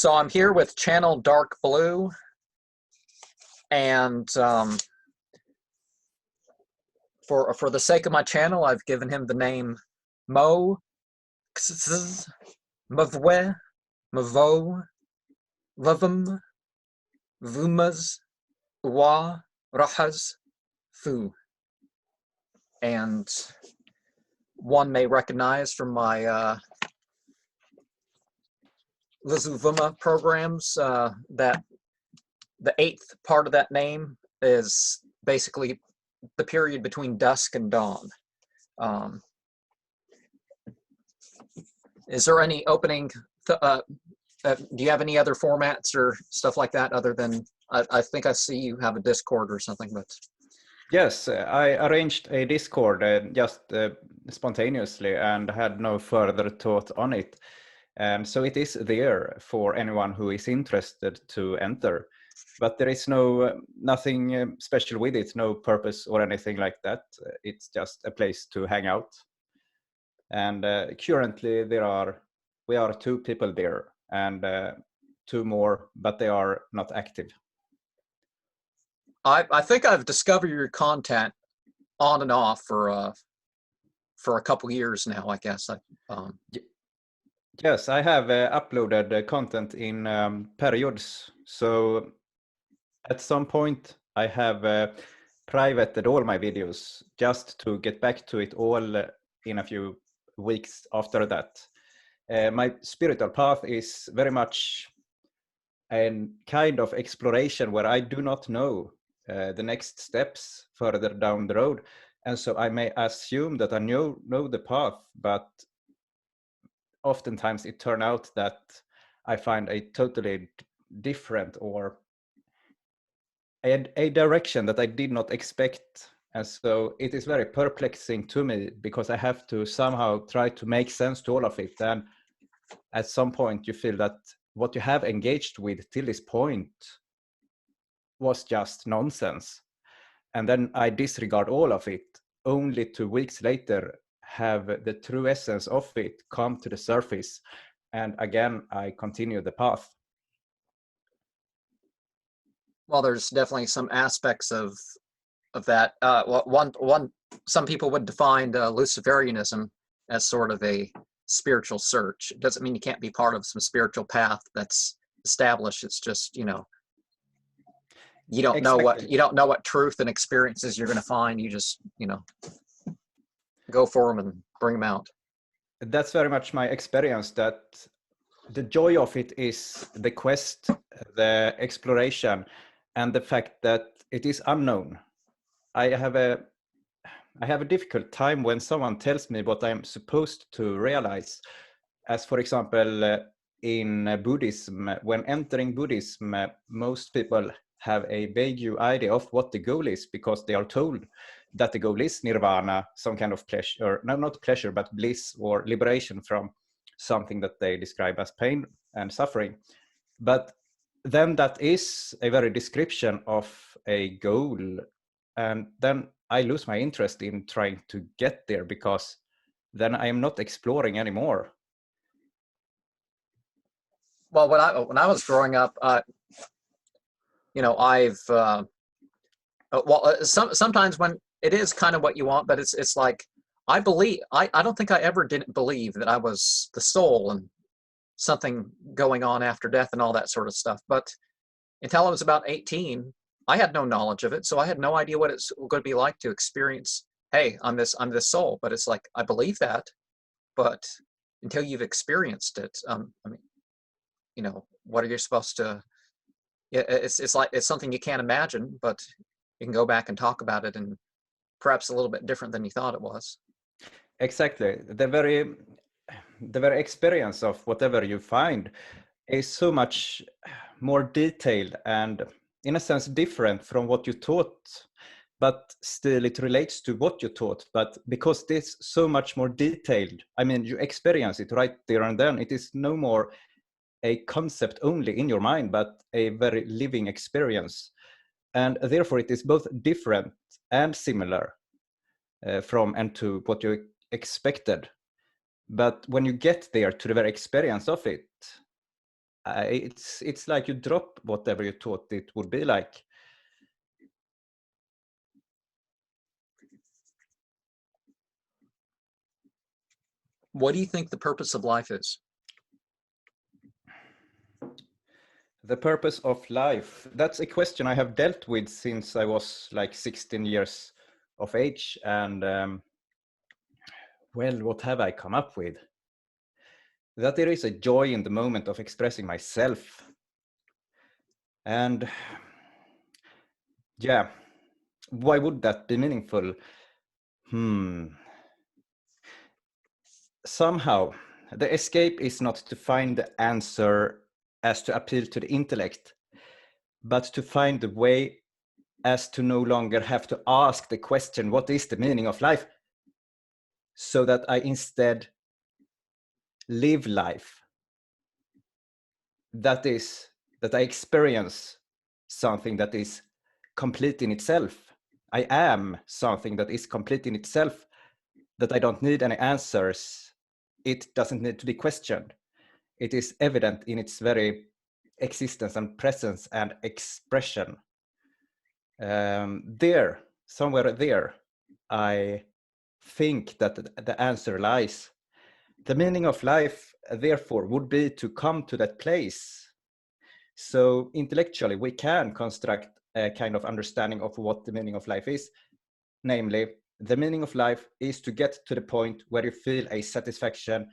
So I'm here with Channel Dark Blue, and for the sake of my channel, I've given him the name Mo, mvwy, mvo, lzwvmmh, vumz, wa, rahaz, fu. And one may recognize from my Lzwvmmh programs that the eighth part of that name is basically the period between dusk and dawn. Is there any opening? Do you have any other formats or stuff like that other than? I think I see you have a Discord or something, but. Yes, I arranged a Discord just spontaneously and had no further thought on it. So it is there for anyone who is interested to enter. But there is nothing special with it, no purpose or anything like that. It's just a place to hang out. And currently we are 2 people there and 2 more, but they are not active. I think I've discovered your content on and off for a couple years now, I guess. Yes, I have uploaded content in periods. So at some point I have privated all my videos just to get back to it all in a few weeks after that. My spiritual path is very much a kind of exploration where I do not know the next steps further down the road. And so I may assume that I know the path, but oftentimes it turns out that I find a totally different or a direction that I did not expect. And so it is very perplexing to me because I have to somehow try to make sense to all of it. And at some point you feel that what you have engaged with till this point was just nonsense. And then I disregard all of it, only 2 weeks later have the true essence of it come to the surface. And again, I continue the path. Well, there's definitely some aspects of that. Some people would define Luciferianism as sort of a spiritual search. It doesn't mean you can't be part of some spiritual path that's established. It's just, you don't know what truth and experiences you're going to find. You just, go for them and bring them out. That's very much my experience, that the joy of it is the quest, the exploration, and the fact that it is unknown. I have a difficult time when someone tells me what I'm supposed to realize. As for example, in Buddhism, when entering Buddhism, most people have a vague idea of what the goal is because they are told that the goal is nirvana, some kind of pleasure, no, not pleasure, but bliss or liberation from something that they describe as pain and suffering. But then that is a very description of a goal. And then I lose my interest in trying to get there because then I am not exploring anymore. Well, when I was growing up, sometimes when it is kind of what you want, but it's like I don't think I ever didn't believe that I was the soul and something going on after death and all that sort of stuff. But until I was about 18, I had no knowledge of it, so I had no idea what it's going to be like to experience. Hey, I'm this soul, but it's like I believe that, but until you've experienced it, what are you supposed to? It's like it's something you can't imagine, but you can go back and talk about it, and perhaps a little bit different than you thought it was. Exactly. The very experience of whatever you find is so much more detailed and in a sense different from what you thought, but still it relates to what you thought. But because it's so much more detailed, I mean, you experience it right there and then. It is no more a concept only in your mind, but a very living experience. And therefore it is both different and similar from and to what you expected. But when you get there to the very experience of it, it's like you drop whatever you thought it would be like. What do you think the purpose of life is? The purpose of life, that's a question I have dealt with since I was like 16 years of age. And well, what have I come up with? That there is a joy in the moment of expressing myself. And yeah, why would that be meaningful? Somehow, the escape is not to find the answer as to appeal to the intellect, but to find the way as to no longer have to ask the question, what is the meaning of life? So that I instead live life. That is, that I experience something that is complete in itself. I am something that is complete in itself, that I don't need any answers. It doesn't need to be questioned. It is evident in its very existence and presence and expression. There, somewhere there, I think that the answer lies. The meaning of life, therefore, would be to come to that place. So intellectually, we can construct a kind of understanding of what the meaning of life is. Namely, the meaning of life is to get to the point where you feel a satisfaction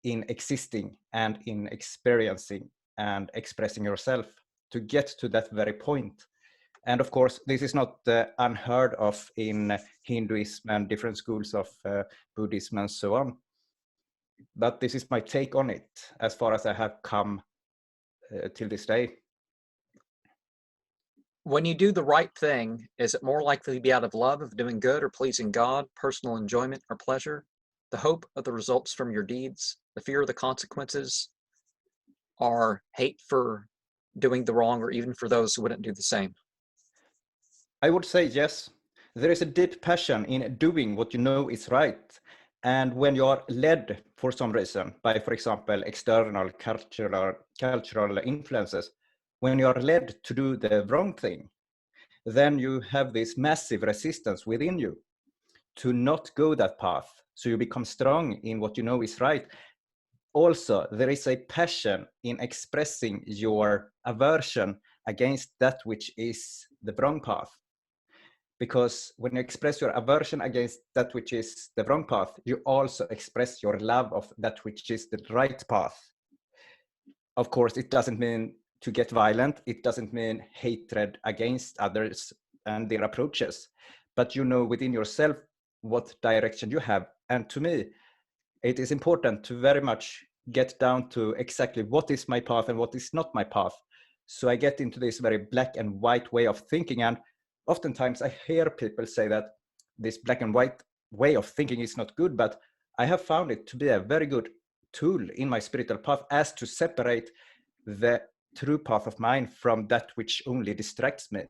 in existing and in experiencing and expressing yourself, to get to that very point. And of course, this is not unheard of in Hinduism and different schools of Buddhism and so on. But this is my take on it, as far as I have come till this day. When you do the right thing, is it more likely to be out of love of doing good or pleasing God, personal enjoyment or pleasure, the hope of the results from your deeds, the fear of the consequences, or hate for doing the wrong, or even for those who wouldn't do the same? I would say yes. There is a deep passion in doing what you know is right. And when you are led for some reason by, for example, external cultural influences, when you are led to do the wrong thing, then you have this massive resistance within you to not go that path. So you become strong in what you know is right. Also, there is a passion in expressing your aversion against that which is the wrong path. Because when you express your aversion against that which is the wrong path, you also express your love of that which is the right path. Of course, it doesn't mean to get violent. It doesn't mean hatred against others and their approaches. But you know within yourself what direction you have. And to me, it is important to very much get down to exactly what is my path and what is not my path. So I get into this very black and white way of thinking. And oftentimes I hear people say that this black and white way of thinking is not good, but I have found it to be a very good tool in my spiritual path as to separate the true path of mine from that which only distracts me.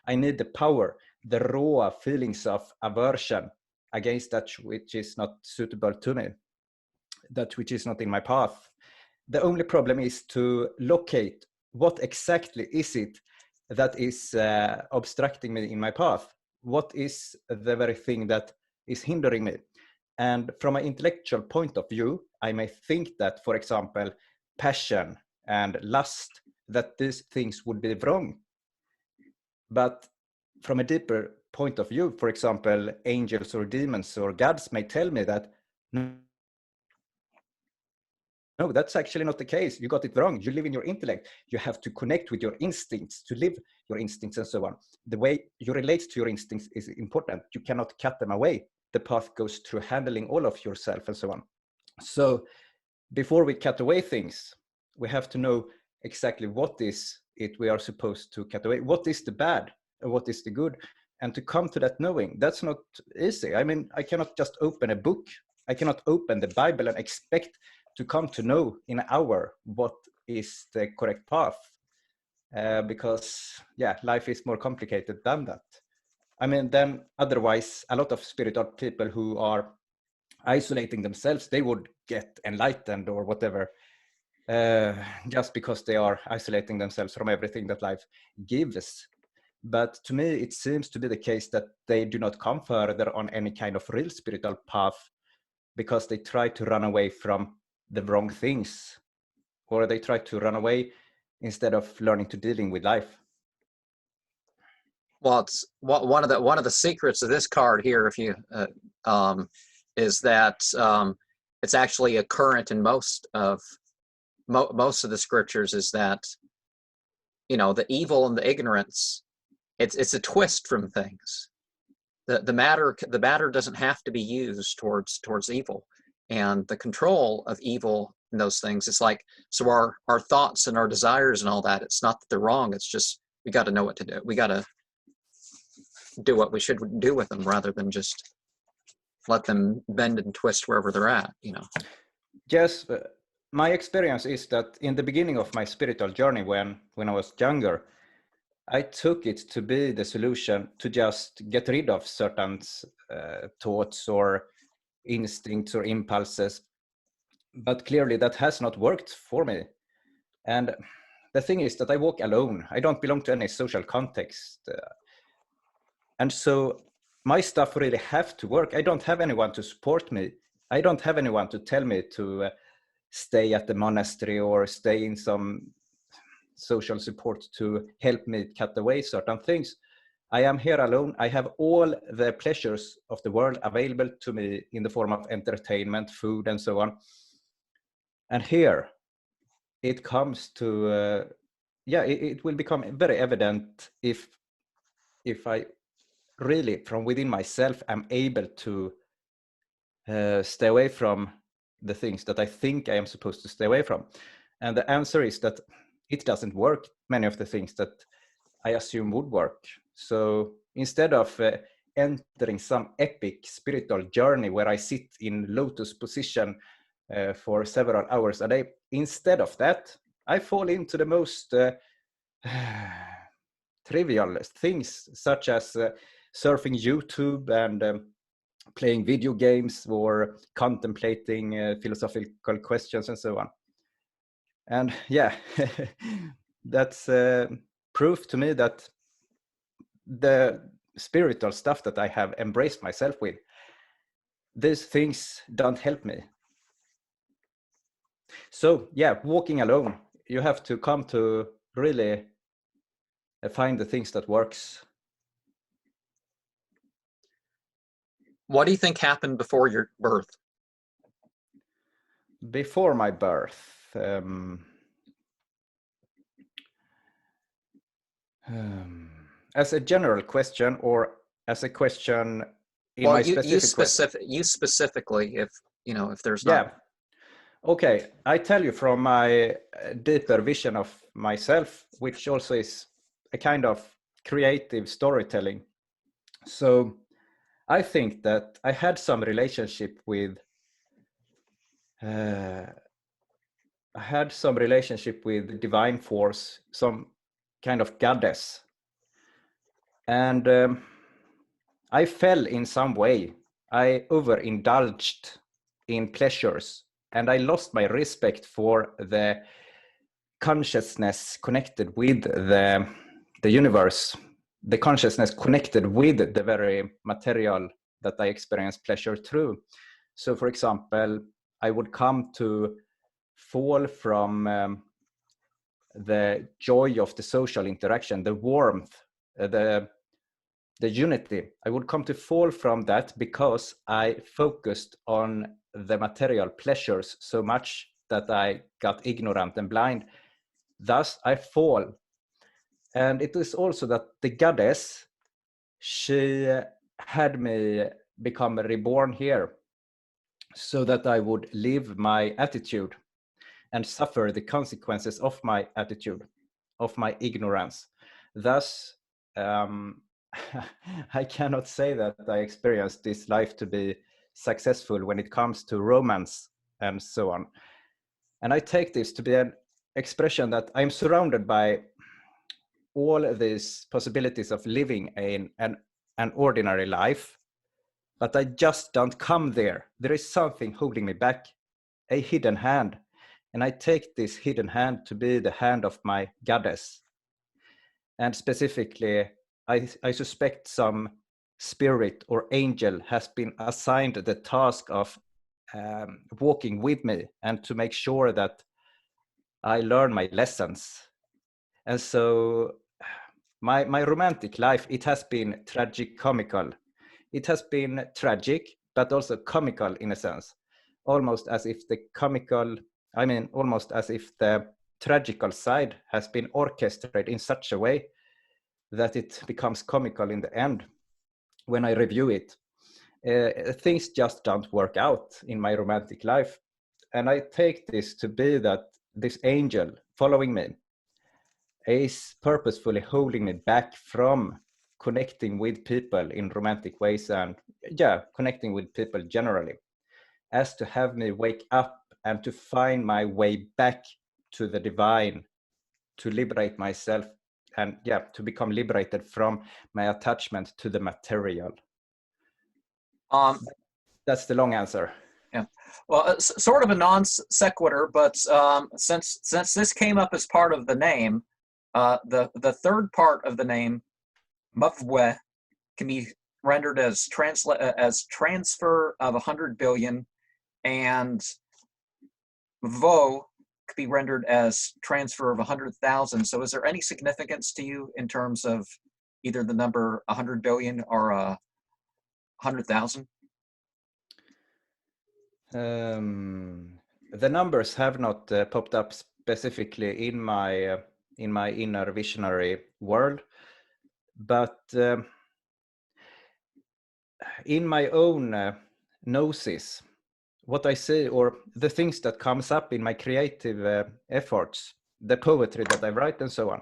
I need the power, the raw feelings of aversion against that which is not suitable to me, that which is not in my path. The only problem is to locate what exactly is it that is obstructing me in my path. What is the very thing that is hindering me? And from an intellectual point of view, I may think that, for example, passion and lust, that these things would be wrong. But from a deeper point of view, for example, angels or demons or gods may tell me that, no, that's actually not the case. You got it wrong. You live in your intellect. You have to connect with your instincts to live your instincts and so on. The way you relate to your instincts is important. You cannot cut them away. The path goes through handling all of yourself and so on. So before we cut away things, we have to know exactly what is it we are supposed to cut away. What is the bad and what is the good? And to come to that knowing, that's not easy. I mean, I cannot just open a book. I cannot open the Bible and expect to come to know in an hour what is the correct path, because life is more complicated than that. I mean, then otherwise a lot of spiritual people who are isolating themselves, they would get enlightened or whatever. just because they are isolating themselves from everything that life gives. But to me, it seems to be the case that they do not come further on any kind of real spiritual path because they try to run away from the wrong things, or they try to run away instead of learning to dealing with life. Well, it's one of the secrets of this card here, if you is that it's actually a current in most of the scriptures, is that, you know, the evil and the ignorance, it's a twist from things. The matter doesn't have to be used towards evil, and the control of evil in those things. It's like, so our thoughts and our desires and all that, it's not that they're wrong. It's just we got to know what to do. We got to do what we should do with them rather than just let them bend and twist wherever they're at, you know. Yes, my experience is that in the beginning of my spiritual journey, when I was younger, I took it to be the solution to just get rid of certain thoughts or instincts or impulses. But clearly that has not worked for me. And the thing is that I walk alone. I don't belong to any social context. And so my stuff really have to work. I don't have anyone to support me. I don't have anyone to tell me to stay at the monastery or stay in some social support to help me cut away certain things. I am here alone. I have all the pleasures of the world available to me in the form of entertainment, food, and so on. And here it comes to, it will become very evident if I really from within myself am able to stay away from the things that I think I am supposed to stay away from. And the answer is that it doesn't work, many of the things that I assume would work. So instead of entering some epic spiritual journey where I sit in lotus position for several hours a day, instead of that, I fall into the most trivial things, such as surfing YouTube and playing video games or contemplating philosophical questions and so on. And yeah, that's proof to me that the spiritual stuff that I have embraced myself with, these things don't help me. So yeah, walking alone, you have to come to really find the things that works. What do you think happened before your birth? Before my birth, as a general question or as a question in my specific question? You specifically, if you know, if there's Yeah. not. Okay, I tell you from my deeper vision of myself, which also is a kind of creative storytelling. So I think that I had some relationship with divine force, some kind of goddess, and I fell in some way. I overindulged in pleasures, and I lost my respect for the consciousness connected with the universe, the consciousness connected with the very material that I experience pleasure through. So for example, I would come to fall from the joy of the social interaction, the warmth, the unity. I would come to fall from that because I focused on the material pleasures so much that I got ignorant and blind. Thus, I fall. And it is also that the goddess, she had me become reborn here so that I would live my attitude and suffer the consequences of my attitude, of my ignorance. Thus, I cannot say that I experienced this life to be successful when it comes to romance and so on. And I take this to be an expression that I'm surrounded by all these possibilities of living an ordinary life, but I just don't come there. There is something holding me back, a hidden hand. and I take this hidden hand to be the hand of my goddess. And specifically, I suspect some spirit or angel has been assigned the task of walking with me and to make sure that I learn my lessons. And so my romantic life, it has been tragic comical. It has been tragic, but also comical in a sense, almost as if the tragical side has been orchestrated in such a way that it becomes comical in the end. When I review it, things just don't work out in my romantic life. And I take this to be that this angel following me is purposefully holding me back from connecting with people in romantic ways, and connecting with people generally, as to have me wake up and to find my way back to the divine, to liberate myself, and to become liberated from my attachment to the material. That's the long answer. Yeah, well, it's sort of a non sequitur, but since this came up as part of the name, the third part of the name, mvwy, can be rendered as transfer of 100 billion, and vo could be rendered as transfer of 100,000. So is there any significance to you in terms of either the number 100 billion or 100,000? The numbers have not popped up specifically in my inner visionary world, but in my own gnosis, what I see, or the things that comes up in my creative efforts, the poetry that I write and so on,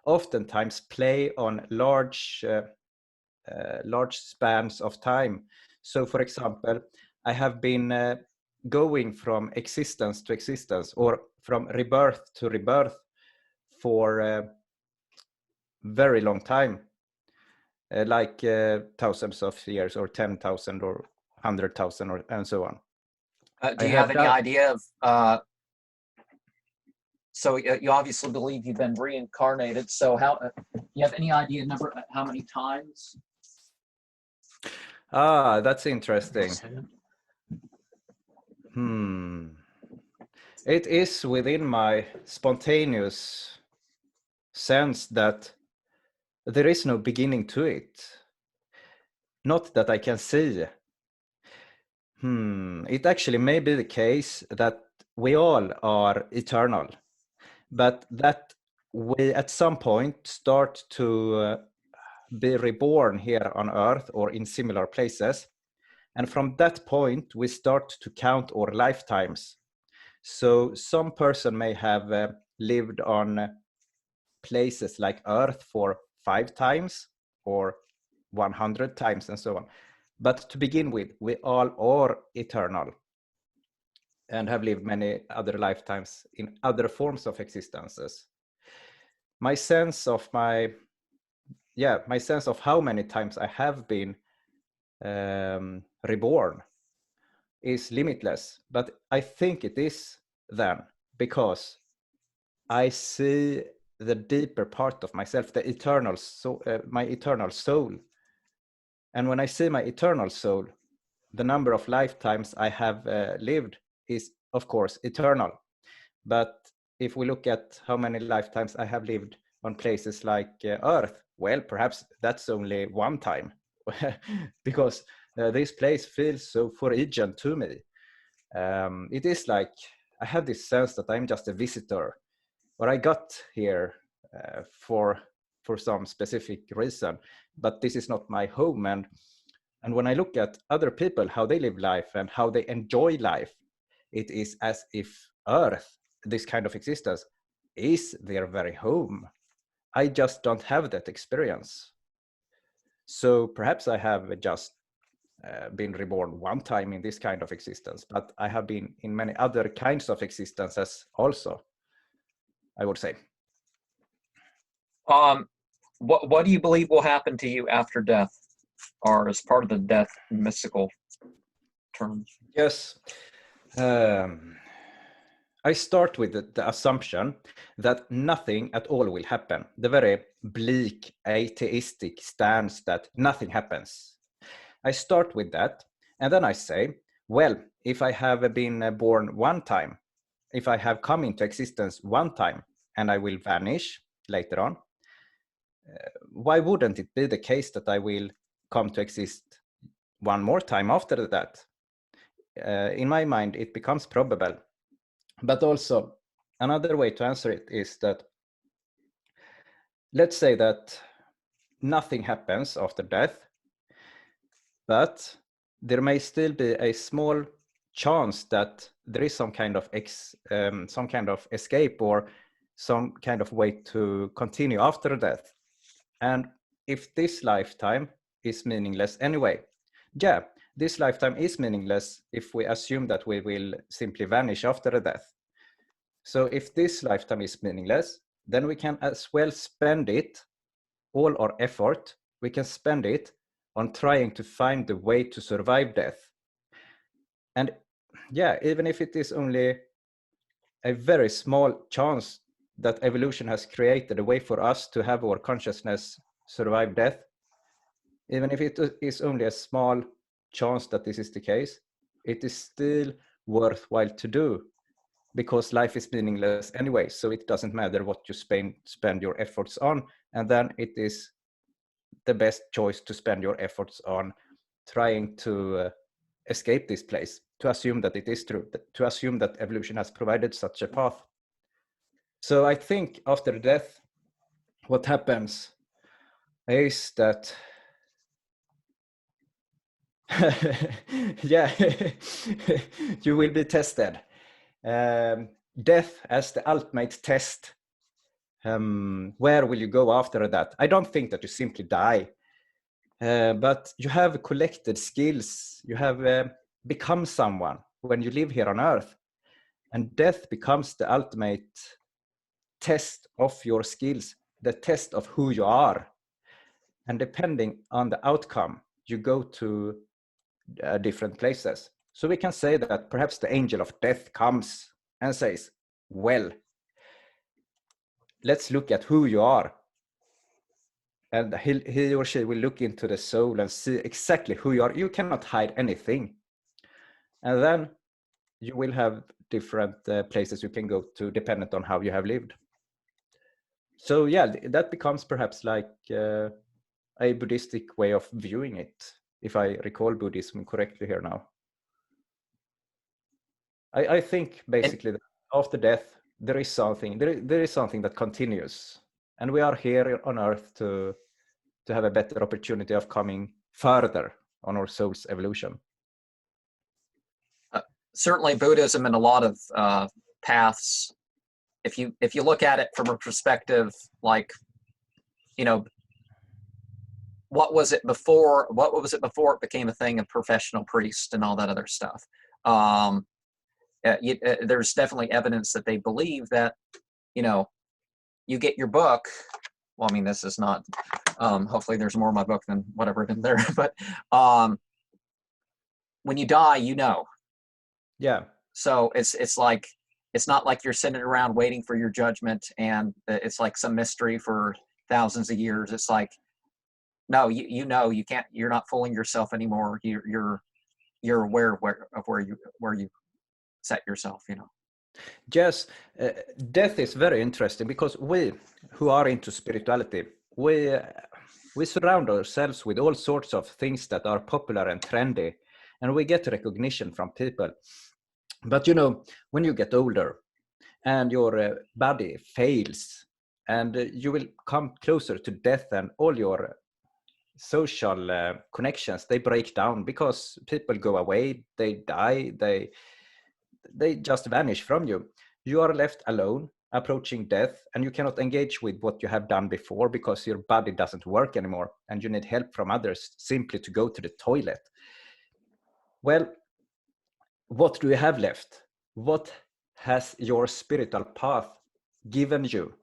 oftentimes play on large spans of time. So for example, I have been going from existence to existence, or from rebirth to rebirth, for a very long time, like thousands of years, or 10,000 or 100,000, or and so on. Do you have any idea of so you obviously believe you've been reincarnated, so how you have any idea how many times? That's interesting. It is within my spontaneous sense that there is no beginning to it. Not that I can see. It actually may be the case that we all are eternal, but that we at some point start to be reborn here on Earth or in similar places. And from that point, we start to count our lifetimes. So some person may have lived on places like Earth for 5 times or 100 times and so on. But to begin with, we all are eternal and have lived many other lifetimes in other forms of existences. My sense of how many times I have been reborn is limitless, but I think it is then because I see the deeper part of myself, the eternal soul, my eternal soul. And when I see my eternal soul, the number of lifetimes I have lived is, of course, eternal. But if we look at how many lifetimes I have lived on places like Earth, well, perhaps that's only one time, because this place feels so foreign to me. It is like I have this sense that I'm just a visitor, or I got here for some specific reason, but this is not my home. And when I look at other people, how they live life and how they enjoy life, it is as if Earth, this kind of existence, is their very home. I just don't have that experience. So perhaps I have just been reborn one time in this kind of existence, but I have been in many other kinds of existences also, I would say. What do you believe will happen to you after death, or as part of the death mystical terms? Yes. I start with the assumption that nothing at all will happen. The very bleak, atheistic stance that nothing happens. I start with that, and then I say, well, if I have been born one time, if I have come into existence one time, and I will vanish later on, why wouldn't it be the case that I will come to exist one more time after that? In my mind, it becomes probable. But also, another way to answer it is that, let's say that nothing happens after death, but there may still be a small chance that there is some kind of escape or some kind of way to continue after death. And if this lifetime is meaningless anyway, yeah, this lifetime is meaningless if we assume that we will simply vanish after a death. So if this lifetime is meaningless, then we can as well spend it, all our effort, we can spend it on trying to find the way to survive death. And yeah, even if it is only a very small chance that evolution has created a way for us to have our consciousness survive death, even if it is only a small chance that this is the case, it is still worthwhile to do, because life is meaningless anyway, so it doesn't matter what you spend your efforts on, and then it is the best choice to spend your efforts on trying to escape this place, to assume that it is true, to assume that evolution has provided such a path. So I think after death, what happens is that yeah, you will be tested. Death as the ultimate test. Where will you go after that? I don't think that you simply die, but you have collected skills. You have become someone when you live here on Earth, and death becomes the ultimate test of your skills, the test of who you are. And depending on the outcome, you go to different places. So we can say that perhaps the angel of death comes and says, well, let's look at who you are. And he or she will look into the soul and see exactly who you are. You cannot hide anything. And then you will have different places you can go to dependent on how you have lived. So yeah, that becomes perhaps like a Buddhistic way of viewing it, if I recall Buddhism correctly here now. I think basically that after death, there is something that continues. And we are here on Earth to have a better opportunity of coming further on our soul's evolution. Certainly Buddhism and a lot of paths, if you look at it from a perspective like, you know, what was it before it became a thing of professional priest and all that other stuff. There's definitely evidence that they believe that, you know, you get your book. Well, I mean, this is not, hopefully there's more in my book than whatever in there, but when you die, you know. Yeah. So it's like, it's not like you're sitting around waiting for your judgment and it's like some mystery for thousands of years. It's like, no, you know, you can't, you're not fooling yourself anymore. You're aware of where you set yourself, you know. Yes, death is very interesting because we who are into spirituality, we surround ourselves with all sorts of things that are popular and trendy, and we get recognition from people. But you know, when you get older and your body fails, and you will come closer to death, and all your social connections, they break down because people go away, they die, they just vanish from you. You are left alone, approaching death, and you cannot engage with what you have done before because your body doesn't work anymore, and you need help from others simply to go to the toilet. Well, what do you have left? What has your spiritual path given you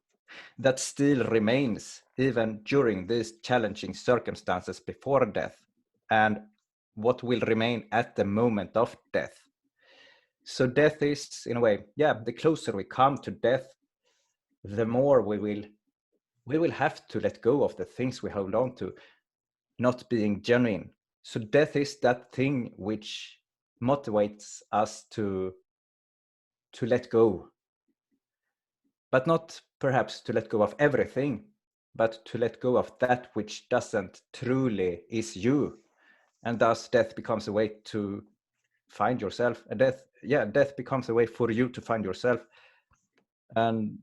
that still remains even during these challenging circumstances before death? And what will remain at the moment of death? So death is, in a way, yeah, the closer we come to death, the more we will have to let go of the things we hold on to, not being genuine. So death is that thing which motivates us to let go, but not perhaps to let go of everything, but to let go of that which doesn't truly is you. And thus death becomes a way to find yourself. And death becomes a way for you to find yourself. And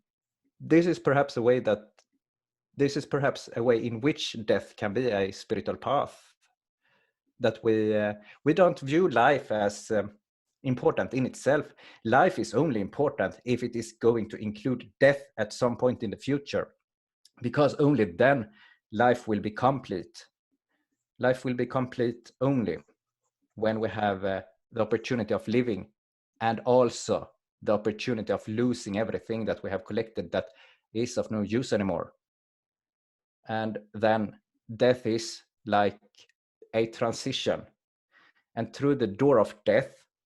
this is perhaps a way in which death can be a spiritual path, that we don't view life as important in itself. Life is only important if it is going to include death at some point in the future, because only then life will be complete. Life will be complete only when we have the opportunity of living, and also the opportunity of losing everything that we have collected that is of no use anymore. And then death is like a transition. And through the door of death,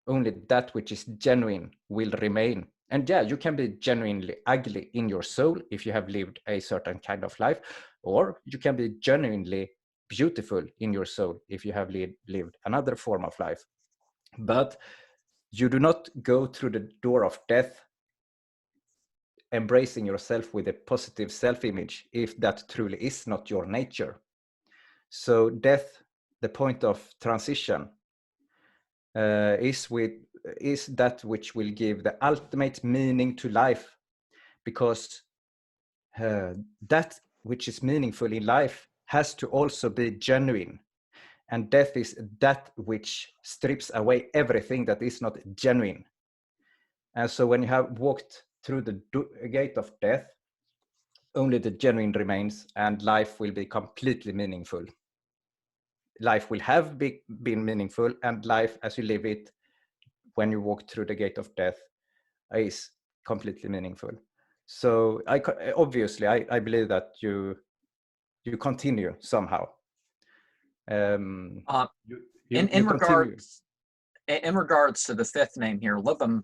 only that which is genuine will remain. And yeah, you can be genuinely ugly in your soul if you have lived a certain kind of life, or you can be genuinely beautiful in your soul if you have lived another form of life. But you do not go through the door of death embracing yourself with a positive self-image if that truly is not your nature. So death, the point of transition, is that which will give the ultimate meaning to life, because that which is meaningful in life has to also be genuine, and death is that which strips away everything that is not genuine. And so when you have walked through the gate of death, only the genuine remains, and life will be completely meaningful. Life will have been meaningful, and life as you live it when you walk through the gate of death is completely meaningful. So obviously I believe that you continue somehow. In You continue. regards to the fifth name here, Lzwvmmh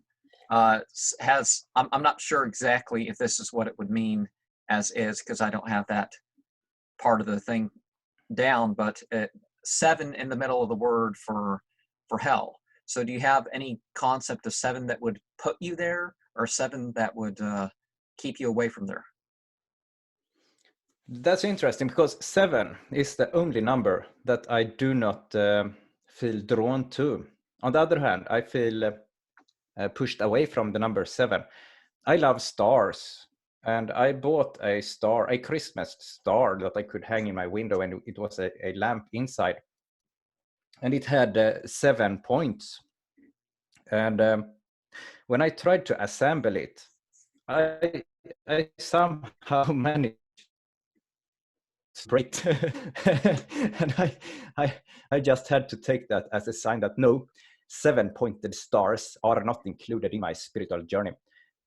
has, I'm not sure exactly if this is what it would mean as is, because I don't have that part of the thing down, but 7 in the middle of the word for hell. So do you have any concept of 7 that would put you there, or 7 that would keep you away from there? That's interesting, because 7 is the only number that I do not feel drawn to. On the other hand, I feel pushed away from the number 7. I love stars, and I bought a Christmas star that I could hang in my window, and it was a lamp inside, and it had 7 points. And when I tried to assemble it, I somehow managed to break it. And I just had to take that as a sign that no, 7-pointed stars are not included in my spiritual journey.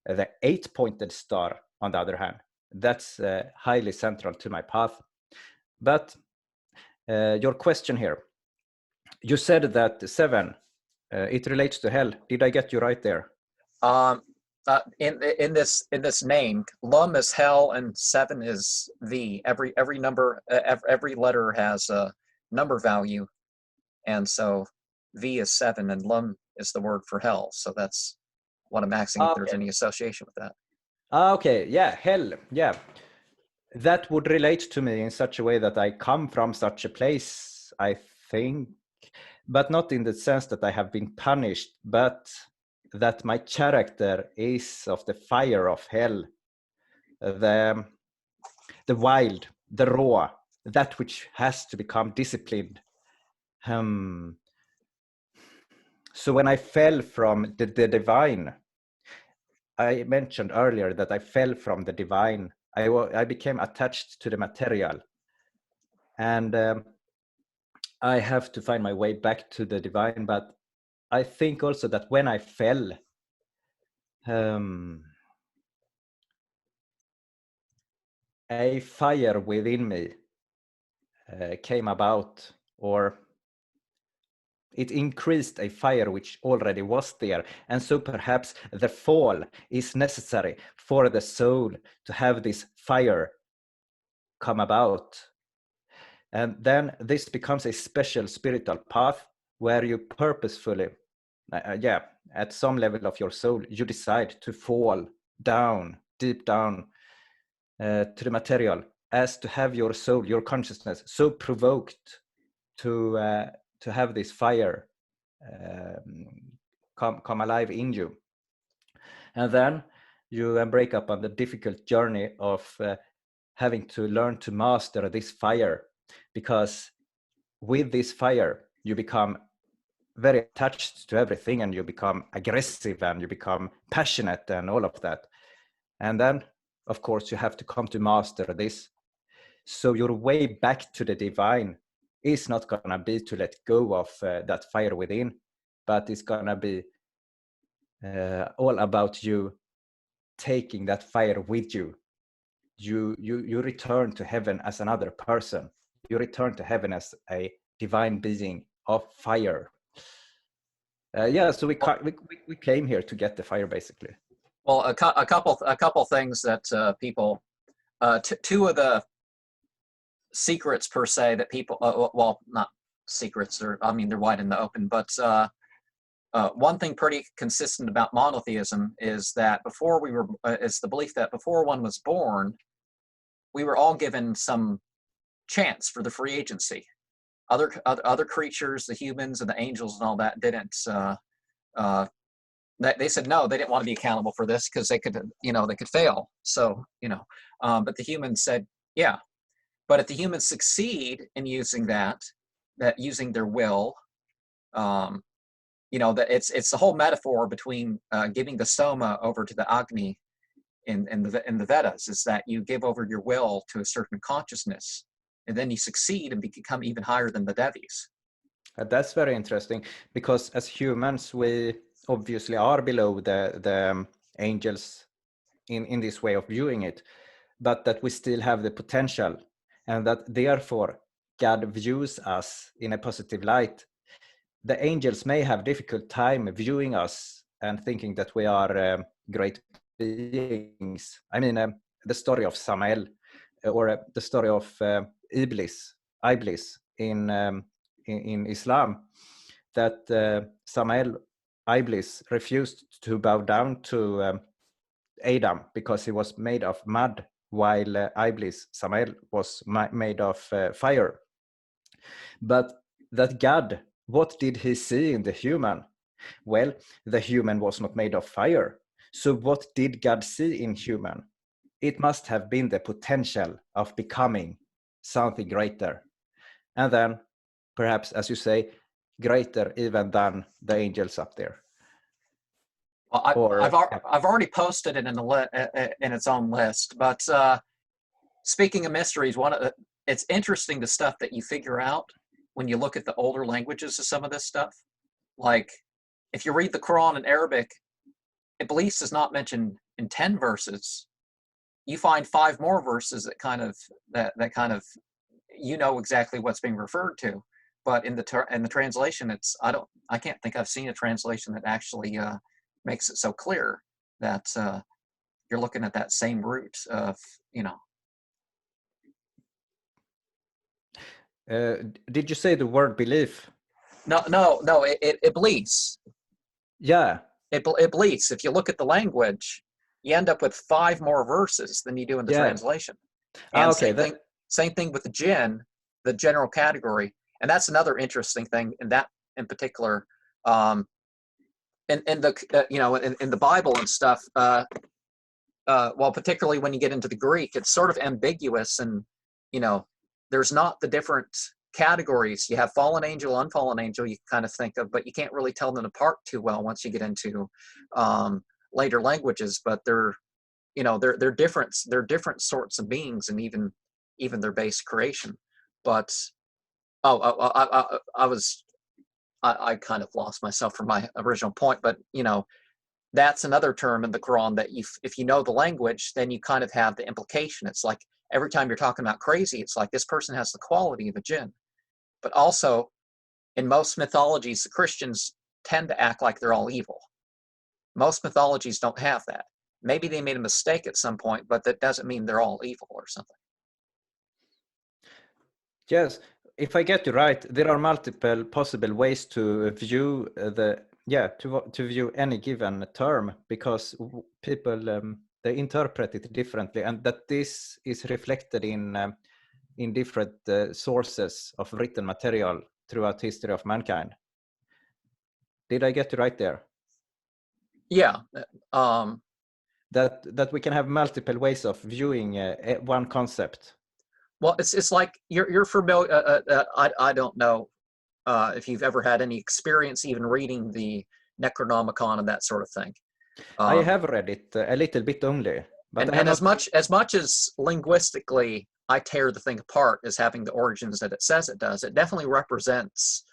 The 8-pointed star, on the other hand, that's highly central to my path. But your question here, you said that 7, it relates to hell. Did I get you right there? In this name, Lum is hell and 7 is V. Every number, every letter has a number value, and so V is 7 and Lum is the word for hell. So that's what I'm asking, if there's any association with that. Okay, yeah, hell, yeah. That would relate to me in such a way that I come from such a place, I think, but not in the sense that I have been punished, but that my character is of the fire of hell, the wild, the raw, that which has to become disciplined. So when I fell from the divine, I mentioned earlier that I fell from the divine. I became attached to the material, and I have to find my way back to the divine. But I think also that when I fell, a fire within me came about, or It increased a fire which already was there. And so perhaps the fall is necessary for the soul to have this fire come about. And then this becomes a special spiritual path where you purposefully, at some level of your soul, you decide to fall down, deep down to the material, as to have your soul, your consciousness, so provoked to have this fire come alive in you. And then you embark upon the difficult journey of having to learn to master this fire, because with this fire you become very attached to everything, and you become aggressive, and you become passionate, and all of that. And then, of course, you have to come to master this. So your way back to the divine is not going to be to let go of that fire within, but it's going to be all about you taking that fire with you. You return to heaven as another person. You return to heaven as a divine being of fire. So we came here to get the fire, basically. Well, a couple things that people, two of the secrets per se that people, well, not secrets, they're wide in the open, but one thing pretty consistent about monotheism is that before we were, is the belief that before one was born, we were all given some chance for the free agency. Other creatures, the humans and the angels and all that, didn't. They said no, they didn't want to be accountable for this because they could fail. So but the humans said yeah. But if the humans succeed in using that using their will, that it's the whole metaphor between giving the soma over to the Agni in the Vedas, is that you give over your will to a certain consciousness, and then you succeed and become even higher than the Devis. That's very interesting, because as humans, we obviously are below the angels in this way of viewing it, but that we still have the potential, and that therefore God views us in a positive light. The angels may have difficult time viewing us and thinking that we are great beings. I mean, the story of Samael, or the story of Iblis in Islam, that Samael, Iblis, refused to bow down to Adam because he was made of mud, while Iblis, Samael, was made of fire. But that God, what did he see in the human? Well, the human was not made of fire. So what did God see in human? It must have been the potential of becoming something greater. And then, perhaps, as you say, greater even than the angels up there. Well, I've already posted it in its own list. But speaking of mysteries, it's interesting, the stuff that you figure out when you look at the older languages of some of this stuff. Like, if you read the Quran in Arabic, Iblis is not mentioned in 10 verses. You find 5 more verses that kind of exactly what's being referred to. But in the translation, I can't think I've seen a translation that actually makes it so clear that you're looking at that same root of, Did you say the word belief? No, Iblis. Yeah. Iblis. If you look at the language, you end up with 5 more verses than you do in the translation. And okay. Same thing with the jinn, the general category. And that's another interesting thing in particular. In the Bible and stuff, well, particularly when you get into the Greek, it's sort of ambiguous, and there's not the different categories. You have fallen angel, unfallen angel, you kind of think of, but you can't really tell them apart too well once you get into later languages. But they're different. They're different sorts of beings, and even their base creation. But I kind of lost myself from my original point, but that's another term in the Quran that if you know the language, then you kind of have the implication. It's like every time you're talking about crazy, it's like this person has the quality of a jinn. But also, in most mythologies, the Christians tend to act like they're all evil. Most mythologies don't have that. Maybe they made a mistake at some point, but that doesn't mean they're all evil or something. Yes, if I get you right, there are multiple possible ways to view to view any given term, because people they interpret it differently, and that this is reflected in different sources of written material throughout history of mankind. Did I get you right there? Yeah. That we can have multiple ways of viewing one concept. Well, it's like you're familiar. I don't know if you've ever had any experience even reading the Necronomicon and that sort of thing. I have read it a little bit only, but and as much as linguistically I tear the thing apart as having the origins that it says it does, it definitely represents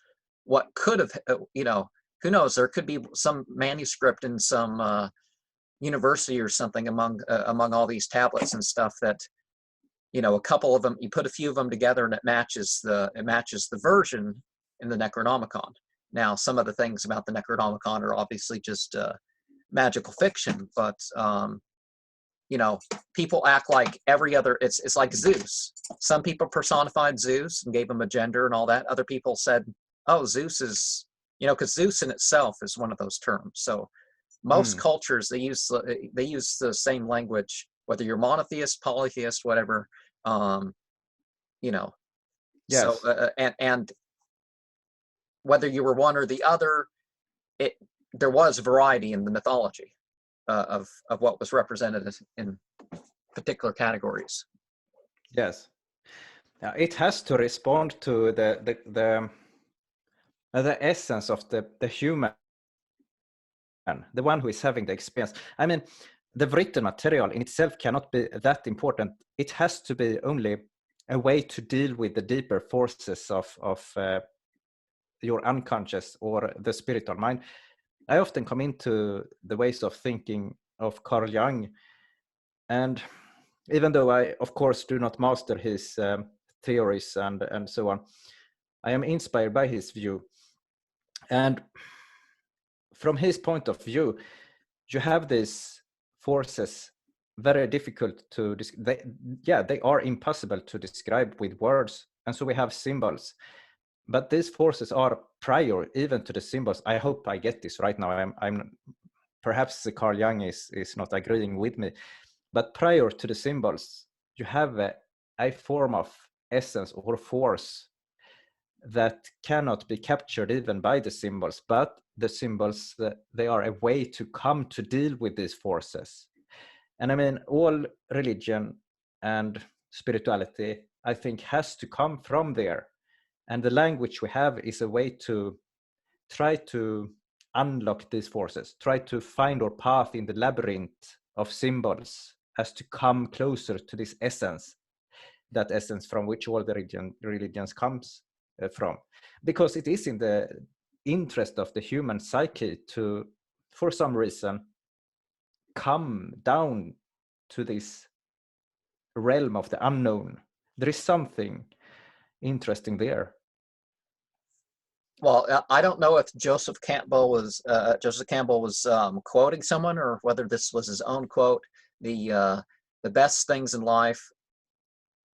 what could have, who knows, there could be some manuscript in some university or something among all these tablets and stuff that, a couple of them, you put a few of them together and it matches the version in the Necronomicon. Now, some of the things about the Necronomicon are obviously just magical fiction, but people act like every other, it's like Zeus. Some people personified Zeus and gave him a gender and all that. Other people said, oh, Zeus is, because Zeus in itself is one of those terms. So most cultures, they use the same language, whether you're monotheist, polytheist, whatever, Yes. So and whether you were one or the other, there was variety in the mythology of what was represented in particular categories. Yes, it has to respond to the essence of the human, the one who is having the experience. I mean, the written material in itself cannot be that important. It has to be only a way to deal with the deeper forces of your unconscious or the spiritual mind. I often come into the ways of thinking of Carl Jung, and even though I, of course, do not master his theories and so on, I am inspired by his view. And from his point of view, you have these forces very difficult to they are impossible to describe with words, and so we have symbols. But these forces are prior even to the symbols. I hope I get this right now. I'm perhaps Carl Jung is not agreeing with me, but prior to the symbols, you have a form of essence or force that cannot be captured even by the symbols, but the symbols, they are a way to come to deal with these forces. And I mean, all religion and spirituality, I think, has to come from there. And the language we have is a way to try to unlock these forces, try to find our path in the labyrinth of symbols as to come closer to this essence, that essence from which all the religions comes from. Because it is in the interest of the human psyche to, for some reason, come down to this realm of the unknown. There is something interesting there. Well, I don't know if Joseph Campbell was quoting someone or whether this was his own quote. The best things in life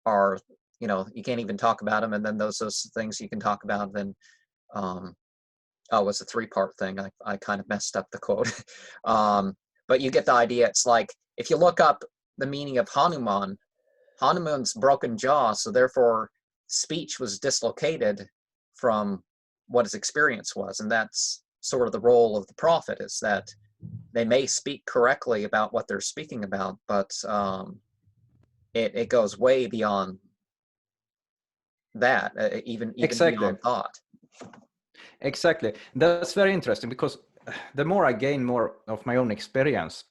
are, you can't even talk about them, and then those things you can talk about. Then, it's a three-part thing. I kind of messed up the quote, but you get the idea. It's like if you look up the meaning of Hanuman's broken jaw, so therefore speech was dislocated from what his experience was. And that's sort of the role of the prophet, is that they may speak correctly about what they're speaking about, but it goes way beyond that, even Exactly. beyond thought. Exactly. That's very interesting, because the more I gain more of my own experience,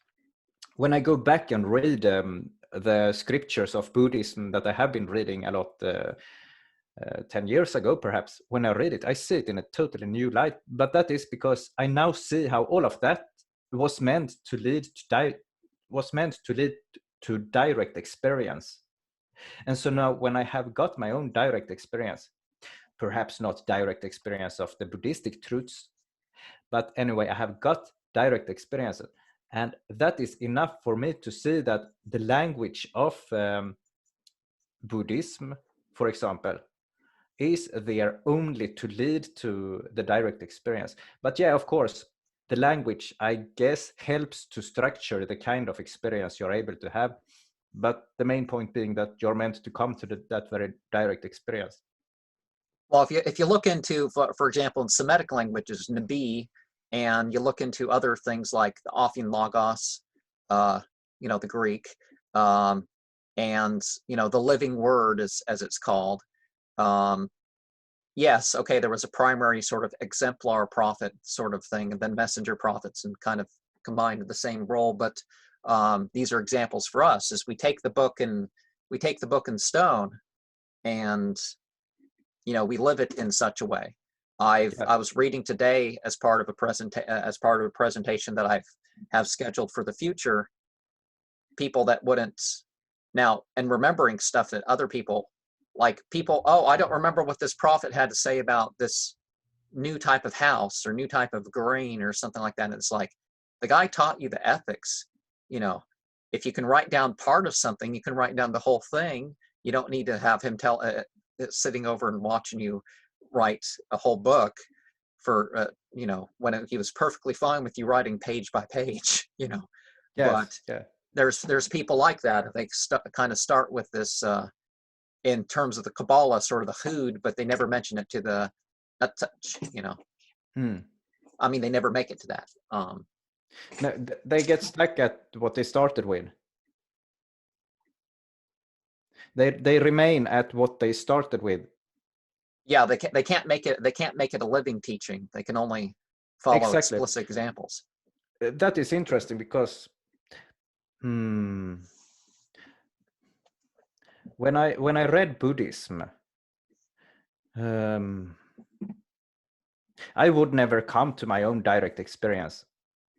when I go back and read the scriptures of Buddhism that I have been reading a lot 10 years ago, perhaps, when I read it, I see it in a totally new light. But that is because I now see how all of that was meant to lead to direct experience. And so now when I have got my own direct experience, perhaps not direct experience of the Buddhistic truths, but anyway, I have got direct experiences. And that is enough for me to see that the language of Buddhism, for example, is there only to lead to the direct experience. But yeah, of course, the language, I guess, helps to structure the kind of experience you're able to have. But the main point being that you're meant to come to that very direct experience. Well, if you look into, for example, in Semitic languages, Nabi, and you look into other things like the Ophion Logos, the Greek, and the living word, as it's called. Yes, okay, there was a primary sort of exemplar prophet sort of thing, and then messenger prophets, and kind of combined in the same role. But these are examples for us, as we take the book in stone, and we live it in such a way. I was reading today as part of a presentation that I have scheduled for the future, people that wouldn't now, and remembering stuff that other people, oh, I don't remember what this prophet had to say about this new type of house or new type of grain or something like that. And it's like, the guy taught you the ethics. If you can write down part of something, you can write down the whole thing. You don't need to have him sitting over and watching you write a whole book for when he was perfectly fine with you writing page by page. Yes, but yeah. There's people like that. They kind of start with this in terms of the Kabbalah, sort of the Hud, but they never mention it to the touch. I mean, they never make it to that. No, they get stuck at what they started with. They remain at what they started with. Yeah, they can't make it. They can't make it a living teaching. They can only follow explicit examples. That is interesting because when I read Buddhism, I would never come to my own direct experience.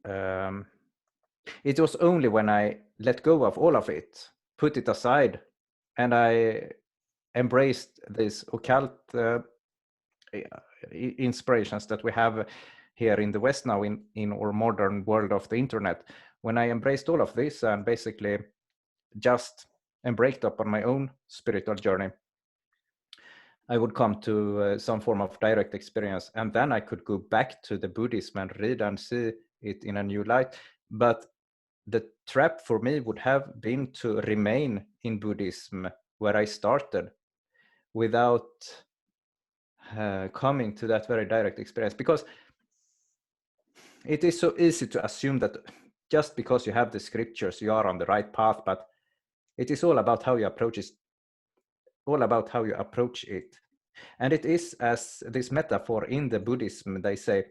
It was only when I let go of all of it, put it aside, and I embraced these occult inspirations that we have here in the West now, in our modern world of the internet. When I embraced all of this and basically just embarked upon my own spiritual journey, I would come to some form of direct experience, and then I could go back to the Buddhism and read and see it in a new light. But the trap for me would have been to remain in Buddhism where I started without coming to that very direct experience, because it is so easy to assume that just because you have the scriptures, you are on the right path, but it is all about how you approach it. And it is, as this metaphor in the Buddhism, they say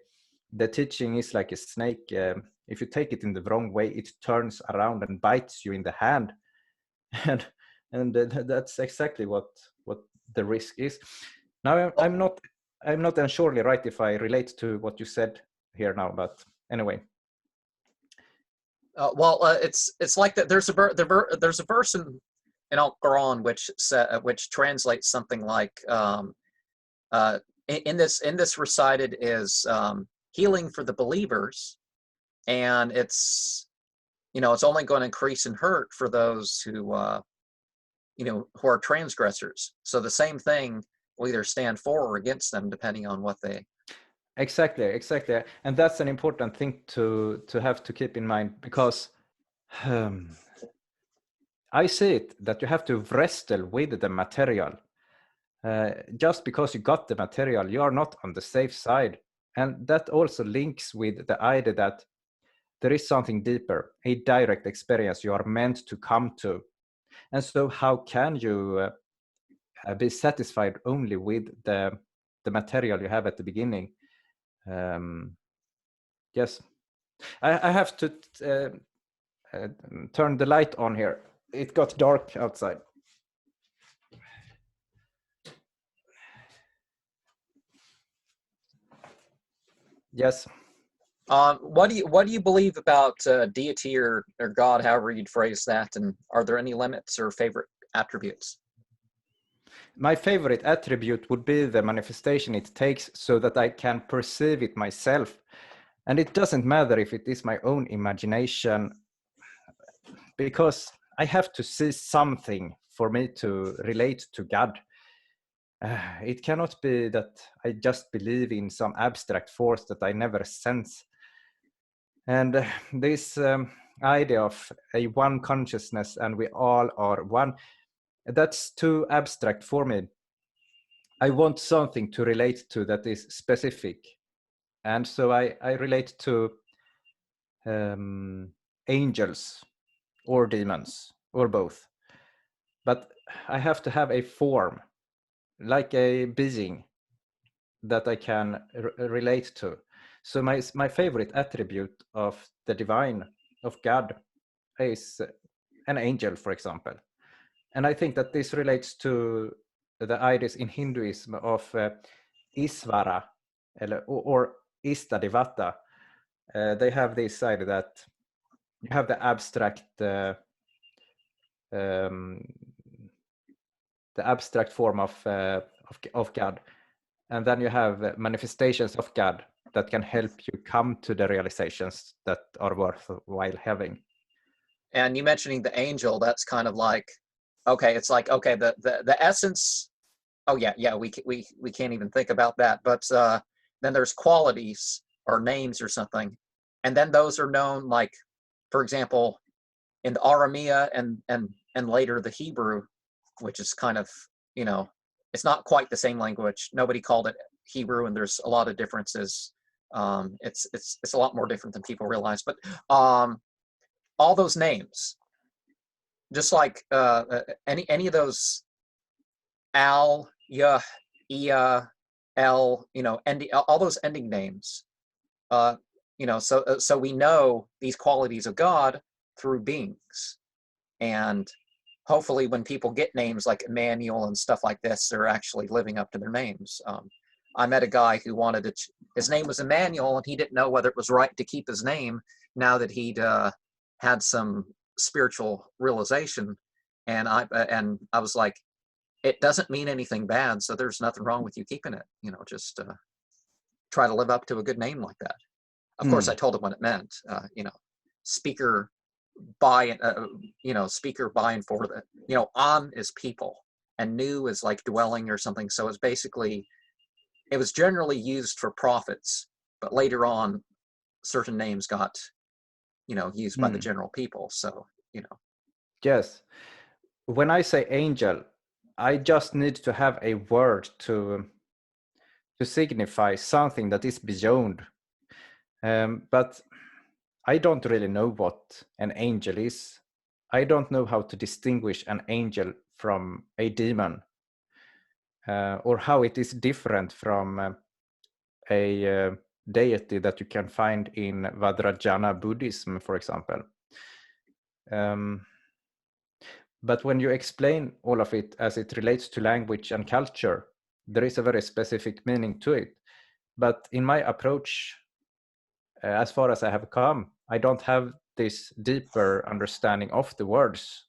the teaching is like a snake. If you take it in the wrong way, it turns around and bites you in the hand. And that's exactly what the risk is. Now, I'm not surely right if I relate to what you said here now, but anyway. It's like that. There's a verse in Al Quran which translates something like in this recited is healing for the believers, and it's it's only going to increase in hurt for those who who are transgressors. So the same thing will either stand for or against them depending on what they. Exactly, and that's an important thing to have to keep in mind, because I see it that you have to wrestle with the material. Just because you got the material, you are not on the safe side. And that also links with the idea that there is something deeper, a direct experience you are meant to come to. And so how can you be satisfied only with the material you have at the beginning? Yes, I have to turn the light on here. It got dark outside. Yes. What do you believe about deity or God, however you'd phrase that, and are there any limits or favorite attributes? My favorite attribute would be the manifestation it takes so that I can perceive it myself. And it doesn't matter if it is my own imagination, because I have to see something for me to relate to God. It cannot be that I just believe in some abstract force that I never sense. And this idea of a one consciousness and we all are one, that's too abstract for me. I want something to relate to that is specific. And so I relate to angels or demons or both. But I have to have a form, like a being that I can relate to. So my favorite attribute of the divine, of God, is an angel, for example. And I think that this relates to the ideas in Hinduism of Isvara or Istadevata. They have this idea that you have the abstract form of God, and then you have manifestations of God that can help you come to the realizations that are worthwhile having. And you mentioning the angel, that's kind of like, okay, it's like, okay, the essence. Oh yeah, we can't even think about that. But then there's qualities or names or something, and then those are known, like, for example, in the Aramea and later the Hebrew, which is kind of, you know, it's not quite the same language. Nobody called it Hebrew, and there's a lot of differences. It's a lot more different than people realize. But all those names, just like any of those al, yah, ia, el, you know, all those ending names, you know, so we know these qualities of God through beings. And hopefully when people get names like Emmanuel and stuff like this, they're actually living up to their names. I met a guy who wanted to, his name was Emmanuel, and he didn't know whether it was right to keep his name now that he'd had some spiritual realization. And I was like, it doesn't mean anything bad, so there's nothing wrong with you keeping it. You know, just try to live up to a good name like that. Of course, I told him what it meant. You know, speaker by, you know, speaker by and for the, you know, on is people, and new is like dwelling or something. So it's basically, it was generally used for prophets, but later on, certain names got, you know, used by the general people. So, you know. Yes. When I say angel, I just need to have a word to signify something that is beyond. But I don't really know what an angel is. I don't know how to distinguish an angel from a demon, or how it is different from a deity that you can find in Vajrayana Buddhism, for example. But when you explain all of it as it relates to language and culture, there is a very specific meaning to it. But in my approach, as far as I have come, I don't have this deeper understanding of the words.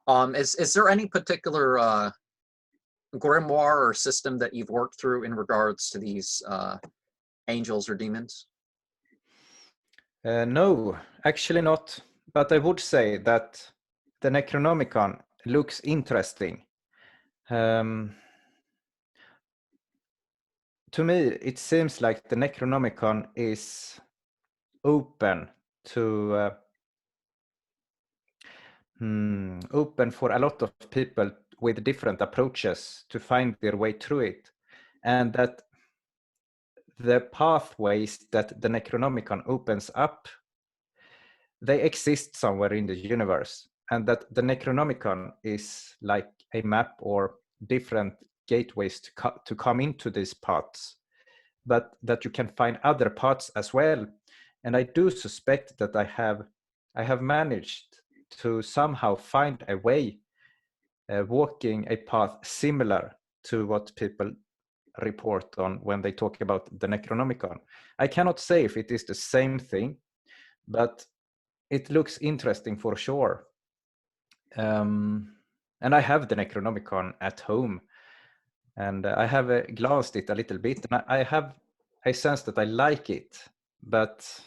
Is there any particular grimoire or system that you've worked through in regards to these angels or demons? No, actually not. But I would say that the Necronomicon looks interesting. To me, it seems like the Necronomicon is open to open for a lot of people with different approaches to find their way through it, and that the pathways that the Necronomicon opens up, they exist somewhere in the universe, and that the Necronomicon is like a map or different gateways to come into these paths, but that you can find other paths as well. And I do suspect that I have managed to somehow find a way walking a path similar to what people report on when they talk about the Necronomicon. I cannot say if it is the same thing, but it looks interesting for sure. And I have the Necronomicon at home, and I have glanced it a little bit, and I sense that I like it, but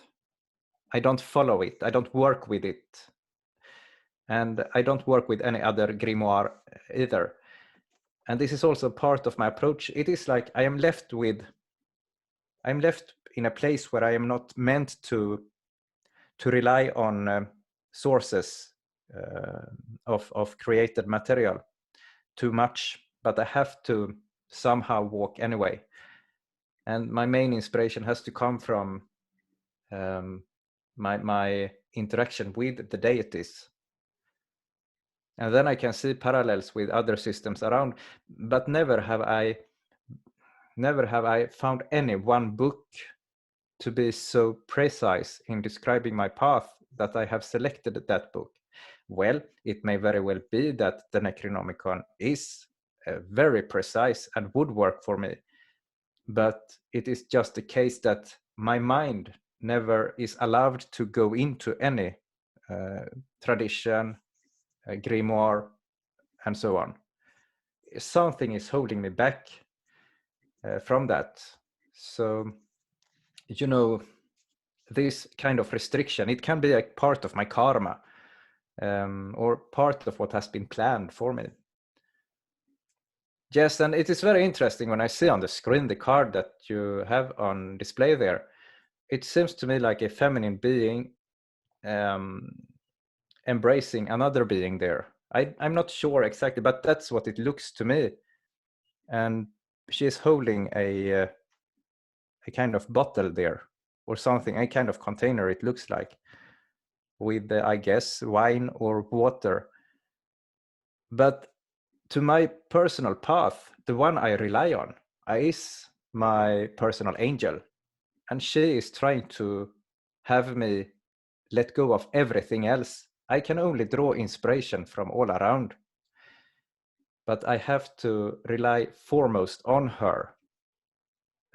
I don't follow it. I don't work with it, and I don't work with any other grimoire either. And this is also part of my approach. It is like I'm left in a place where I am not meant to rely on sources of created material too much, but I have to somehow walk anyway. And my main inspiration has to come from my interaction with the deities. And then I can see parallels with other systems around, but never have I found any one book to be so precise in describing my path that I have selected that book. Well, it may very well be that the Necronomicon is very precise and would work for me, but it is just the case that my mind never is allowed to go into any tradition, grimoire, and so on. Something is holding me back from that. So, you know, this kind of restriction, it can be a part of my karma, or part of what has been planned for me. Yes, and it is very interesting when I see on the screen the card that you have on display there. It seems to me like a feminine being embracing another being there. I'm not sure exactly, but that's what it looks to me. And she is holding a kind of bottle there, or something, a kind of container it looks like, with I guess wine or water. But to my personal path, the one I rely on is my personal angel, and she is trying to have me let go of everything else. I can only draw inspiration from all around, but I have to rely foremost on her.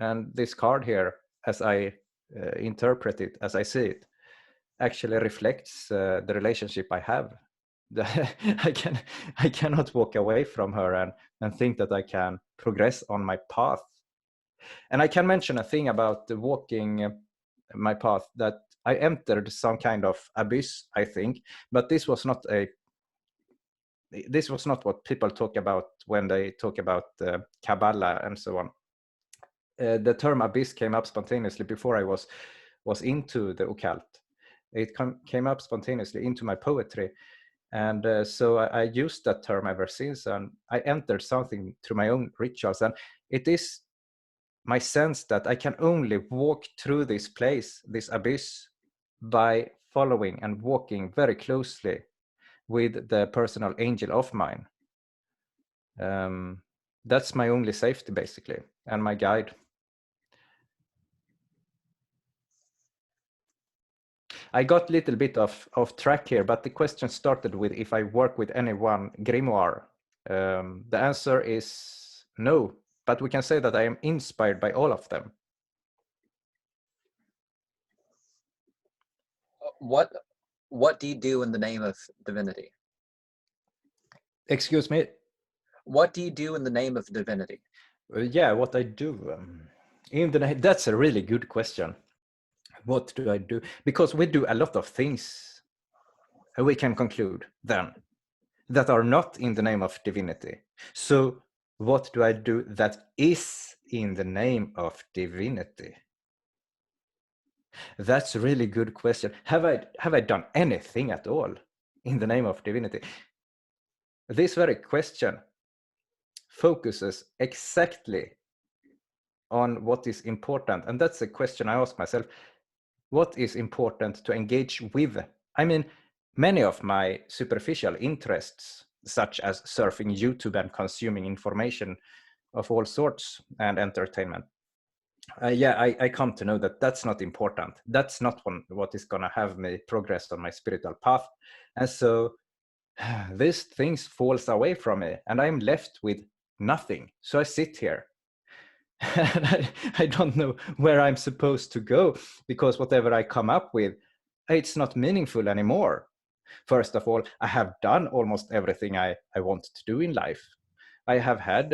And this card here, as I interpret it, as I see it, actually reflects the relationship I have. I cannot walk away from her and think that I can progress on my path. And I can mention a thing about walking my path, that I entered some kind of abyss, I think, but this was not what people talk about when they talk about Kabbalah and so on. The term abyss came up spontaneously before I was into the occult. It came up spontaneously into my poetry, and so I used that term ever since, and I entered something through my own rituals, and it is my sense that I can only walk through this place, this abyss, by following and walking very closely with the personal angel of mine. That's my only safety, basically, and my guide. I got a little bit off track here, but the question started with if I work with any one grimoire. The answer is no, but we can say that I am inspired by all of them. What do you do in the name of divinity? Excuse me? What do you do in the name of divinity? Yeah, what I do. That's a really good question. What do I do? Because we do a lot of things, we can conclude then, that are not in the name of divinity. So what do I do that is in the name of divinity? That's a really good question. Have I done anything at all in the name of divinity? This very question focuses exactly on what is important, and that's a question I ask myself. What is important to engage with? I mean, many of my superficial interests, such as surfing YouTube and consuming information of all sorts and entertainment, I come to know that that's not important. That's not what is going to have me progress on my spiritual path. And so these things falls away from me, and I'm left with nothing. So I sit here and I don't know where I'm supposed to go, because whatever I come up with, it's not meaningful anymore. First of all, I have done almost everything I want to do in life. I have had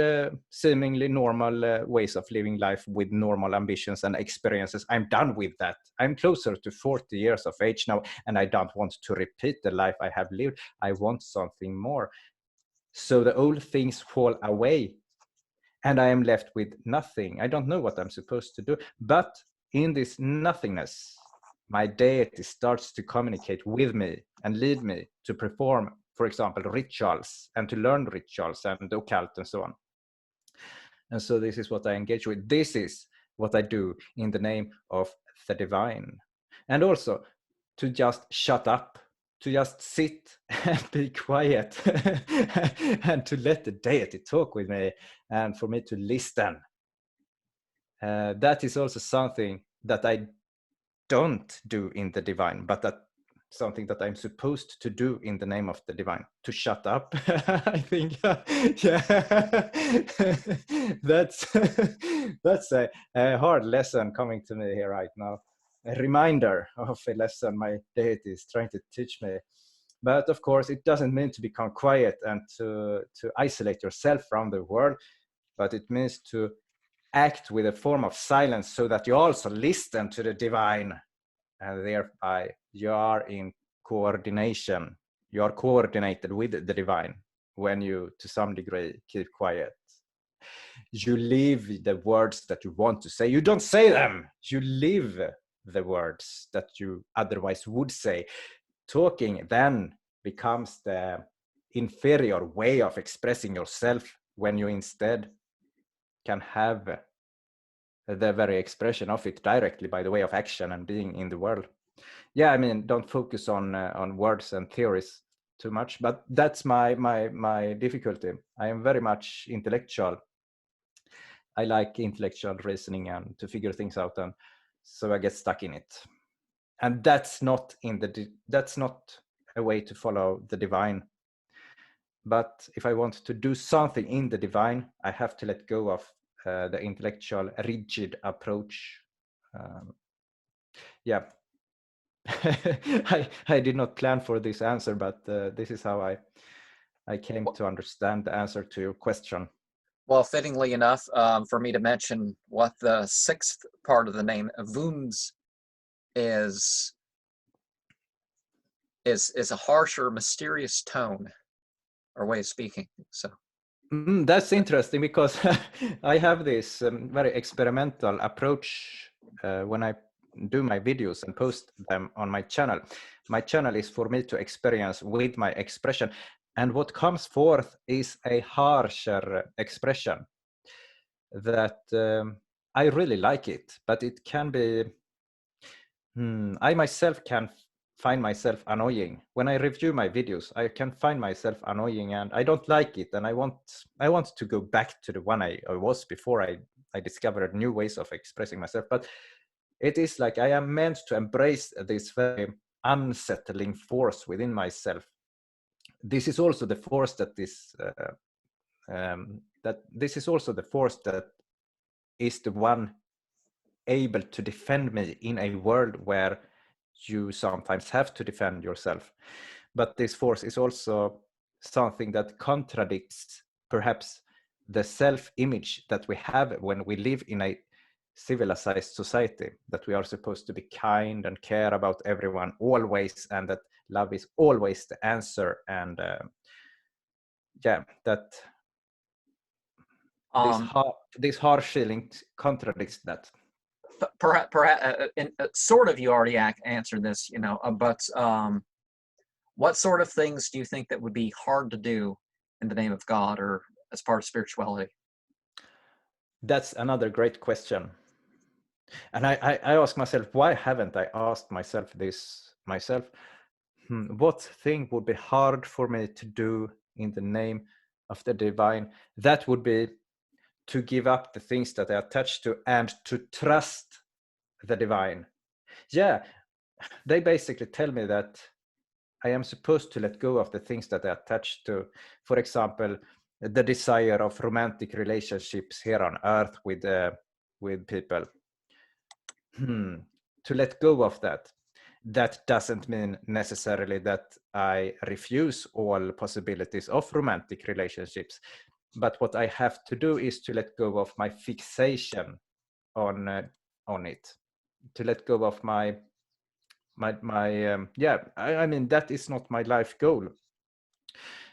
seemingly normal ways of living life with normal ambitions and experiences. I'm done with that. I'm closer to 40 years of age now, and I don't want to repeat the life I have lived. I want something more. So the old things fall away, and I am left with nothing. I don't know what I'm supposed to do. But in this nothingness, my deity starts to communicate with me and lead me to perform, for example, rituals, and to learn rituals and the occult and so on. And so this is what I engage with. This is what I do in the name of the divine. And also to just shut up, to just sit and be quiet and to let the deity talk with me and for me to listen. That is also something that I don't do in the divine, but that something that I'm supposed to do in the name of the divine, to shut up. I think, yeah, that's a hard lesson coming to me here right now. A reminder of a lesson my deity is trying to teach me. But of course, it doesn't mean to become quiet and to isolate yourself from the world, but it means to act with a form of silence so that you also listen to the divine, and thereby you are in coordination. You are coordinated with the divine when you, to some degree, keep quiet. You live the words that you want to say. You don't say them. You live the words that you otherwise would say. Talking then becomes the inferior way of expressing yourself, when you instead can have the very expression of it directly by the way of action and being in the world. Yeah, I mean, don't focus on words and theories too much, but that's my difficulty. I am very much intellectual. I like intellectual reasoning and to figure things out, and so I get stuck in it. And that's not a way to follow the divine. But if I want to do something in the divine, I have to let go of the intellectual rigid approach. Yeah. I did not plan for this answer, but this is how I came to understand the answer to your question. Well, fittingly enough, for me to mention what the sixth part of the name vumz is a harsher, mysterious tone or way of speaking. So that's interesting, because I have this very experimental approach when I do my videos and post them on my channel. My channel is for me to experience with my expression, and what comes forth is a harsher expression that I really like it, but it can be I myself can find myself annoying. When I review my videos, I can find myself annoying, and I don't like it, and I want to go back to the one I was before I discovered new ways of expressing myself. But it is like I am meant to embrace this very unsettling force within myself. This is also the force that this is also the force that is the one able to defend me in a world where you sometimes have to defend yourself. But this force is also something that contradicts perhaps the self-image that we have when we live in a civilized society, that we are supposed to be kind and care about everyone always, and that love is always the answer. And that this harsh feeling contradicts that. Perhaps sort of you already answered this, but what sort of things do you think that would be hard to do in the name of God or as part of spirituality? That's another great question. And I ask myself, why haven't I asked myself this myself? What thing would be hard for me to do in the name of the divine? That would be to give up the things that I attach to and to trust the divine. Yeah, they basically tell me that I am supposed to let go of the things that I attach to. For example, the desire of romantic relationships here on earth with people. To let go of that. that doesn't mean necessarily that I refuse all possibilities of romantic relationships. But what I have to do is to let go of my fixation on it, to let go of my I mean, that is not my life goal,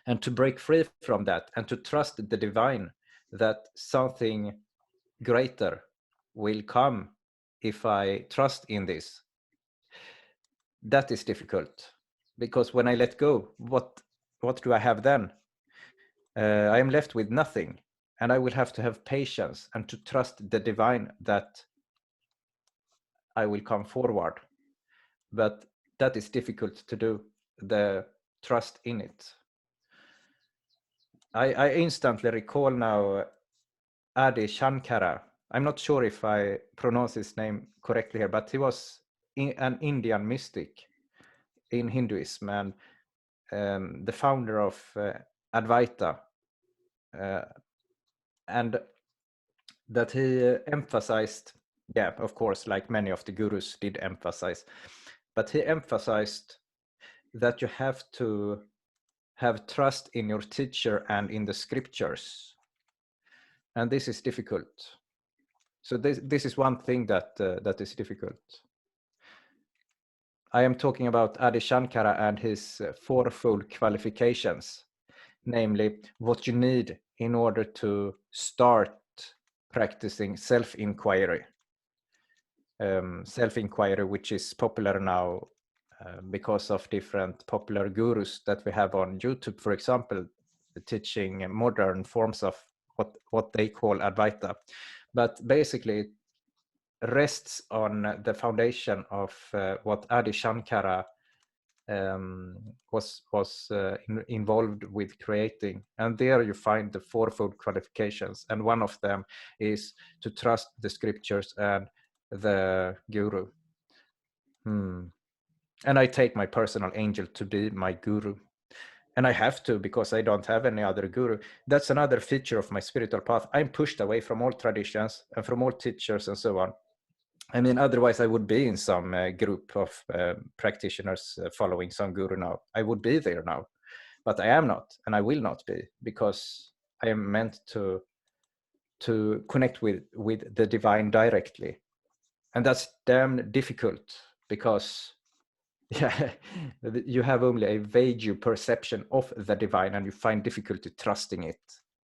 and to break free from that and to trust the divine, that something greater will come if I trust in this. That is difficult, because when I let go, what do I have then? I am left with nothing, and I will have to have patience and to trust the divine that I will come forward. But that is difficult to do, the trust in it. I instantly recall now Adi Shankara. I'm not sure if I pronounce his name correctly here, but he was an Indian mystic in Hinduism, and the founder of Advaita, and that he emphasized, yeah, of course, like many of the gurus did emphasize, but he emphasized that you have to have trust in your teacher and in the scriptures, and this is difficult. So this is one thing that that is difficult. I am talking about Adi Shankara and his fourfold qualifications, namely what you need in order to start practicing self-inquiry. Self-inquiry, which is popular now because of different popular gurus that we have on YouTube, for example, teaching modern forms of what they call Advaita. But basically, it rests on the foundation of what Adi Shankara was involved with creating, and there you find the fourfold qualifications, and one of them is to trust the scriptures and the guru. And I take my personal angel to be my guru, and I have to, because I don't have any other guru. That's another feature of my spiritual path. I'm pushed away from all traditions and from all teachers and so on. I mean, otherwise I would be in some group of practitioners following some guru now. I would be there now, but I am not, and I will not be, because I am meant to connect with the divine directly, and that's damn difficult, because yeah, you have only a vague perception of the divine, and you find difficulty trusting it.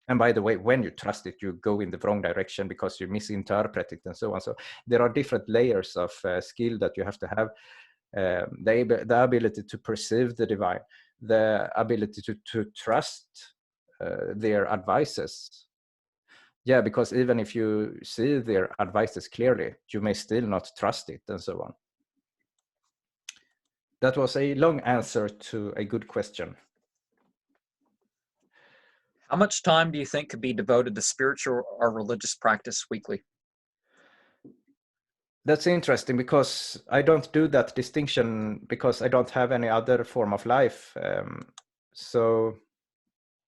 And by the way, when you trust it, you go in the wrong direction because you misinterpret it and so on. So there are different layers of skill that you have to have. The ability to perceive the divine, the ability to trust their advices. Yeah, because even if you see their advices clearly, you may still not trust it and so on. That was a long answer to a good question. How much time do you think could be devoted to spiritual or religious practice weekly? That's interesting, because I don't do that distinction because I don't have any other form of life. So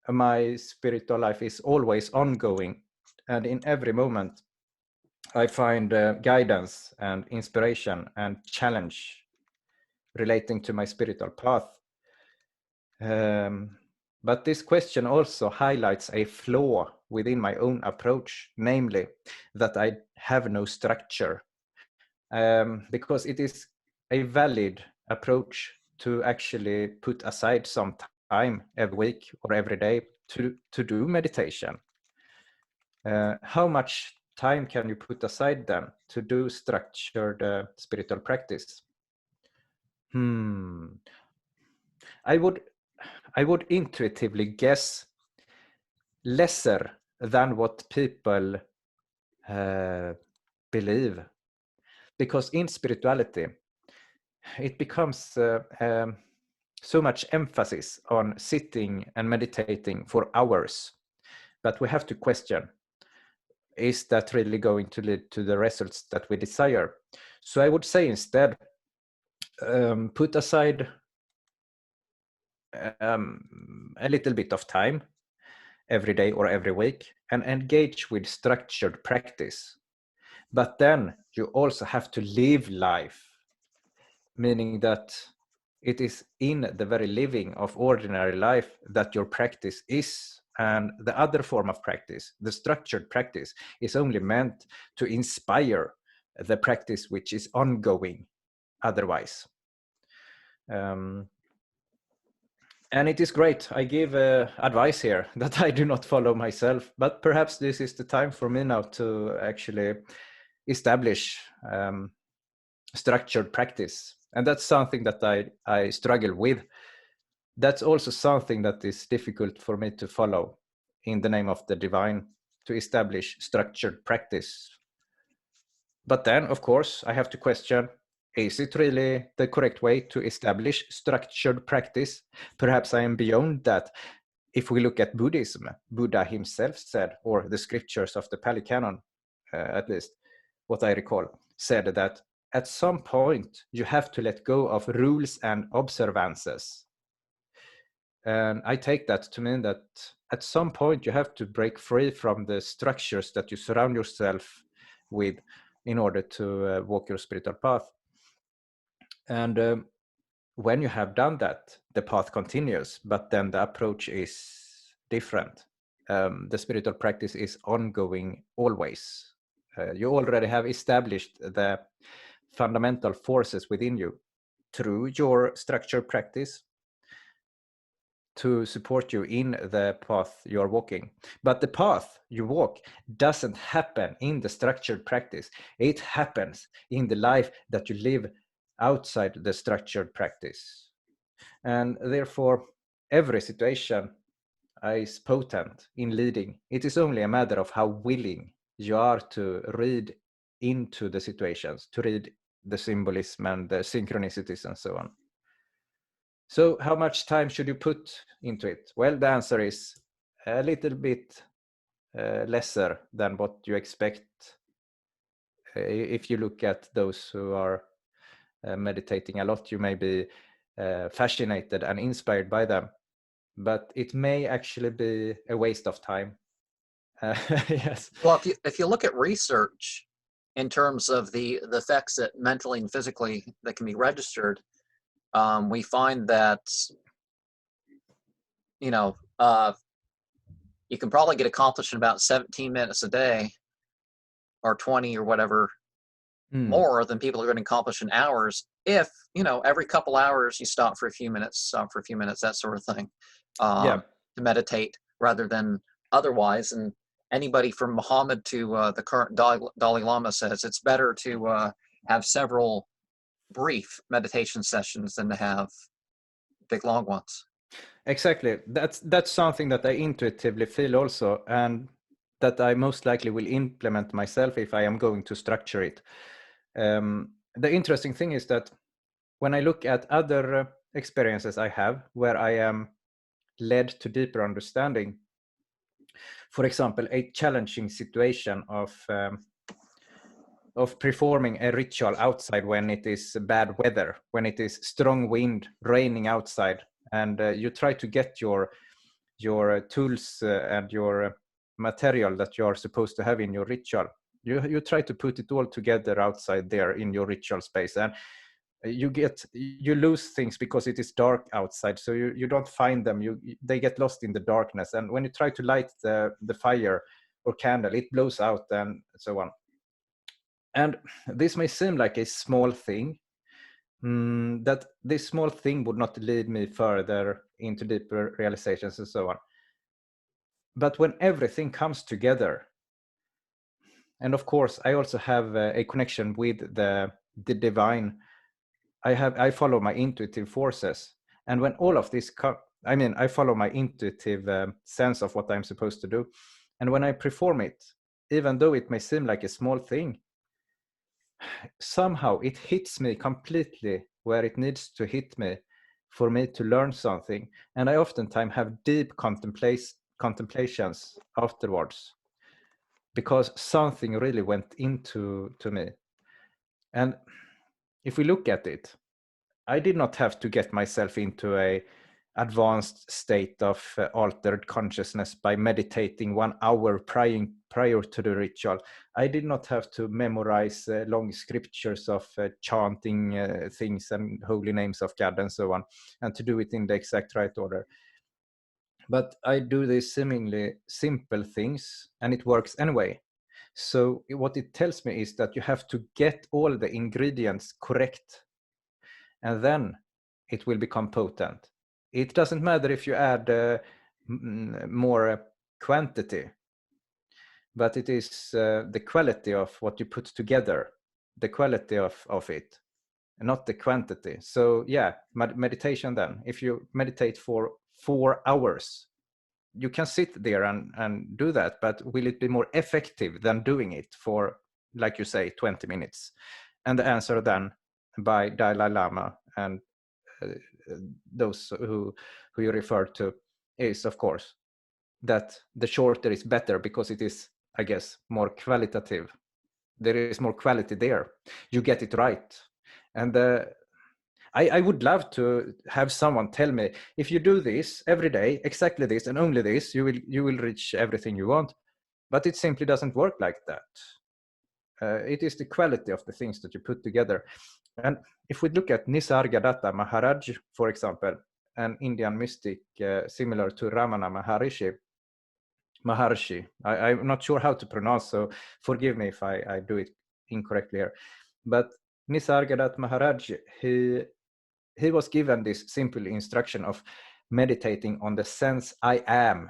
my spiritual life is always ongoing, and in every moment I find guidance and inspiration and challenge relating to my spiritual path. But this question also highlights a flaw within my own approach, namely that I have no structure. Because it is a valid approach to actually put aside some time every week or every day to do meditation. How much time can you put aside then to do structured spiritual practice? I would intuitively guess lesser than what people believe, because in spirituality it becomes so much emphasis on sitting and meditating for hours, but we have to question, is that really going to lead to the results that we desire? So I would say instead, put aside a little bit of time every day or every week and engage with structured practice. But then you also have to live life. meaning that it is in the very living of ordinary life that your practice is. And the other form of practice, the structured practice, is only meant to inspire the practice which is ongoing otherwise. And it is great. I give advice here that I do not follow myself, but perhaps this is the time for me now to actually establish structured practice. And that's something that I struggle with. That's also something that is difficult for me to follow in the name of the divine, to establish structured practice. But then, of course, I have to question, is it really the correct way to establish structured practice? Perhaps I am beyond that. If we look at Buddhism, Buddha himself said, or the scriptures of the Pali Canon, at least what I recall, said that at some point you have to let go of rules and observances. And I take that to mean that at some point you have to break free from the structures that you surround yourself with in order to walk your spiritual path. And when you have done that, the path continues, but then the approach is different. The spiritual practice is ongoing always. You already have established the fundamental forces within you through your structured practice to support you in the path you're walking. But the path you walk doesn't happen in the structured practice. It happens in the life that you live outside the structured practice. And therefore, every situation is potent in leading. It is only a matter of how willing you are to read into the situations, to read the symbolism and the synchronicities and so on. So how much time should you put into it? Well, the answer is a little bit lesser than what you expect if you look at those who are meditating a lot. You may be fascinated and inspired by them, but it may actually be a waste of time. Yes. Well, if you look at research in terms of the effects that mentally and physically that can be registered, we find that you can probably get accomplished in about 17 minutes a day, or 20 or whatever more than people are going to accomplish in hours. If every couple hours you stop for a few minutes, that sort of thing, to meditate rather than otherwise. And anybody from Muhammad to the current Dalai Lama says it's better to have several brief meditation sessions than to have big long ones. Exactly. That's something that I intuitively feel also, and that I most likely will implement myself if I am going to structure it. The interesting thing is that when I look at other experiences I have where I am led to deeper understanding, for example, a challenging situation of performing a ritual outside when it is bad weather, when it is strong wind, raining outside, and you try to get your tools and your material that you are supposed to have in your ritual. You try to put it all together outside there in your ritual space, and you lose things because it is dark outside, so you don't find them. They get lost in the darkness, and when you try to light the fire or candle, it blows out and so on. And this may seem like a small thing, that this small thing would not lead me further into deeper realizations and so on. But when everything comes together, and of course I also have a connection with the divine, I follow my intuitive forces, and when all of this I follow my intuitive sense of what I'm supposed to do, and when I perform it, even though it may seem like a small thing, somehow it hits me completely where it needs to hit me for me to learn something. And I oftentimes have deep contemplations afterwards, because something really went into me. And if we look at it, I did not have to get myself into a advanced state of altered consciousness by meditating 1 hour prior to the ritual. I did not have to memorize long scriptures of chanting things and holy names of God and so on, and to do it in the exact right order. But I do these seemingly simple things and it works anyway. So what it tells me is that you have to get all the ingredients correct, and then it will become potent. It doesn't matter if you add more quantity, but it is the quality of what you put together, the quality of it, not the quantity. So yeah, meditation then. If you meditate for 4 hours, you can sit there and do that, but will it be more effective than doing it for, like you say, 20 minutes? And the answer then by Dalai Lama and those who you refer to is, of course, that the shorter is better because it is, I guess, more qualitative. There is more quality there. You get it right. And I would love to have someone tell me, if you do this every day, exactly this and only this, you will reach everything you want. But it simply doesn't work like that. It is the quality of the things that you put together. And if we look at Nisargadatta Maharaj, for example, an Indian mystic similar to Ramana Maharshi. I'm not sure how to pronounce, so forgive me if I do it incorrectly here. But Nisargadatta Maharaj, he was given this simple instruction of meditating on the sense I am.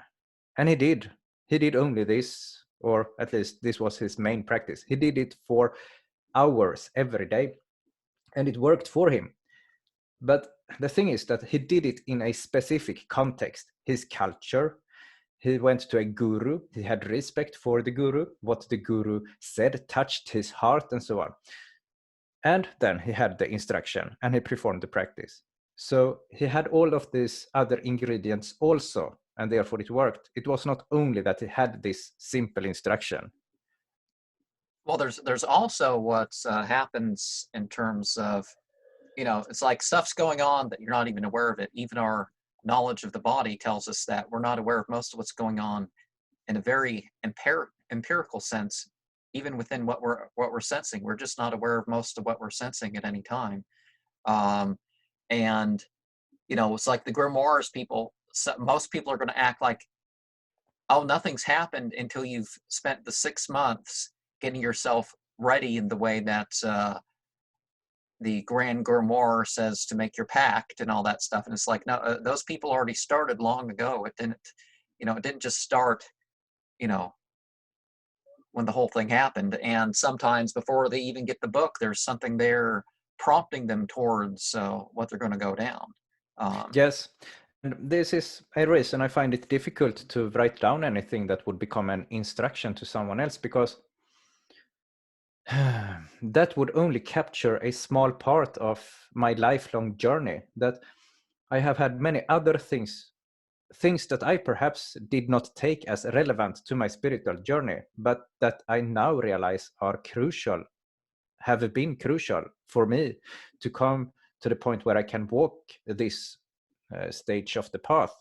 And he did. He did only this, or at least this was his main practice. He did it for hours every day, and it worked for him. But the thing is that he did it in a specific context, his culture. He went to a guru, he had respect for the guru, what the guru said touched his heart and so on. And then he had the instruction and he performed the practice. So he had all of these other ingredients also, and therefore it worked. It was not only that he had this simple instruction. Well, there's also what happens in terms of, it's like stuff's going on that you're not even aware of it. Even our knowledge of the body tells us that we're not aware of most of what's going on in a very empirical sense. Even within what we're sensing, we're just not aware of most of what we're sensing at any time. And it's like the grimoires people. Most people are going to act like, oh, nothing's happened until you've spent the 6 months getting yourself ready in the way that the Grand Grimoire says to make your pact and all that stuff. And it's like, no, those people already started long ago. It didn't just start, when the whole thing happened. And sometimes before they even get the book, there's something there prompting them towards what they're going to go down. Yes. And this is a reason I find it difficult to write down anything that would become an instruction to someone else, because that would only capture a small part of my lifelong journey. That I have had many other things that I perhaps did not take as relevant to my spiritual journey, but that I now realize are crucial, have been crucial for me to come to the point where I can walk this stage of the path.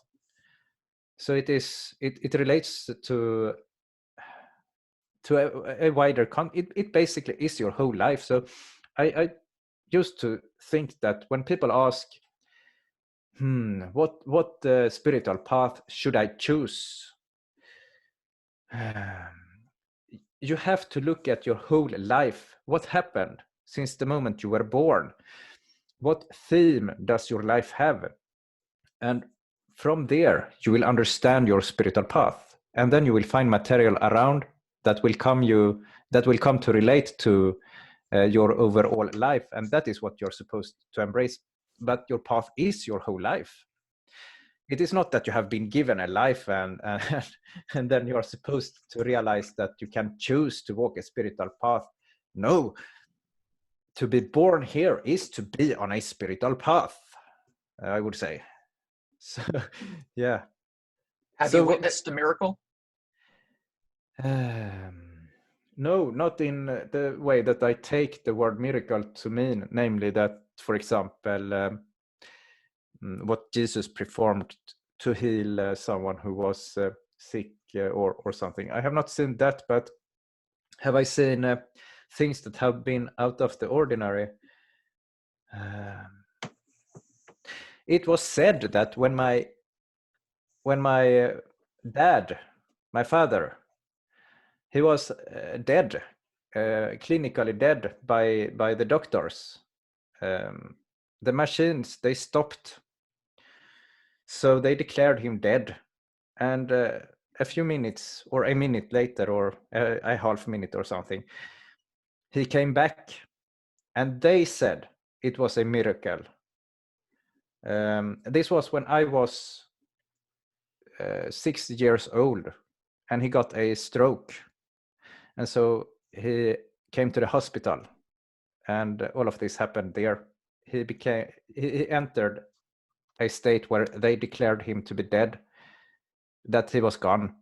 So it relates to a wider it basically is your whole life. So I used to think that when people ask, what spiritual path should I choose? You have to look at your whole life. What happened since the moment you were born? What theme does your life have? And from there, you will understand your spiritual path. And then you will find material around that will come to relate to your overall life. And that is what you're supposed to embrace. But your path is your whole life. It is not that you have been given a life and then you are supposed to realize that you can choose to walk a spiritual path. No, to be born here is to be on a spiritual path, I would say. So, yeah. Have you witnessed a miracle? No, not in the way that I take the word miracle to mean, namely that, for example, what Jesus performed to heal someone who was sick or something. I have not seen that, but have I seen things that have been out of the ordinary? It was said that when my dad, my father, he was dead, clinically dead by the doctors. The machines, they stopped, so they declared him dead. And a few minutes or a minute later, or a half minute or something, he came back, and they said it was a miracle. This was when I was 6 years old, and he got a stroke, and so he came to the hospital, and all of this happened there. He entered a state where they declared him to be dead, that he was gone,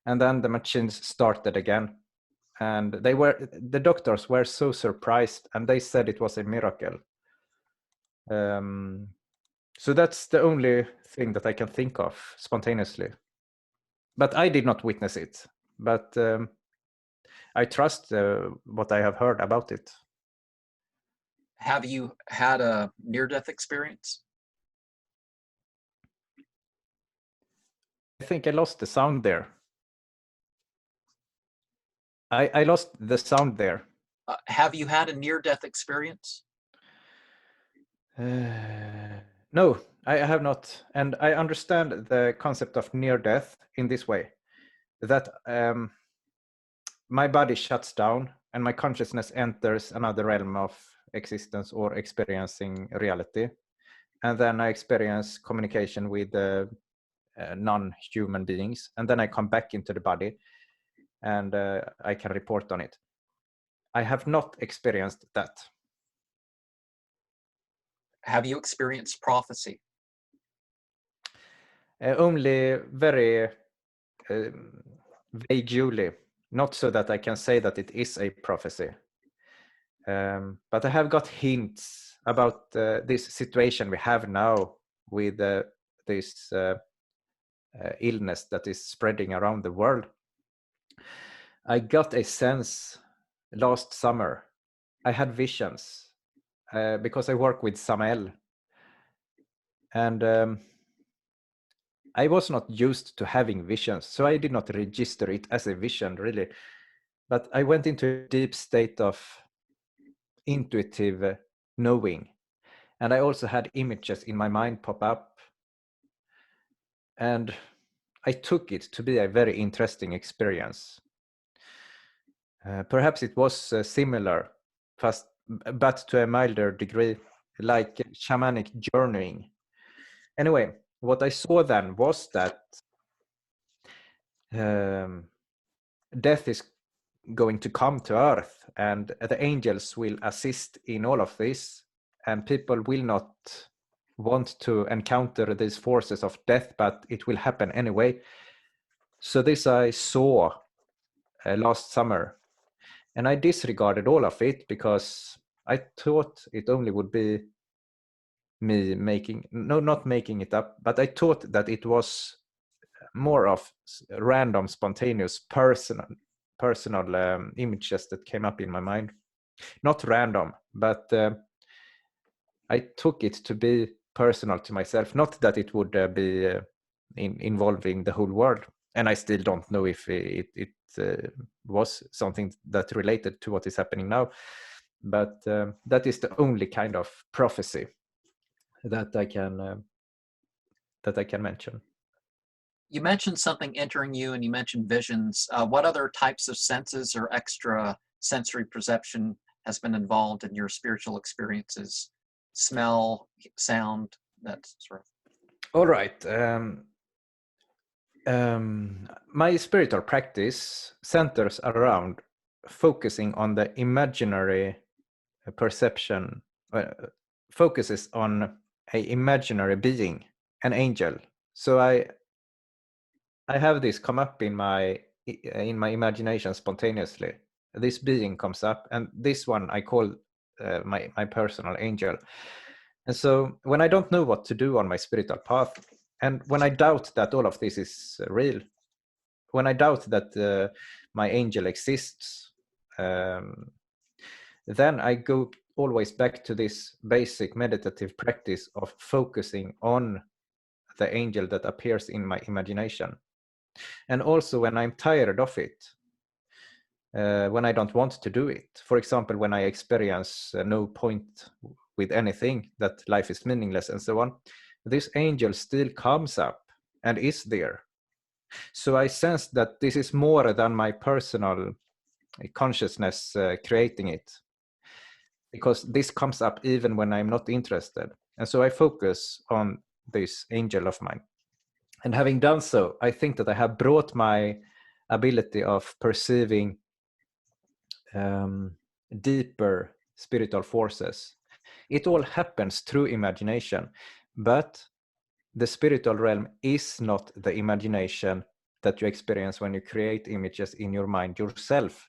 and then the machines started again, and the doctors were so surprised, and they said it was a miracle. So that's the only thing that I can think of spontaneously, but I did not witness it, but I trust what I have heard about it. Have you had a near-death experience? I think I lost the sound there. I lost the sound there. Have you had a near-death experience? No, I have not. And I understand the concept of near death in this way, that my body shuts down and my consciousness enters another realm of existence or experiencing reality. And then I experience communication with non-human beings. And then I come back into the body and I can report on it. I have not experienced that. Have you experienced prophecy? Only very vaguely, not so that I can say that it is a prophecy. But I have got hints about this situation we have now with this illness that is spreading around the world. I got a sense last summer. I had visions because I work with Samael, and I was not used to having visions, so I did not register it as a vision really, but I went into a deep state of intuitive knowing, and I also had images in my mind pop up, and I took it to be a very interesting experience. Perhaps it was similar, but to a milder degree, like shamanic journeying. Anyway, what I saw then was that death is going to come to Earth, and the angels will assist in all of this, and people will not want to encounter these forces of death, but it will happen anyway. So this I saw last summer, and I disregarded all of it because I thought it only would be me not making it up, but I thought that it was more of random, spontaneous, personal images that came up in my mind. Not random, but I took it to be personal to myself, not that it would be involving the whole world. And I still don't know if it was something that related to what is happening now, but that is the only kind of prophecy that I can mention. You mentioned something entering you, and you mentioned visions. What other types of senses or extra sensory perception has been involved in your spiritual experiences? Smell, sound, that sort of. All right. My spiritual practice centers around focusing on the imaginary perception, focuses on an imaginary being, an angel. So I have this come up in my imagination spontaneously. This being comes up, and this one I call my personal angel. And so when I don't know what to do on my spiritual path, and when I doubt that all of this is real, when I doubt that my angel exists, then I go always back to this basic meditative practice of focusing on the angel that appears in my imagination. And also when I'm tired of it, when I don't want to do it, for example, when I experience no point with anything, that life is meaningless and so on, this angel still comes up and is there. So I sense that this is more than my personal consciousness creating it, because this comes up even when I'm not interested. And so I focus on this angel of mine. And having done so, I think that I have brought my ability of perceiving deeper spiritual forces. It all happens through imagination, but the spiritual realm is not the imagination that you experience when you create images in your mind yourself.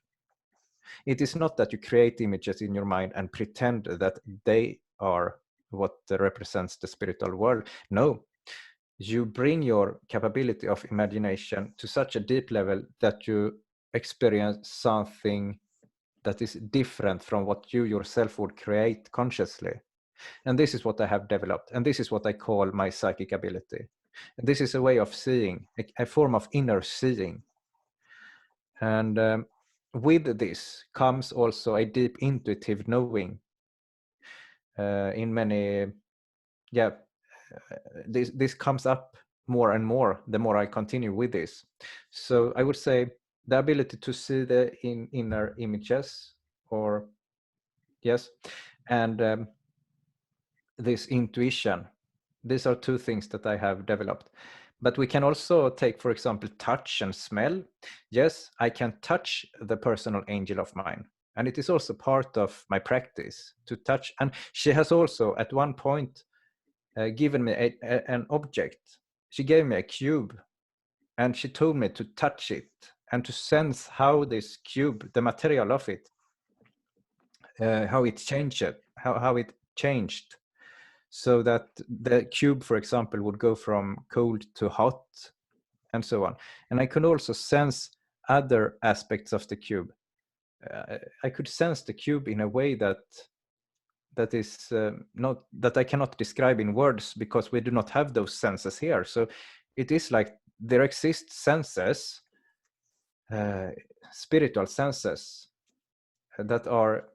It is not that you create images in your mind and pretend that they are what represents the spiritual world. No, you bring your capability of imagination to such a deep level that you experience something that is different from what you yourself would create consciously. And this is what I have developed, and this is what I call my psychic ability. And this is a way of seeing, a form of inner seeing. And with this comes also a deep intuitive knowing. In many, this comes up more and more the more I continue with this. So I would say the ability to see the inner images, or yes, and this intuition. These are two things that I have developed. But we can also take, for example, touch and smell. Yes, I can touch the personal angel of mine. And it is also part of my practice to touch. And she has also at one point given me an object. She gave me a cube and she told me to touch it and to sense how this cube, the material of it, how it changed, how it changed. So that the cube, for example, would go from cold to hot and so on. And I could also sense other aspects of the cube. I could sense the cube in a way that is not, that I cannot describe in words, because we do not have those senses here. So it is like there exist senses, spiritual senses, that are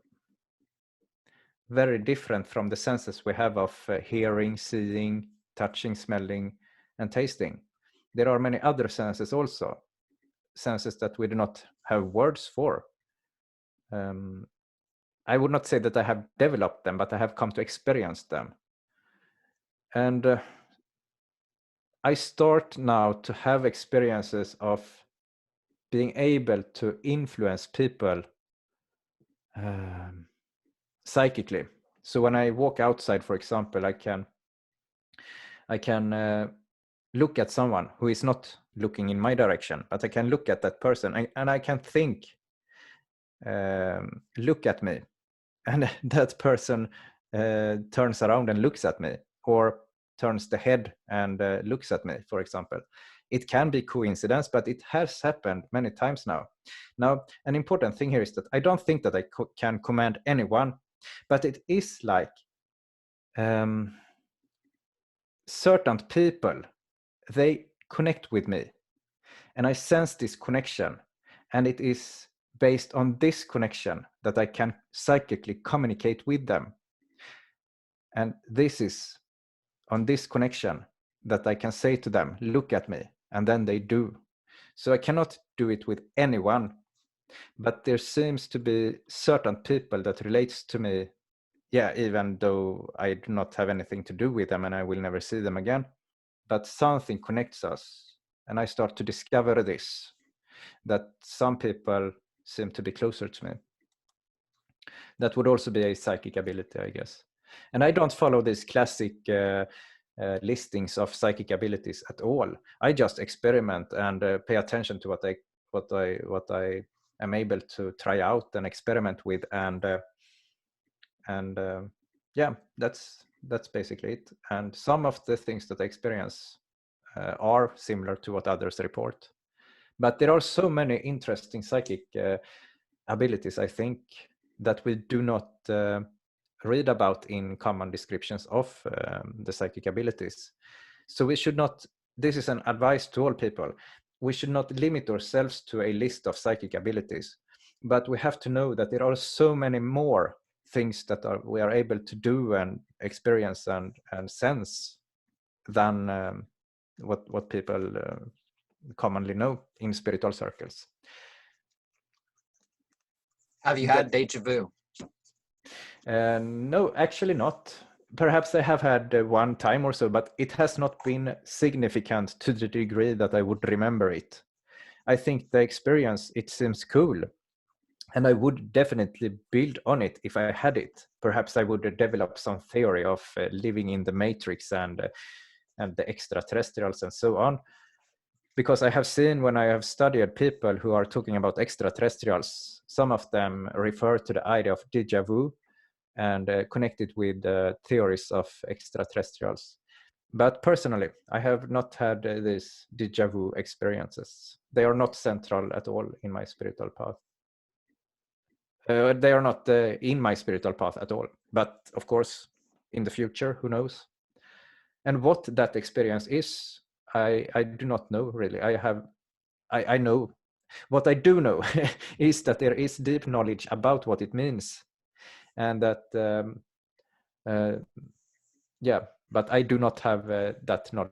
very different from the senses we have of hearing, seeing, touching, smelling, and tasting. There are many other senses also, senses that we do not have words for. I would not say that I have developed them, but I have come to experience them. And I start now to have experiences of being able to influence people psychically. So when I walk outside, for example, I can look at someone who is not looking in my direction, but I can look at that person and I can think, look at me, and that person turns around and looks at me, or turns the head and looks at me, for example. It can be coincidence, but it has happened many times now. Now, an important thing here is that I don't think that I can command anyone, but it is like certain people, they connect with me, and I sense this connection, and it is based on this connection that I can psychically communicate with them. And this is on this connection that I can say to them, look at me, and then they do. So I cannot do it with anyone, but there seems to be certain people that relates to me, even though I do not have anything to do with them and I will never see them again, but something connects us. And I start to discover this, that some people seem to be closer to me. That would also be a psychic ability, I guess. And I don't follow these classic listings of psychic abilities at all. I just experiment and pay attention to what I am able to try out and experiment with, and that's That's basically it. And some of the things that I experience are similar to what others report. But there are so many interesting psychic abilities, I think, that we do not read about in common descriptions of the psychic abilities. So we should not, this is an advice to all people, we should not limit ourselves to a list of psychic abilities, but we have to know that there are so many more things that we are able to do and experience and sense than what people commonly know in spiritual circles. Have you had deja vu? No, actually not. Perhaps I have had one time or so, but it has not been significant to the degree that I would remember it. I think the experience, it seems cool, and I would definitely build on it if I had it. Perhaps I would develop some theory of living in the matrix and the extraterrestrials and so on. Because I have seen, when I have studied people who are talking about extraterrestrials, some of them refer to the idea of déjà vu and connect it with theories of extraterrestrials. But personally, I have not had these déjà vu experiences. They are not central at all in my spiritual path. They are not in my spiritual path at all. But of course, in the future, who knows? And what that experience is, I do not know really. I know. What I do know is that there is deep knowledge about what it means, and that yeah, but I do not have that knowledge.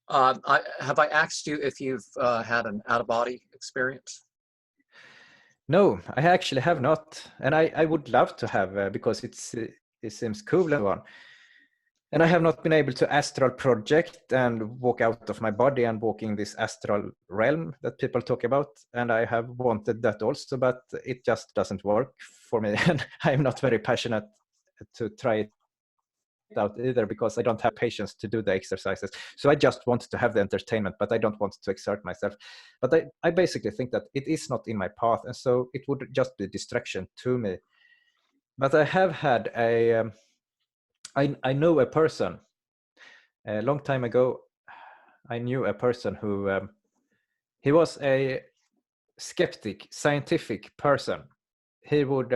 Have I asked you if you've had an out-of-body experience? No, I actually have not, and I would love to have because it seems cool and so on. And I have not been able to astral project and walk out of my body and walk in this astral realm that people talk about. And I have wanted that also, but it just doesn't work for me. And I'm not very passionate to try it out either, because I don't have patience to do the exercises. So I just want to have the entertainment, but I don't want to exert myself. But I basically think that it is not in my path, and so it would just be a distraction to me. But I have had I know a person a long time ago. I knew a person who he was a skeptic, scientific person. He would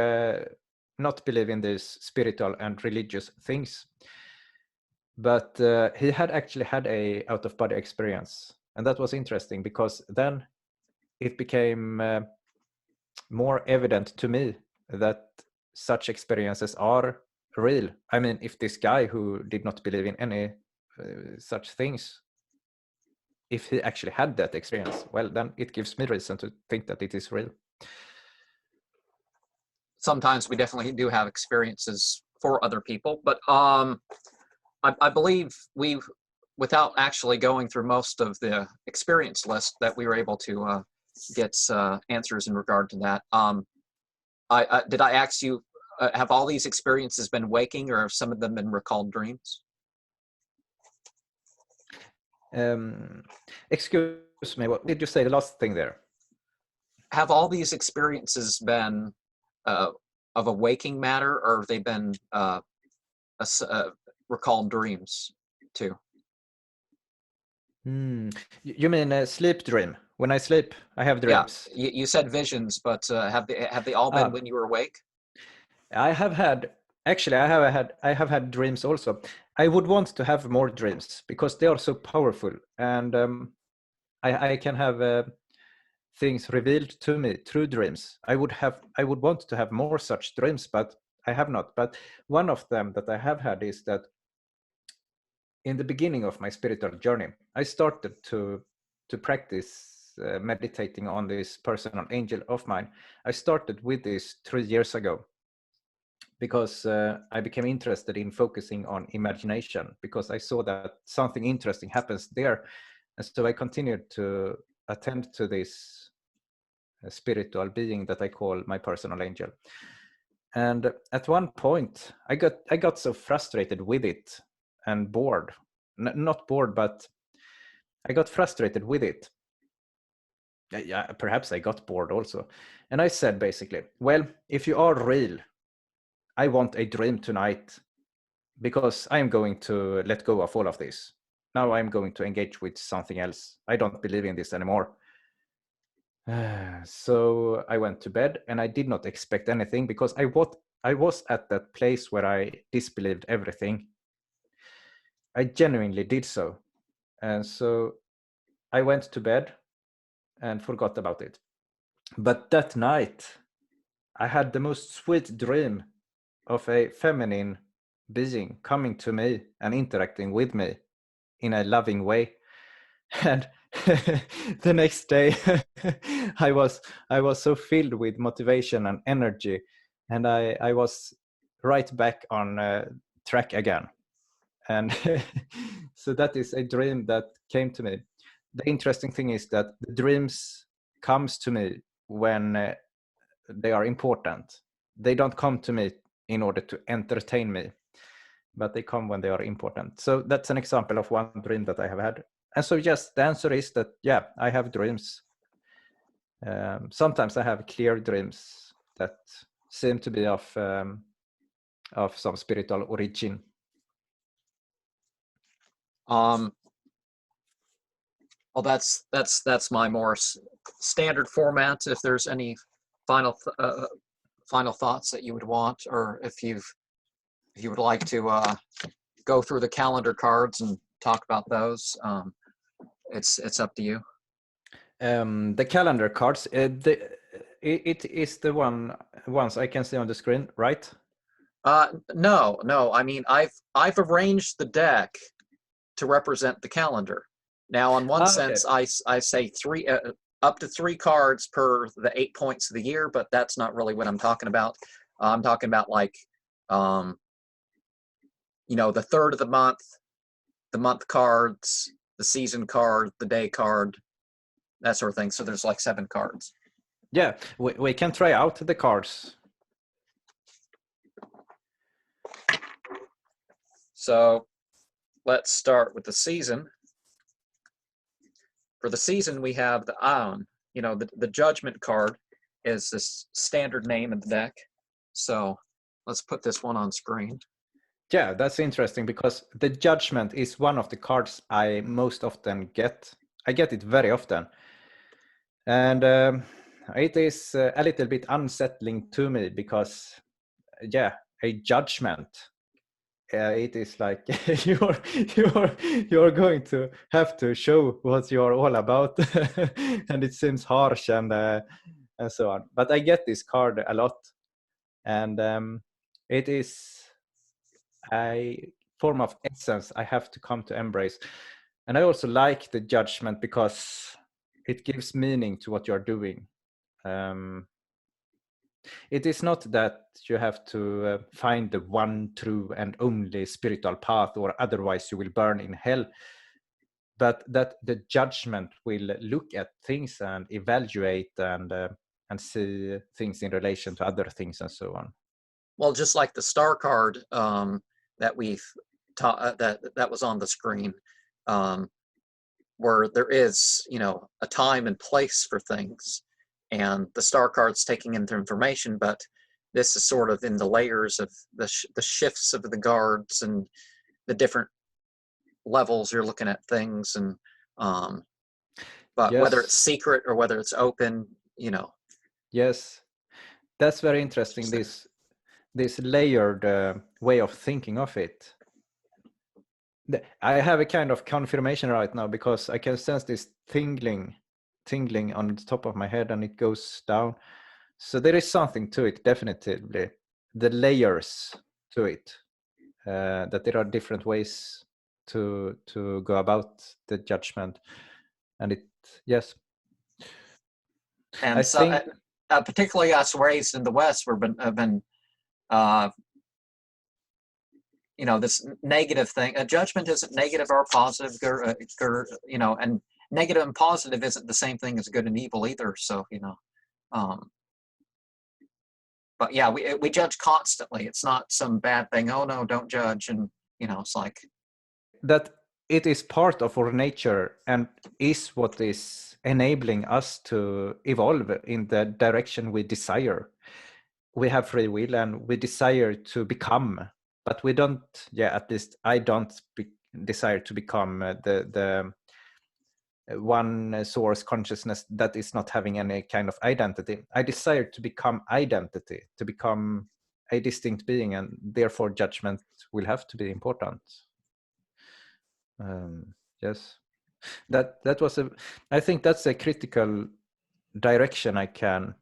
not believe in these spiritual and religious things, but he had actually had a out-of-body experience, and that was interesting because then it became more evident to me that such experiences are real. I mean, if this guy who did not believe in any such things, if he actually had that experience, well, then it gives me reason to think that it is real. Sometimes we definitely do have experiences for other people, but I believe without actually going through most of the experience list, that we were able to get answers in regard to that. Did I ask you, have all these experiences been waking, or have some of them been recalled dreams? Excuse me, what did you say the last thing there? Have all these experiences been of a waking matter, or have they been recalled dreams too? You mean a sleep dream? When I sleep, I have dreams. Yeah, you said visions, but have they all been when you were awake? I have had, actually, I have had dreams also. I would want to have more dreams because they are so powerful, and I can have things revealed to me through dreams. I would want to have more such dreams, but I have not. But one of them that I have had is that in the beginning of my spiritual journey, I started to practice meditating on this personal angel of mine. I started with this 3 years ago because I became interested in focusing on imagination, because I saw that something interesting happens there. And so I continued to attend to this spiritual being that I call my personal angel. And at one point, I got so frustrated with it and bored. Not bored, but I got frustrated with it. Yeah, perhaps I got bored also. And I said basically, well, if you are real, I want a dream tonight because I'm going to let go of all of this. Now I'm going to engage with something else. I don't believe in this anymore. So I went to bed, and I did not expect anything because I was at that place where I disbelieved everything. I genuinely did so. And so I went to bed and forgot about it. But that night, I had the most sweet dream of a feminine being coming to me and interacting with me in a loving way. And the next day, I was so filled with motivation and energy, and I was right back on track again. And so that is a dream that came to me. The interesting thing is that the dreams comes to me when they are important. They don't come to me in order to entertain me, but they come when they are important. So that's an example of one dream that I have had. And so yes, the answer is that, yeah, I have dreams. Sometimes I have clear dreams that seem to be of some spiritual origin. Well, that's my more standard format. If there's any final thoughts that you would want, or if you would like to go through the calendar cards and talk about those, it's up to you. The calendar cards, it is the ones I can see on the screen, right? No. I mean, I've arranged the deck to represent the calendar. Now, in one sense, Okay. I say three up to 3 cards per the 8 points of the year, but that's not really what I'm talking about. I'm talking about like, the third of the month cards, the season card, the day card, that sort of thing. So there's like 7 cards. Yeah, we can try out the cards. So let's start with the season. For the season, we have the Aon. The Judgment card is this standard name in the deck. So let's put this one on screen. Yeah, that's interesting because the Judgment is one of the cards I most often get. I get it very often. And it is a little bit unsettling to me because, yeah, a judgment. It is like you're going to have to show what you're all about, and it seems harsh and so on. But I get this card a lot, and it is a form of essence I have to come to embrace. And I also like the Judgment because it gives meaning to what you're doing. It is not that you have to find the one true and only spiritual path, or otherwise you will burn in hell, but that the Judgment will look at things and evaluate and see things in relation to other things and so on. Well, just like the Star card that we've taught that was on the screen, where there is a time and place for things, and the Star card's taking into information, but this is sort of in the layers of the shifts of the guards and the different levels you're looking at things, and but Yes. whether it's secret or whether it's open, Yes, that's very interesting. This layered way of thinking of it. I have a kind of confirmation right now because I can sense this tingling on the top of my head, and it goes down. So there is something to it, definitely. The layers to it, that there are different ways to go about the Judgment, and yes. and I so think particularly us raised in the West, have been this negative thing. A judgment isn't negative or positive, and negative and positive isn't the same thing as good and evil either. So but yeah, we judge constantly. It's not some bad thing. Oh no, don't judge. And it's like that it is part of our nature and is what is enabling us to evolve in the direction we desire. we have free will and we desire to become, but we don't, at least I don't desire to become the one source consciousness that is not having any kind of identity. I desire to become identity, to become a distinct being, and therefore judgment will have to be important. Yes, that was I think that's a critical direction I can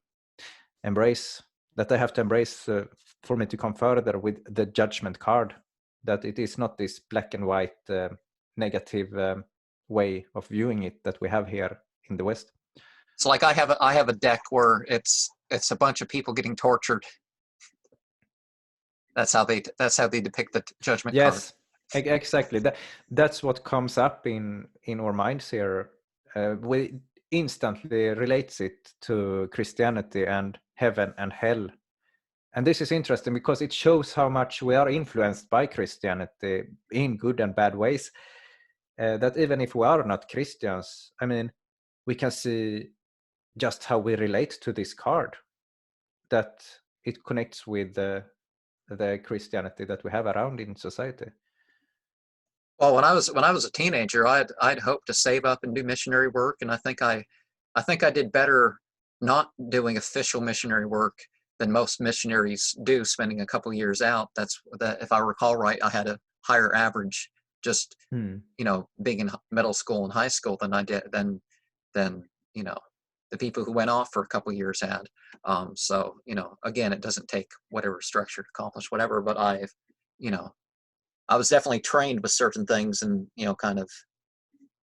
embrace, that I have to embrace for me to come further with the judgment card, that it is not this black and white negative way of viewing it that we have here in the West. It's like I have a deck where it's a bunch of people getting tortured. That's how they depict the judgment card. Yes, exactly. That's what comes up in our minds here. We instantly relates it to Christianity and heaven and hell. And this is interesting because it shows how much we are influenced by Christianity in good and bad ways. That even if we are not Christians, I mean, we can see just how we relate to this card, that it connects with the Christianity that we have around in society. Well, when I was a teenager, I'd hoped to save up and do missionary work, and I think I did better not doing official missionary work than most missionaries do, spending a couple years out. That if I recall right, I had a higher average just being in middle school and high school than I did than the people who went off for a couple years had. So again, it doesn't take whatever structure to accomplish whatever, but I was definitely trained with certain things, and kind of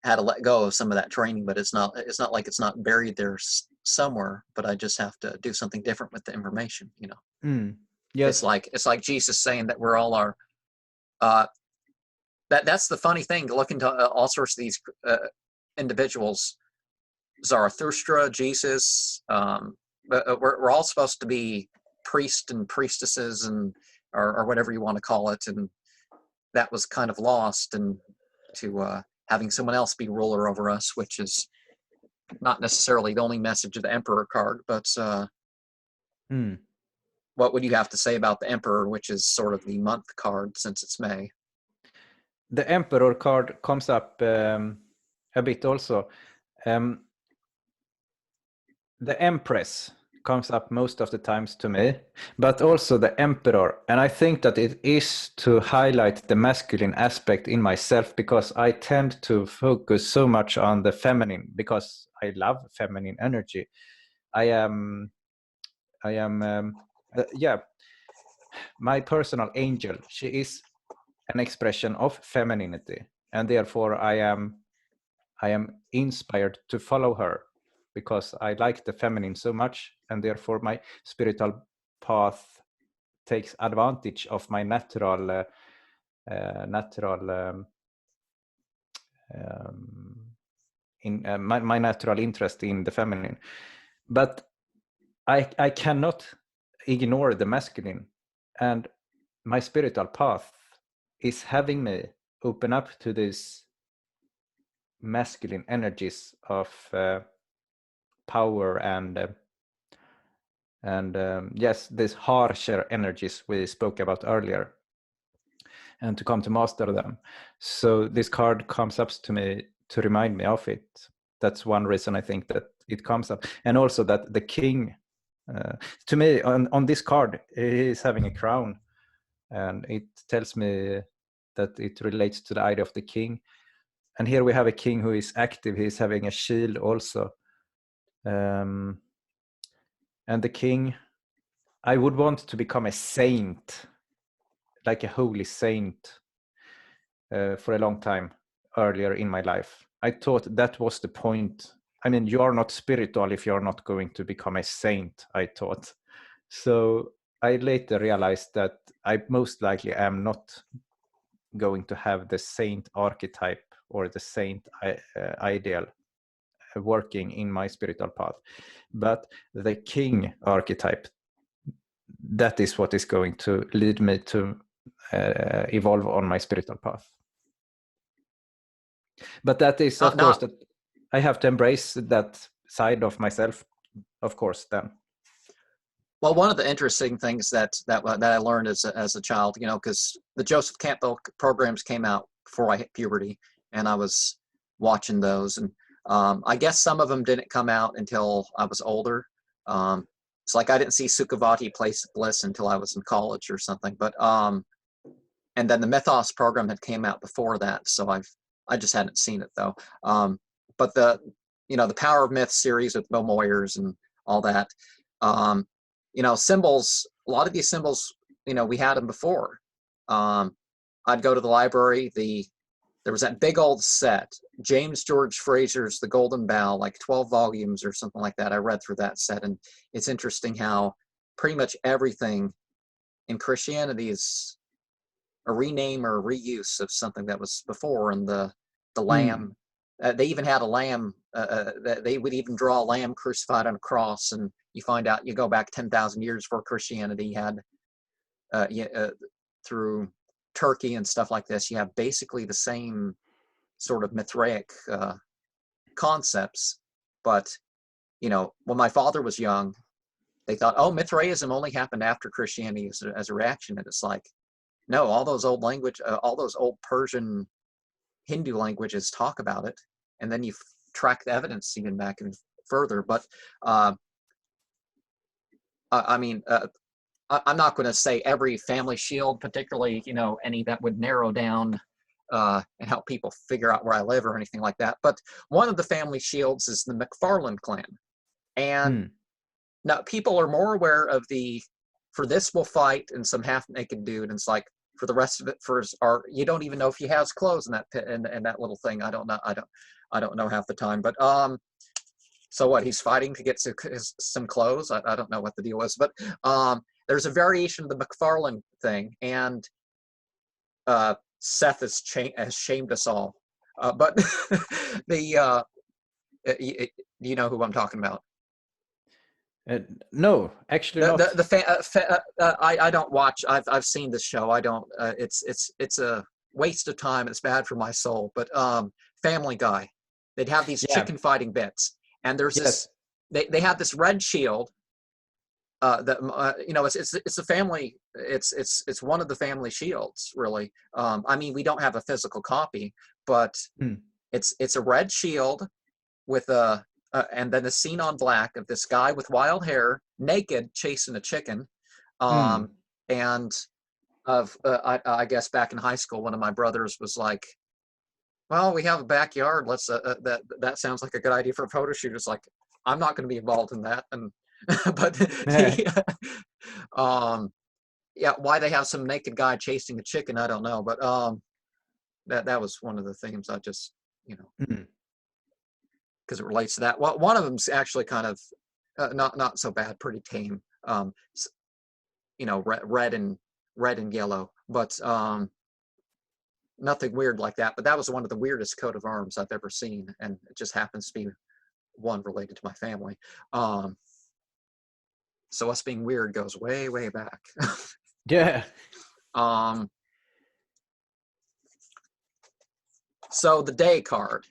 had to let go of some of that training. But it's not like it's not buried there somewhere. But I just have to do something different with the information. Yes, it's like Jesus saying that we're all our. That's the funny thing. Look into all sorts of these individuals, Zarathustra, Jesus. We're all supposed to be priests and priestesses, and or whatever you want to call it, and that was kind of lost into having someone else be ruler over us, which is not necessarily the only message of the Emperor card. But what would you have to say about the Emperor, which is sort of the month card since it's May? The Emperor card comes up a bit also. The Empress comes up most of the times to me, but also the Emperor. And I think that it is to highlight the masculine aspect in myself, because I tend to focus so much on the feminine because I love feminine energy. My personal angel, she is an expression of femininity, and therefore I am inspired to follow her because I like the feminine so much, and therefore my spiritual path takes advantage of my natural my natural interest in the feminine. But I cannot ignore the masculine, and my spiritual path is having me open up to these masculine energies of power and yes, these harsher energies we spoke about earlier, and to come to master them. So this card comes up to me to remind me of it. That's one reason I think that it comes up. And also that the king, to me on this card, he is having a crown, and it tells me that it relates to the idea of the king. And here we have a king who is active. He's having a shield also. And the king, I would want to become a saint, like a holy saint, for a long time earlier in my life. I thought that was the point. I mean, you are not spiritual if you're not going to become a saint, I thought. So I later realized that I most likely am not going to have the saint archetype or the saint ideal working in my spiritual path. But the king archetype, that is what is going to lead me to evolve on my spiritual path. But that is, of course, that I have to embrace that side of myself, of course, then. Well, one of the interesting things that I learned as a child, you know, because the Joseph Campbell programs came out before I hit puberty, and I was watching those, and I guess some of them didn't come out until I was older. It's like I didn't see Sukhavati Place of Bliss until I was in college or something. But and then the Mythos program had came out before that, so I just hadn't seen it though. But the the Power of Myth series with Bill Moyers and all that. Um, Symbols, a lot of these symbols, we had them before. I'd go to the library, there was that big old set, James George Fraser's The Golden Bough, like 12 volumes or something like that. I read through that set, and it's interesting how pretty much everything in Christianity is a rename or a reuse of something that was before. And the lamb, they even had a lamb, they would even draw a lamb crucified on a cross, and you find out, you go back 10,000 years before Christianity had, through Turkey and stuff like this, you have basically the same sort of Mithraic concepts. But, when my father was young, they thought, oh, Mithraism only happened after Christianity as a reaction. And it's like, no, all those old all those old Persian Hindu languages talk about it. And then you track the evidence even back and further. But I'm not going to say every family shield, particularly, any that would narrow down and help people figure out where I live or anything like that. But one of the family shields is the McFarlane clan. And now people are more aware of for this we'll fight, and some half-naked dude. And it's like, for the rest of it, you don't even know if he has clothes in that pit, and that little thing. I don't know half the time. But so what? He's fighting to get some clothes. I don't know what the deal is. But there's a variation of the McFarlane thing, and Seth has shamed us all. But do you know who I'm talking about? No, actually not. I don't watch. I've seen this show. I don't. It's a waste of time. It's bad for my soul. But Family Guy, they'd have these chicken fighting bits, and there's this. They have this red shield. It's a family. It's one of the family shields, really. We don't have a physical copy, but it's a red shield with a. And then a scene on black of this guy with wild hair, naked, chasing a chicken. And I guess back in high school, one of my brothers was like, well, we have a backyard. Let's that sounds like a good idea for a photo shoot. It's like, I'm not going to be involved in that. And but why they have some naked guy chasing a chicken, I don't know. But that was one of the themes I just because it relates to that. Well, one of them's actually kind of not so bad, pretty tame. Red and yellow, but nothing weird like that. But that was one of the weirdest coat of arms I've ever seen, and it just happens to be one related to my family. So us being weird goes way, way back. Yeah. So the day card.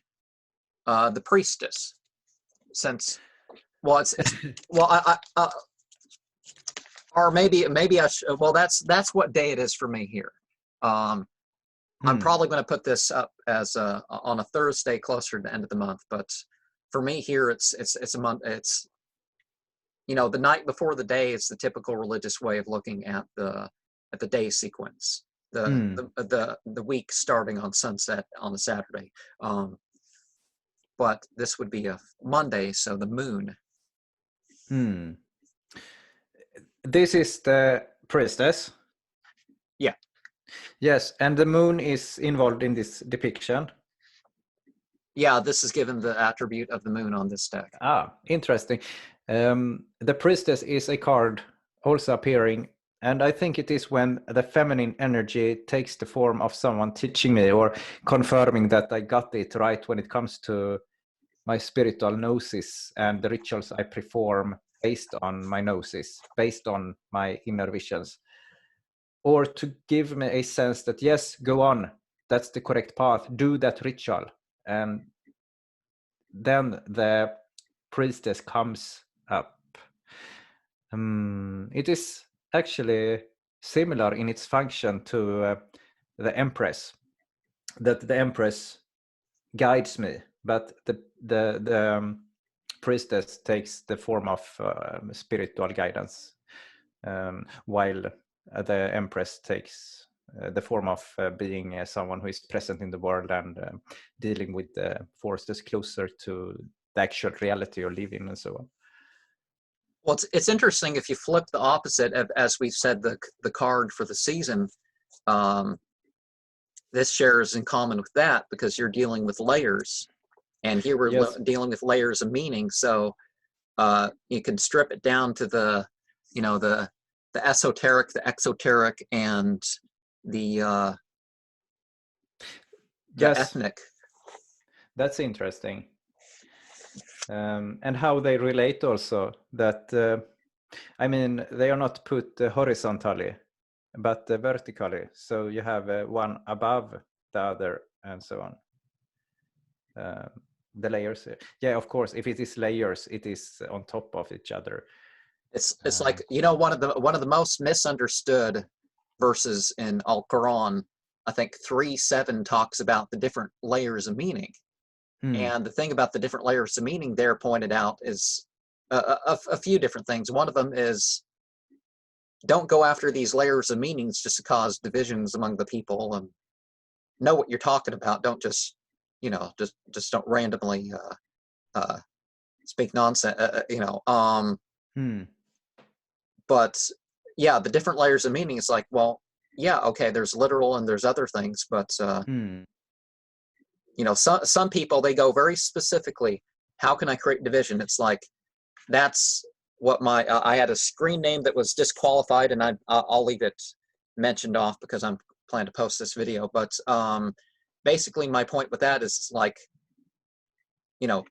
The priestess, or maybe that's what day it is for me here. I'm probably going to put this up as on a Thursday closer to the end of the month, but for me here it's a month. It's the night before the day is the typical religious way of looking at the day sequence. The week starting on sunset on a Saturday. But this would be a Monday, so the moon. This is the priestess. Yeah. Yes, and the moon is involved in this depiction. Yeah, this is given the attribute of the moon on this deck. Ah, interesting. The priestess is a card also appearing, and I think it is when the feminine energy takes the form of someone teaching me or confirming that I got it right when it comes to my spiritual gnosis and the rituals I perform based on my gnosis, based on my inner visions. Or to give me a sense that, yes, go on, that's the correct path, do that ritual. And then the priestess comes up. It is actually similar in its function to the Empress, that the Empress guides me, but the priestess takes the form of spiritual guidance, while the Empress takes the form of being someone who is present in the world and dealing with the forces closer to the actual reality you live in and so on. Well, it's interesting if you flip the opposite of, as we've said, the card for the season. This shares in common with that because you're dealing with layers, and here we're Yes. dealing with layers of meaning. So you can strip it down to the, you know, the esoteric, the exoteric, and the Yes, ethnic. that's interesting. And how they relate also, that I mean, they are not put horizontally, but vertically. So you have one above the other and so on. The layers. Yeah, of course, if it is layers, it is on top of each other. It's like, you know, one of the most misunderstood verses in Al Quran, I think 3:7 talks about the different layers of meaning. And the thing about the different layers of meaning there pointed out is a few different things. One of them is, don't go after these layers of meanings just to cause divisions among the people, and know what you're talking about. Don't just, you know, just don't randomly speak nonsense, you know. But yeah, the different layers of meaning is like, well, yeah, okay, there's literal and there's other things, but you know, some people, they go very specifically, how can I create division? It's like, that's what my I had a screen name that was disqualified, and I'll leave it mentioned off because I'm planning to post this video. But basically, my point with that is like, you know,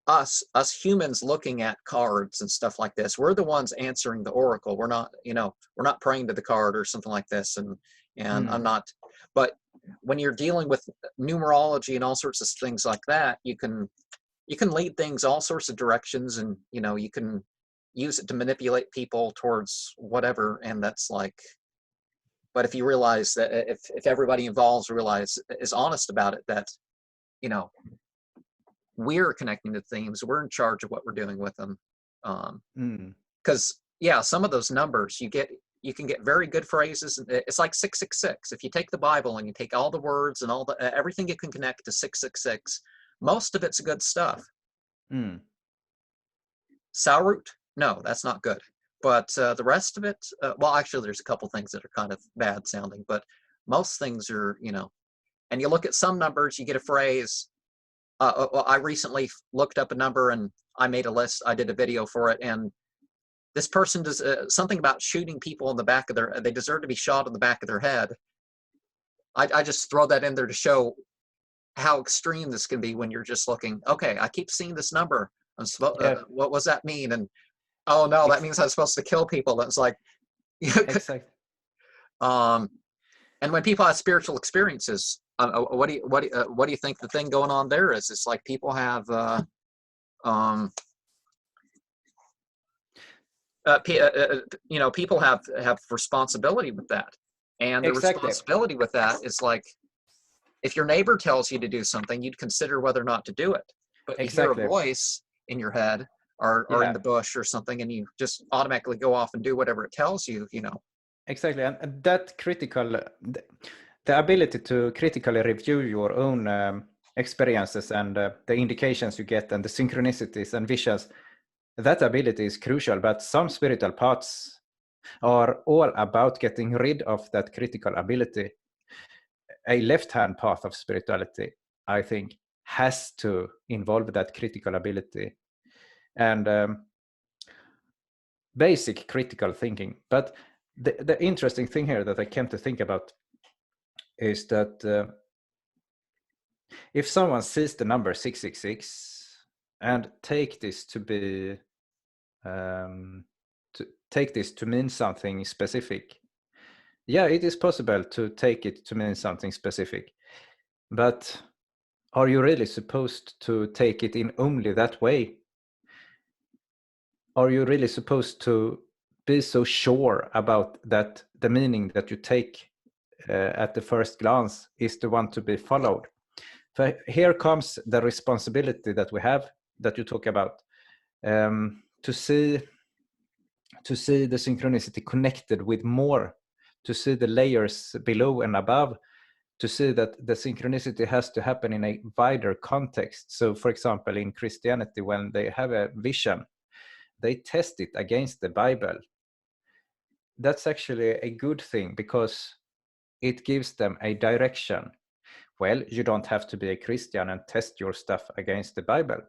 us humans looking at cards and stuff like this, we're the ones answering the oracle. We're not, you know, we're not praying to the card or something like this, and I'm not. But when you're dealing with numerology and all sorts of things like that, you can lead things all sorts of directions, and you know, you can use it to manipulate people towards whatever. And that's like, but if you realize that, if everybody involved is honest about it, that, you know, we're connecting the themes, we're in charge of what we're doing with them. Because yeah, some of those numbers you can get very good phrases. It's like 666. If you take the Bible and you take all the words and all the everything you can connect to 666, most of it's good stuff. Saurut, no, that's not good. But the rest of it, well, actually, there's a couple things that are kind of bad sounding, but most things are, you know. And you look at some numbers, you get a phrase. Well, I recently looked up a number and I made a list. I did a video for it, and this person does something about shooting people in the back of they deserve to be shot in the back of their head. I just throw that in there to show how extreme this can be when you're just looking, okay, I keep seeing this number. What does that mean? And oh no, that means I'm supposed to kill people. It's like, Exactly. And when people have spiritual experiences, what do you think the thing going on there is? It's like people have you know, people have responsibility with that, and the responsibility with that is like, if your neighbor tells you to do something, you'd consider whether or not to do it. But you hear a voice in your head or in the bush or something, and you just automatically go off and do whatever it tells you, you know. Exactly. And that the ability to critically review your own experiences and the indications you get and the synchronicities and visions, that ability is crucial. But some spiritual paths are all about getting rid of that critical ability. A left-hand path of spirituality, I think, has to involve that critical ability and basic critical thinking. But the interesting thing here that I came to think about is that if someone sees the number 666 and take this to be to mean something specific, yeah, it is possible to take it to mean something specific, but are you really supposed to take it in only that way? are you really supposed to be so sure about that the meaning that you take at the first glance is the one to be followed? So here comes the responsibility that we have, that you talk about, to see the synchronicity connected with more, to see the layers below and above, to see that the synchronicity has to happen in a wider context. So for example, in Christianity, when they have a vision, they test it against the Bible. That's actually a good thing, because it gives them a direction. Well, you don't have to be a Christian and test your stuff against the Bible,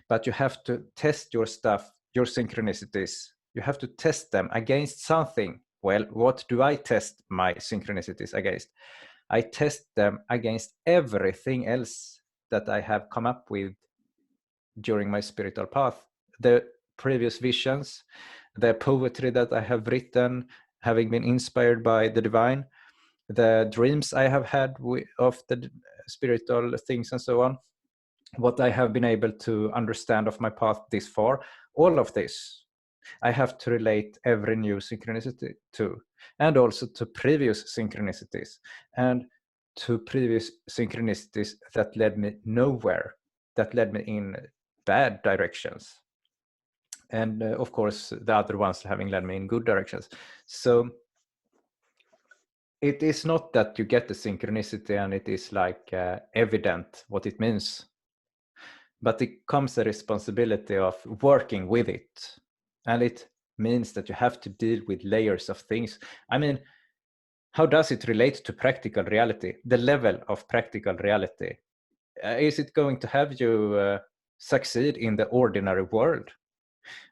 but you have to test your stuff, your synchronicities. You have to test them against something. Well, what do I test my synchronicities against? I test them against everything else that I have come up with during my spiritual path. The previous visions, the poetry that I have written, having been inspired by the divine, the dreams I have had of the spiritual things and so on, what I have been able to understand of my path this far, all of this I have to relate every new synchronicity to, and also to previous synchronicities, and to previous synchronicities that led me nowhere, that led me in bad directions, and of course the other ones having led me in good directions. So it is not that you get the synchronicity and it is like evident what it means, but it comes a responsibility of working with it, and it means that you have to deal with layers of things. I mean, how does it relate to practical reality, the level of practical reality? Is it going to have you succeed in the ordinary world?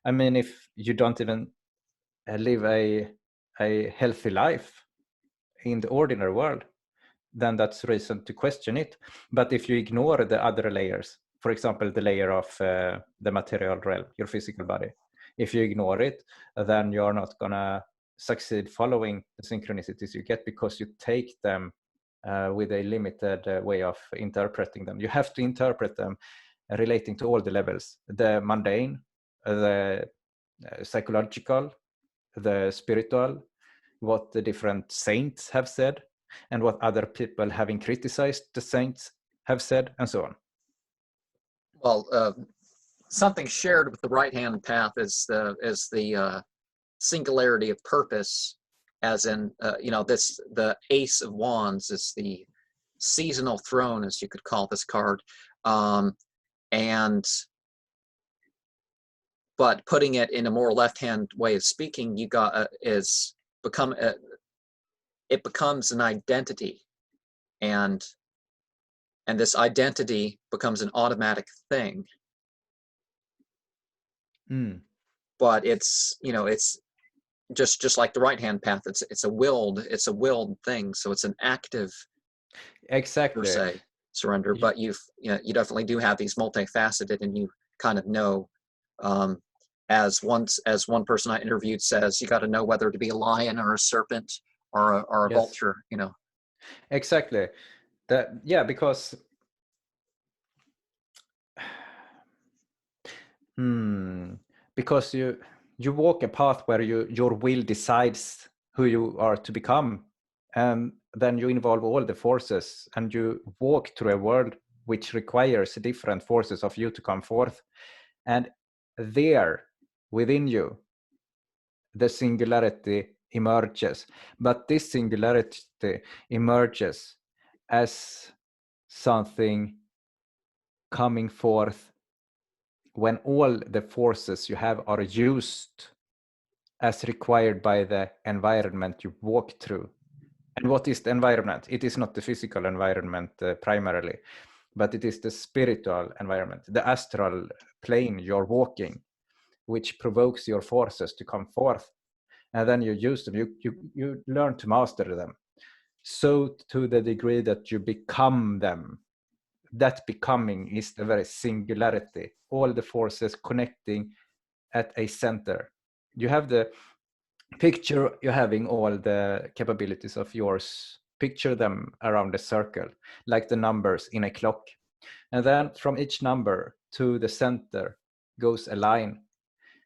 I mean, if you don't even live a healthy life in the ordinary world, then that's reason to question it. But if you ignore the other layers, for example, the layer of the material realm, your physical body, if you ignore it, then you're not gonna succeed following the synchronicities you get, because you take them with a limited way of interpreting them. You have to interpret them relating to all the levels: the mundane, the psychological, the spiritual, what the different saints have said, and what other people having criticized the saints have said, and so on. Well, something shared with the right-hand path is the singularity of purpose, as in the Ace of Wands is the seasonal throne, as you could call this card, and but putting it in a more left-hand way of speaking, you got it becomes an identity, and this identity becomes an automatic thing. But it's just like the right-hand path. It's a willed thing, so it's an active, exactly, per se, surrender. But you definitely do have these multifaceted, and you kind of know, as one person I interviewed says, you got to know whether to be a lion or a serpent or a yes, vulture. Exactly. That because because you walk a path where your will decides who you are to become, and then you involve all the forces, and you walk through a world which requires different forces of you to come forth, and there within you the singularity emerges. But this singularity emerges as something coming forth when all the forces you have are used as required by the environment you walk through. And what is the environment? It is not the physical environment primarily, but it is the spiritual environment, the astral plane you're walking, which provokes your forces to come forth. And then you use them, you learn to master them. So to the degree that you become them, that becoming is the very singularity, all the forces connecting at a center. You have the picture, you're having all the capabilities of yours, picture them around a circle, like the numbers in a clock. And then from each number to the center goes a line.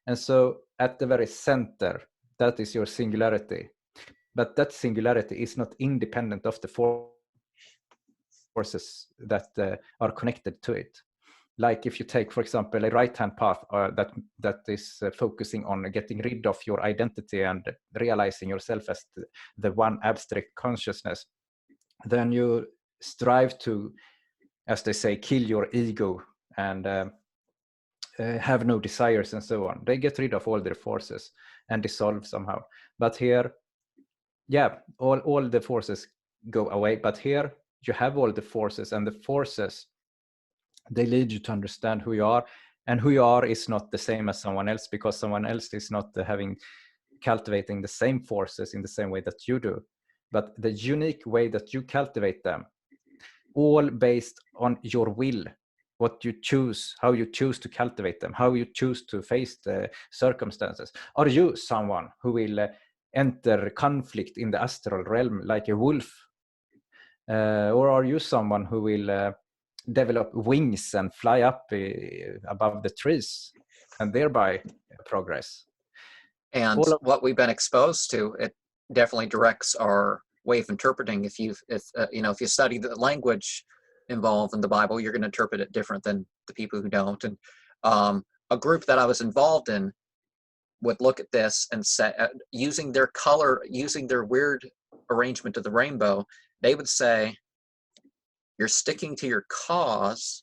And so at the very center, that is your singularity. But that singularity is not independent of the forces that are connected to it. Like if you take, for example, a right-hand path that is focusing on getting rid of your identity and realizing yourself as the one abstract consciousness, then you strive to, as they say, kill your ego and have no desires and so on. They get rid of all their forces and dissolve somehow. But here, yeah, all the forces go away. But here you have all the forces, and the forces, they lead you to understand who you are, and who you are is not the same as someone else, because someone else is not cultivating the same forces in the same way that you do, but the unique way that you cultivate them, all based on your will, what you choose, how you choose to cultivate them, how you choose to face the circumstances. Are you someone who will enter conflict in the astral realm like a wolf, or are you someone who will develop wings and fly up above the trees and thereby progress? And what we've been exposed to, it definitely directs our way of interpreting. If you study the language involved in the Bible, you're going to interpret it different than the people who don't. And a group that I was involved in would look at this and say, using their color, using their weird arrangement of the rainbow, they would say, you're sticking to your cause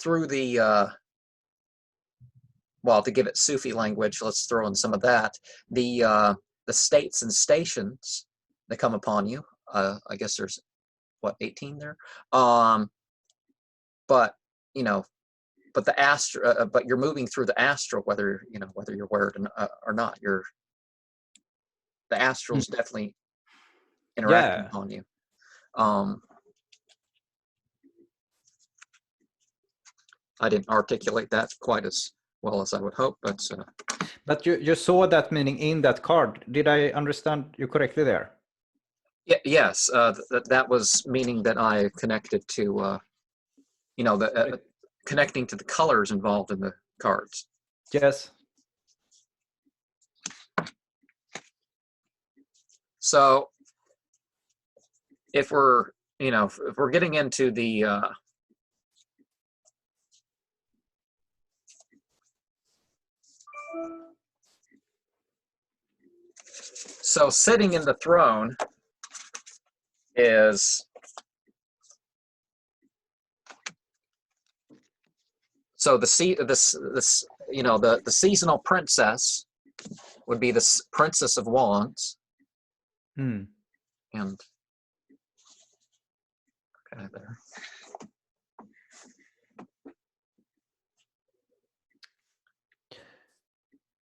through the well, to give it Sufi language, let's throw in some of that. The states and stations that come upon you. I guess there's 18 there. But but the astral, but you're moving through the astral, whether you're aware or not. The astral's definitely interacting upon you. I didn't articulate that quite as well as I would hope, but you saw that meaning in that card. Did I understand you correctly there? Yes, that was meaning that I connected to connecting to the colors involved in the cards. Yes. So if we're getting into the so sitting in the throne is, so the seasonal princess would be the Princess of Wands. And okay,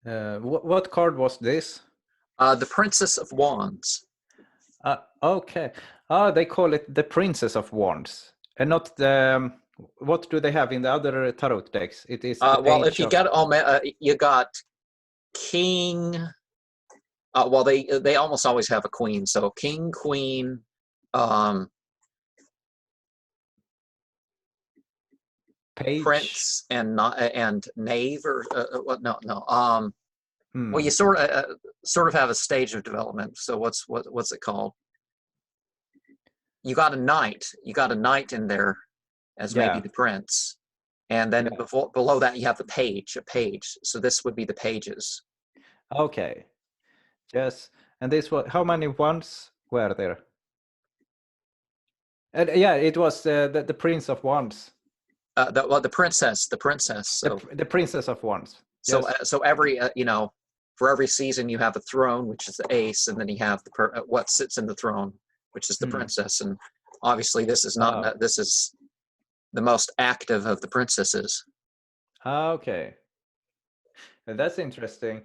there. What card was this? The Princess of Wands. Okay. They call it the Princess of Wands, and not the. What do they have in the other tarot decks? It is. Well, if you got you got King. Well, they almost always have a queen. So King, Queen, Page. Prince, and Knave, or what? No. Well, you sort of have a stage of development. So what's it called? You got a knight. You got a knight in there as maybe the prince, and then below that you have a page. So this would be the pages. Okay. Yes. And this was, how many wands were there? And it was the Prince of Wands. The princess. So the Princess of Wands. So so every for every season you have a throne, which is the ace, and then you have what sits in the throne, which is the princess. And obviously this is not this is the most active of the princesses. Okay, that's interesting.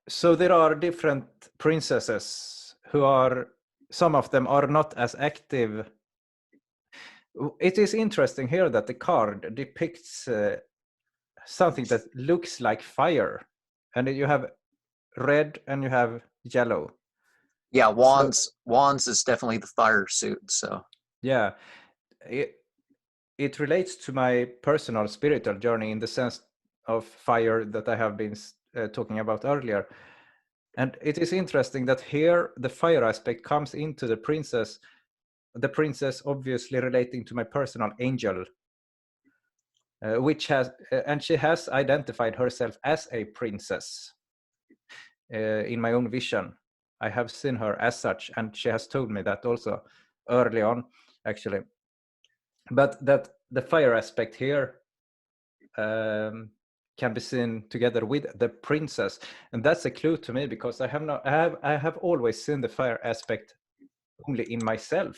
So there are different princesses who are, some of them are not as active. It is interesting here that the card depicts something that looks like fire, and you have red and you have yellow. Yeah, wands is definitely the fire suit. So yeah, it relates to my personal spiritual journey in the sense of fire that I have been talking about earlier. And it is interesting that here the fire aspect comes into the princess obviously relating to my personal angel, which has, and she has identified herself as a princess in my own vision. I have seen her as such, and she has told me that also early on, actually. But that the fire aspect here can be seen together with the princess, and that's a clue to me, because I have always seen the fire aspect only in myself,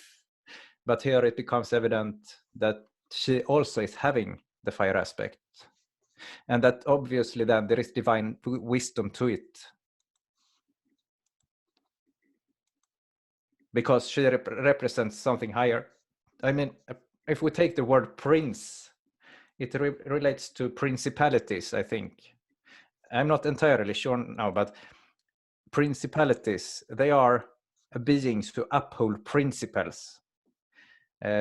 but here it becomes evident that she also is having the fire aspect, and that obviously then there is divine wisdom to it, because she represents something higher. I mean, if we take the word prince, it relates to principalities, I think. I'm not entirely sure now, but principalities, they are beings who uphold principles,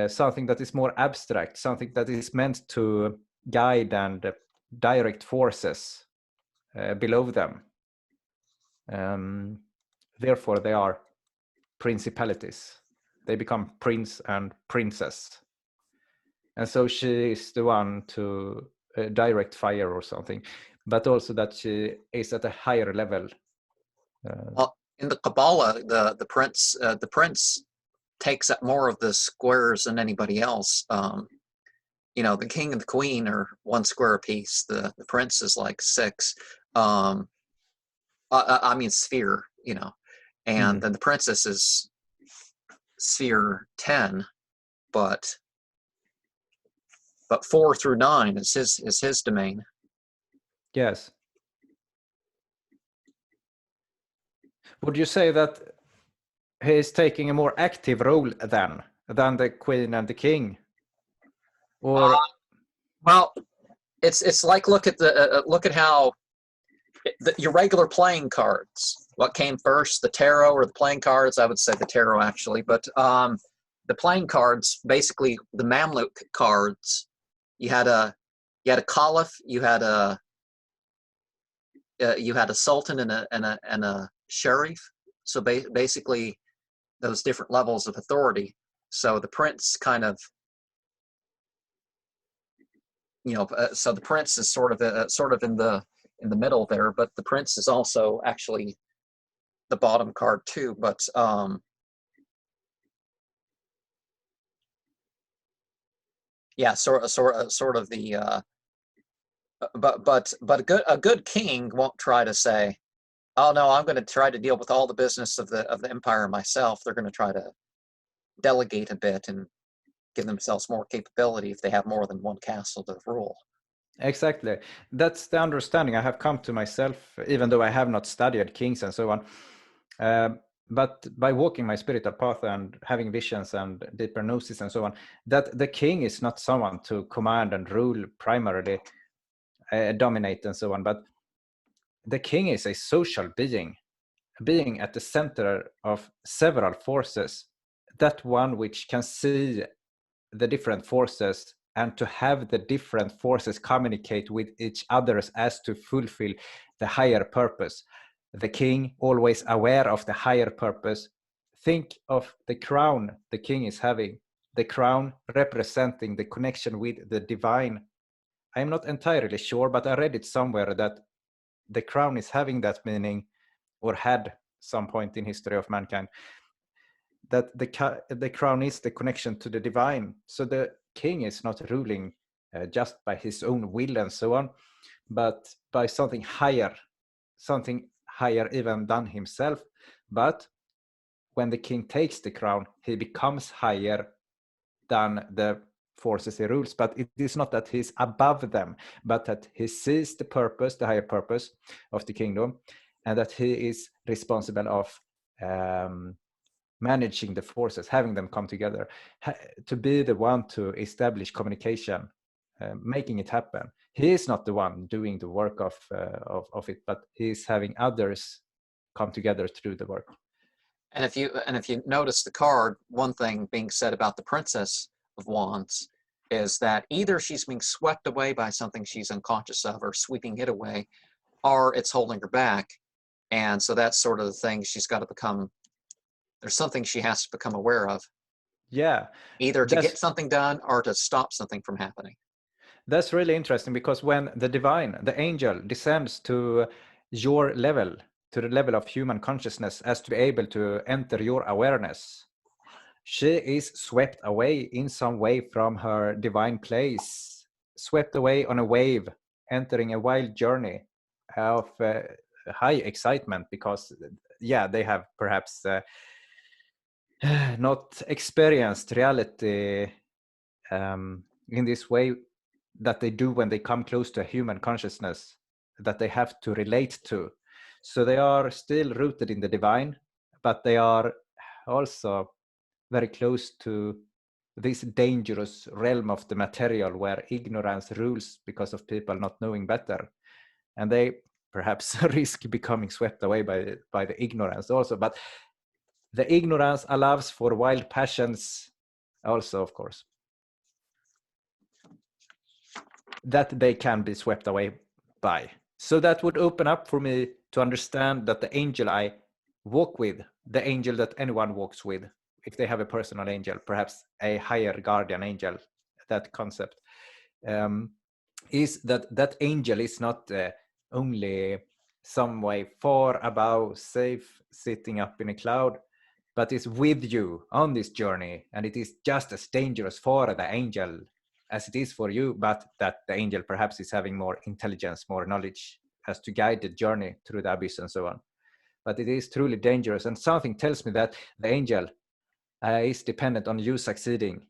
something that is more abstract, something that is meant to guide and direct forces below them. Therefore, they are principalities. They become prince and princess. And so she is the one to direct fire or something, but also that she is at a higher level. Well, in the Kabbalah, the prince takes up more of the squares than anybody else. You know, the king and the queen are one square apiece. The prince is like 6. I mean sphere, you know, and then the princess is sphere 10, but 4 through 9 is his domain. Yes. Would you say that he is taking a more active role than the queen and the king? Or well, it's like look at how your regular playing cards. What came first, the tarot or the playing cards? I would say the tarot actually, but the playing cards, basically the Mamluk cards. You had a caliph, you had a sultan and a sheriff. So basically, those different levels of authority. So the prince kind of, you know, so the prince is sort of in the middle there, but the prince is also actually the bottom card too. But yeah, sort of the but a good king won't try to say, oh no, I'm going to try to deal with all the business of the empire myself. They're going to try to delegate a bit and give themselves more capability if they have more than one castle to rule. exactly, that's the understanding I have come to myself, even though I have not studied kings and so on. But by walking my spiritual path and having visions and deeper gnosis and so on, that the king is not someone to command and rule primarily, dominate and so on, but the king is a social being at the center of several forces, that one which can see the different forces and to have the different forces communicate with each other as to fulfill the higher purpose. The king, always aware of the higher purpose. Think of the crown the king is having, the crown representing the connection with the divine. I'm not entirely sure, but I read it somewhere that the crown is having that meaning, or had some point in history of mankind, that the crown is the connection to the divine. So the king is not ruling just by his own will and so on, but by something higher even than himself. But when the king takes the crown, he becomes higher than the forces he rules. But it is not that he's above them, but that he sees the purpose, the higher purpose of the kingdom, and that he is responsible of managing the forces, having them come together, to be the one to establish communication, making it happen. He is not the one doing the work of it, but he's having others come together to do the work. And if you notice the card, one thing being said about the Princess of Wands is that either she's being swept away by something she's unconscious of or sweeping it away, or it's holding her back. And so that's sort of the thing she's got to become. There's something she has to become aware of, Yeah, either to that's get something done or to stop something from happening. that's really interesting, because when the divine, the angel, descends to your level, to the level of human consciousness, as to be able to enter your awareness, she is swept away in some way from her divine place, swept away on a wave, entering a wild journey of high excitement, because, yeah, they have perhaps not experienced reality in this way that they do when they come close to a human consciousness that they have to relate to. So they are still rooted in the divine, but they are also very close to this dangerous realm of the material where ignorance rules because of people not knowing better. And they perhaps risk becoming swept away by the ignorance also. But the ignorance allows for wild passions also, of course, that they can be swept away by. So that would open up for me to understand that the angel I walk with, the angel that anyone walks with, if they have a personal angel, perhaps a higher guardian angel, that concept, is that angel is not only some way far above, safe, sitting up in a cloud, but is with you on this journey, and it is just as dangerous for the angel as it is for you, but that the angel perhaps is having more intelligence, more knowledge, as to guide the journey through the abyss and so on. But it is truly dangerous, and something tells me that the angel is dependent on you succeeding,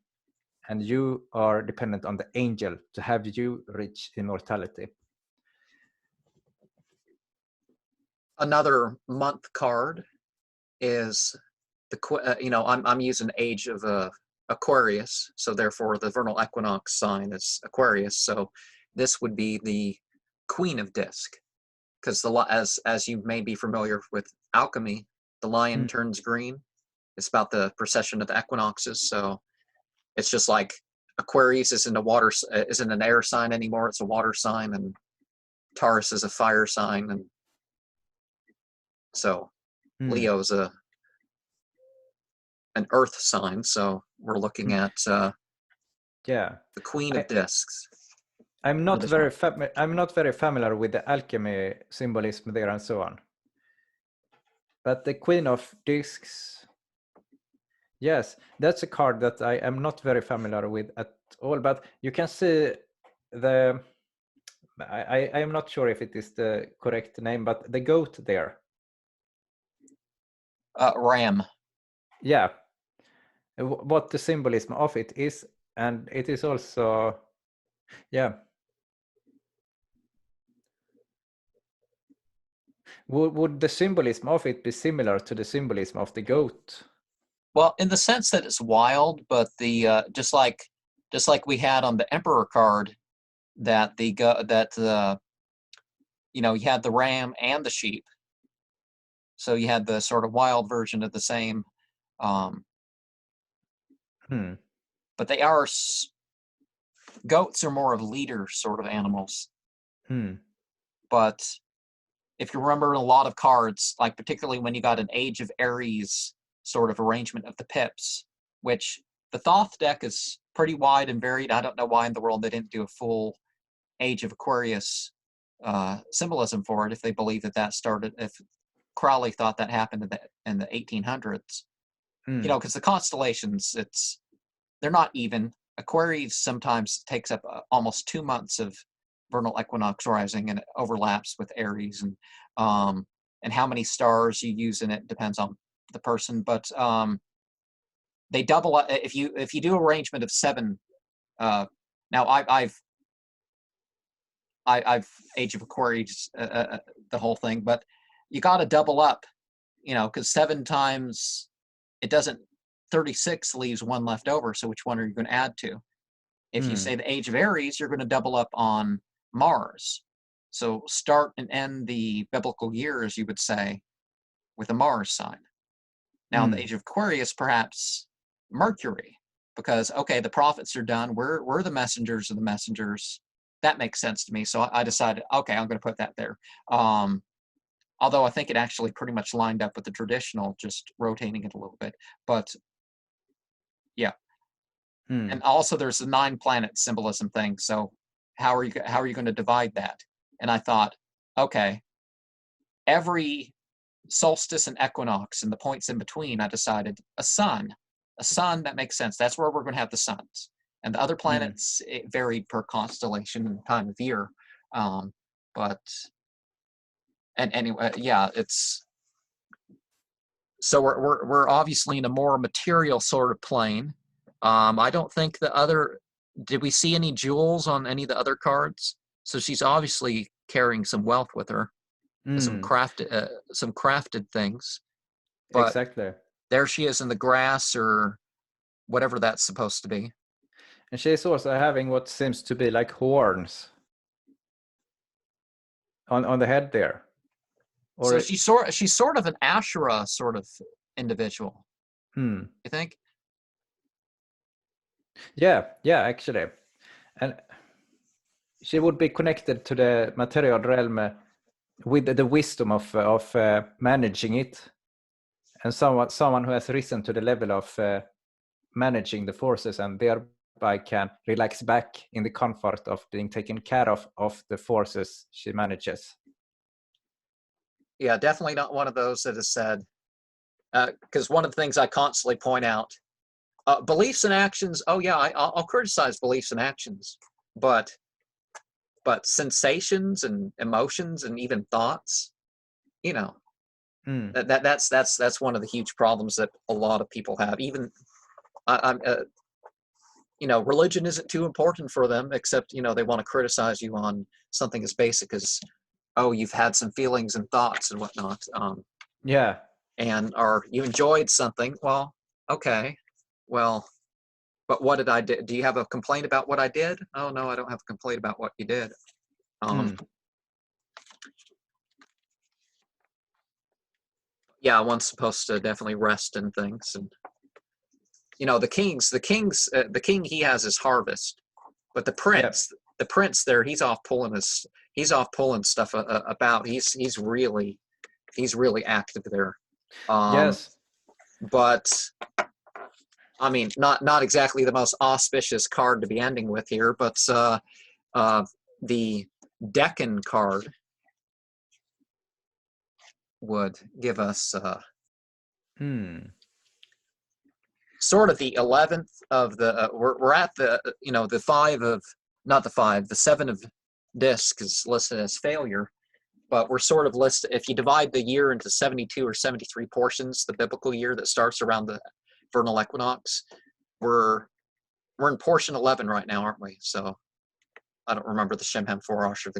and you are dependent on the angel to have you reach immortality. Another month card is I'm using age of Aquarius, so therefore the vernal equinox sign is Aquarius. So this would be the Queen of Disc, because as you may be familiar with alchemy, the lion turns green. It's about the precession of the equinoxes. So it's just like Aquarius isn't an air sign anymore. It's a water sign, and Taurus is a fire sign, and so Leo's an earth sign. So we're looking at yeah, the Queen of Discs. I'm not very familiar with the alchemy symbolism there and so on. But the Queen of Discs, yes, that's a card that I am not very familiar with at all. But you can see the, I am not sure if it is the correct name, but the goat there. Ram. Yeah, what the symbolism of it is, and it is also, yeah. Would the symbolism of it be similar to the symbolism of the goat? Well, in the sense that it's wild, but the just like we had on the Emperor card, that you had the ram and the sheep. So you had the sort of wild version of the same. But they are goats are more of leader sort of animals. But if you remember a lot of cards, like particularly when you got an Age of Aries sort of arrangement of the pips, which the Thoth deck is pretty wide and varied. I don't know why in the world they didn't do a full Age of Aquarius symbolism for it, if they believe that started, if Crowley thought that happened in the 1800s. Because the constellations, they're not even. Aquarius sometimes takes up almost 2 months of vernal equinox rising, and it overlaps with Aries, and how many stars you use in it depends on the person. But they double if you do arrangement of 7. Now I've Age of Aquarius the whole thing, but you got to double up, because 7 times it doesn't. 36 leaves 1 left over. So which one are you going to add to? If you say the Age of Aries, you're going to double up on Mars. So start and end the biblical years, you would say, with a Mars sign. Now in the Age of Aquarius, perhaps Mercury, because okay, the prophets are done. We're the messengers of the messengers. That makes sense to me. So I decided, okay, I'm going to put that there. Although I think it actually pretty much lined up with the traditional, just rotating it a little bit. But yeah. And also there's the 9 planet symbolism thing. So how are you going to divide that? And I thought, okay, every solstice and equinox and the points in between, I decided a sun, that makes sense. That's where we're going to have the suns. And the other planets, it varied per constellation and time of year. But and anyway, yeah, it's so we're obviously in a more material sort of plane. I don't think the other, did we see any jewels on any of the other cards? So she's obviously carrying some wealth with her, some crafted things. But Exactly. there she is in the grass or whatever that's supposed to be. And she's also having what seems to be like horns on the head there. Or So she's sort of an Asherah sort of individual. You think? Yeah, actually. And she would be connected to the material realm with the wisdom of managing it, and someone who has risen to the level of managing the forces and thereby can relax back in the comfort of being taken care of the forces she manages. Yeah, definitely not one of those that has said, because one of the things I constantly point out, beliefs and actions. Oh yeah, I'll criticize beliefs and actions, but sensations and emotions and even thoughts, that's one of the huge problems that a lot of people have. Even I'm religion isn't too important for them, except they want to criticize you on something as basic as, oh, you've had some feelings and thoughts and whatnot. Or you enjoyed something. Well, okay, well, but what did I do? Do you have a complaint about what I did? Oh no, I don't have a complaint about what you did. Yeah, one's supposed to definitely rest in things, and the king, he has his harvest, but the prince there, he's off pulling stuff about. He's really active there. Yes. But I mean, not exactly the most auspicious card to be ending with here, but the Deccan card would give us sort of the 11th of the we're at the the 5 of, not the 5, the 7 of discs is listed as failure, but we're sort of listed, if you divide the year into 72 or 73 portions, the biblical year that starts around the vernal equinox, we're in portion 11 right now, aren't we? So I don't remember the Shemhem Forosh or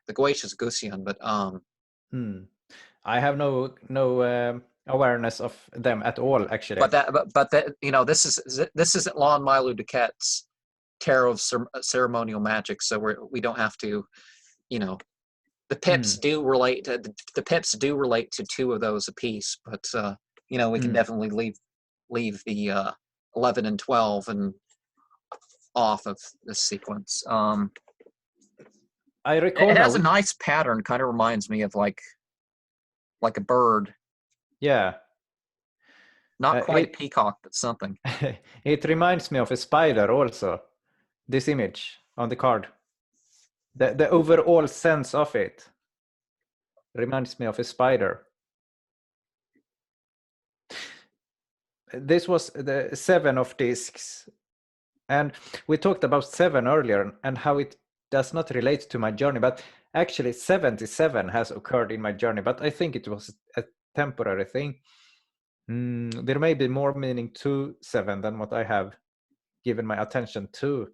the Goetius Gusion, but I have no awareness of them at all, actually. But that this isn't Lon Milo Duquette's Tarot of Ceremonial Magic, so we don't have to, the pips do relate to 2 of those apiece, but we can definitely leave the 11 and 12 and off of this sequence. I recall it has a nice pattern, kind of reminds me of like a bird. Yeah. Not quite a peacock, but something. It reminds me of a spider also, this image on the card. The overall sense of it reminds me of a spider. This was the 7 of discs. And we talked about 7 earlier and how it does not relate to my journey. But actually 77 has occurred in my journey. But I think it was a temporary thing. There may be more meaning to 7 than what I have given my attention to.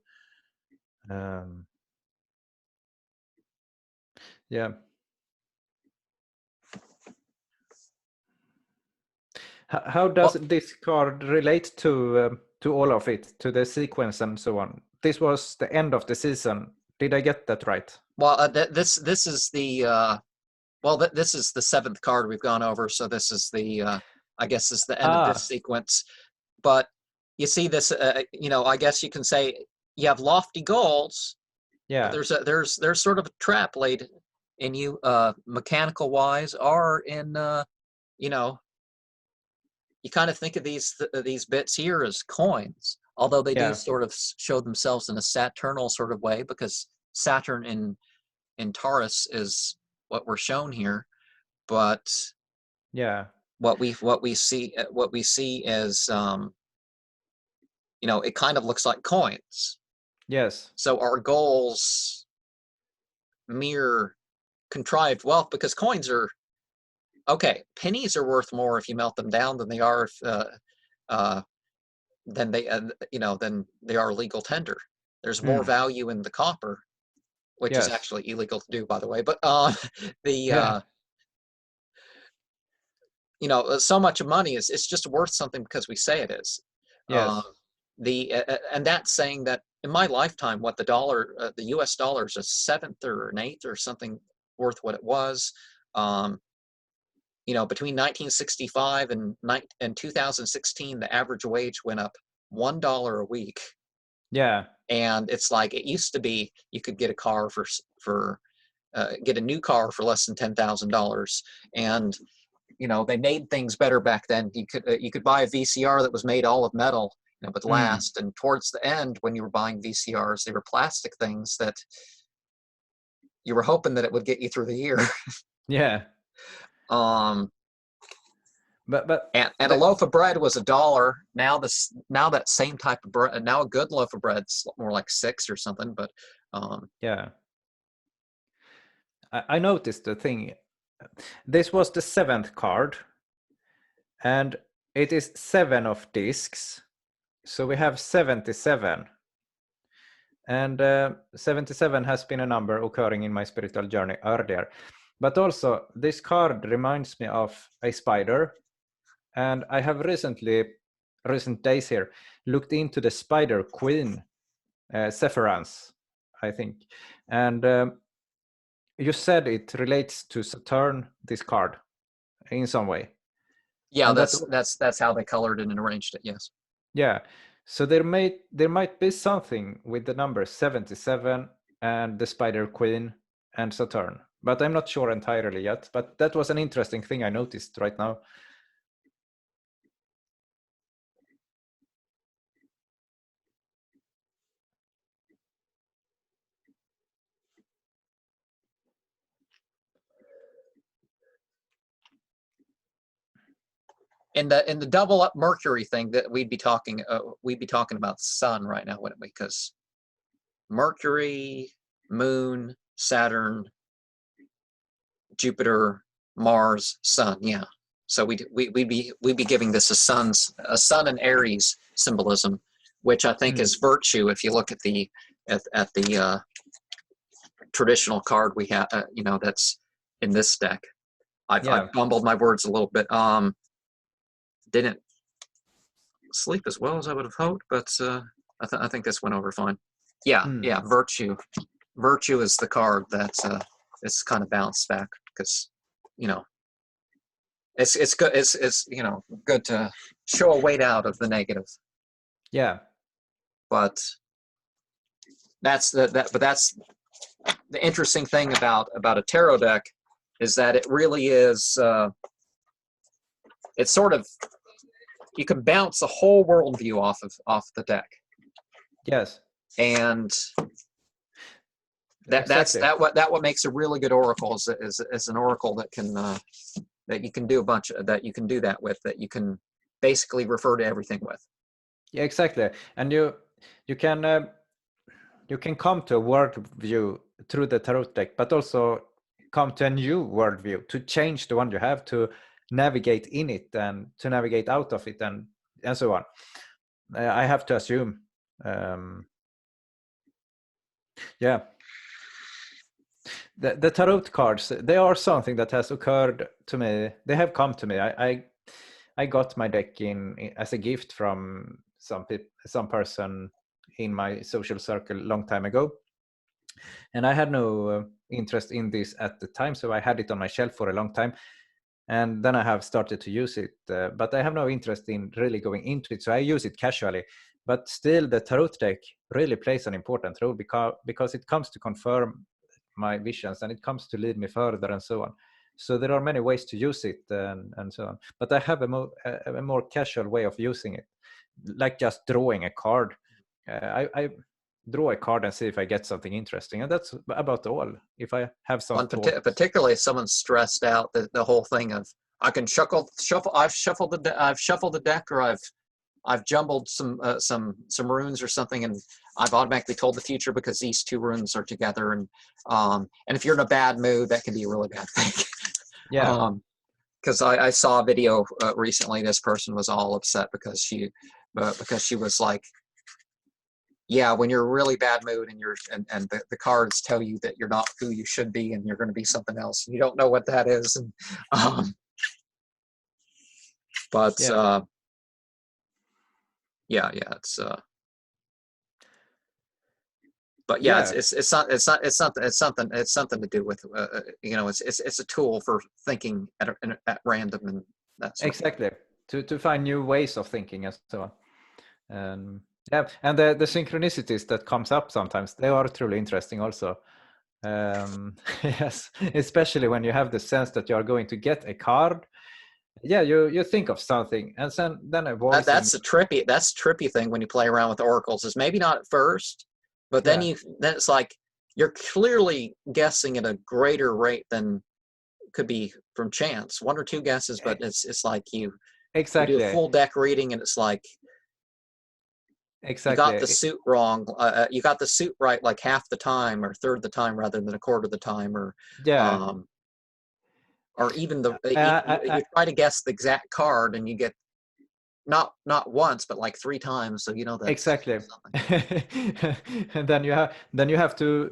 Yeah. How does this card relate to all of it, to the sequence and so on? This was the end of the season. Did I get that right? Well, this is the this is the 7th card we've gone over, so this is the I guess is the end of this sequence. But you see this, you know, I guess you can say you have lofty goals, but Yeah. there's sort of a trap laid in you, mechanical wise, or in, you know, you kind of think of these bits here as coins, although they do Yeah. sort of show themselves in a Saturnal sort of way, because Saturn in Taurus is what we're shown here. But Yeah. what we see is, you know, it kind of looks like coins. Yes. So our goals mirror contrived wealth, because coins are okay. Pennies are worth more if you melt them down than they are if, uh, than they you know, than they are legal tender. There's more value in the copper, which is Yes. actually illegal to do, by the way. But the Yeah. you know, so much of money is, it's just worth something because we say it is. Um, Yes. and that's saying that in my lifetime, what the dollar, the U.S. dollar is a seventh or an eighth or something worth what it was. Um, you know, between 1965 and 2016, the average wage went up $1 a week. Yeah. And it's like, it used to be you could get a car for get a new car for less than $10,000. And you know, they made things better back then. You could buy a VCR that was made all of metal, you know, but last. And towards the end, when you were buying VCRs, they were plastic things that you were hoping that it would get you through the year. Yeah. um, But and a loaf of bread was $1. Now that same type of bread, now a good loaf of bread's more like 6 or something. But yeah, I noticed the thing. This was the 7th card, and it is 7 of discs. So we have 77. And 77 has been a number occurring in my spiritual journey earlier. But also, this card reminds me of a spider. And I have recent days here, looked into the Spider Queen, Zephyrans, I think. And you said it relates to Saturn, this card, in some way. yeah, And that's how they colored it and arranged it. Yes. yeah. So there might be something with the number 77 and the Spider Queen and Saturn, but I'm not sure entirely yet. But that was an interesting thing I noticed right now. In the double up Mercury thing, that we'd be talking about sun right now, wouldn't we? Because Mercury, Moon, Saturn, Jupiter, Mars, Sun. Yeah. So we'd be giving this a sun and Aries symbolism, which I think is virtue. If you look at the traditional card we have, you know, that's in this deck. I bumbled my words a little bit. Didn't sleep as well as I would have hoped, but I think this went over fine. Yeah, yeah. Virtue is the card that's it's kind of bounced back, because you know, it's good. It's you know, good to show a weight out of the negative. Yeah. But that's the interesting thing about a tarot deck, is that it really is. It's sort of, you can bounce a whole worldview off the deck. Yes. And that's what makes a really good oracle, is an oracle that can that you can do that with, that you can basically refer to everything with. Yeah, exactly. And you can come to a worldview through the tarot deck, but also come to a new worldview, to change the one you have, to navigate in it and to navigate out of it, and so on. I have to assume. Yeah. The tarot cards, they are something that has occurred to me. They have come to me. I got my deck in as a gift from some person in my social circle a long time ago, and I had no interest in this at the time, so I had it on my shelf for a long time. And then I have started to use it, but I have no interest in really going into it, so I use it casually. But still, the tarot deck really plays an important role because it comes to confirm my visions, and it comes to lead me further, and so on. So there are many ways to use it, and so on. But I have a more casual way of using it, like just drawing a card. I draw a card and see if I get something interesting, and that's about all. If I have some thoughts. Particularly if someone's stressed out, the whole thing of I can shuffle. I've shuffled the deck, or I've jumbled some runes or something, and I've automatically told the future because these two runes are together. And if you're in a bad mood, that can be a really bad thing. Yeah. Because I saw a video recently. This person was all upset because she was like, yeah, when you're in a really bad mood and the cards tell you that you're not who you should be and you're going to be something else, and you don't know what that is. And it's but yeah, Yeah. it's something to do with it's a tool for thinking at random and that sort exactly to find new ways of thinking and so on. Yeah, and the synchronicities that comes up sometimes, they are truly interesting also. Yes, especially when you have the sense that you are going to get a card. Yeah, you think of something, and then a voice. That's a trippy thing when you play around with oracles, is maybe not at first, but then it's like you're clearly guessing at a greater rate than could be from chance, one or two guesses, but it's like you do a full deck reading, and it's like you got the suit wrong. You got the suit right like half the time or third the time rather than a quarter of the time, or or even you try to guess the exact card and you get not once but like 3 times, so you know that exactly. And then you have to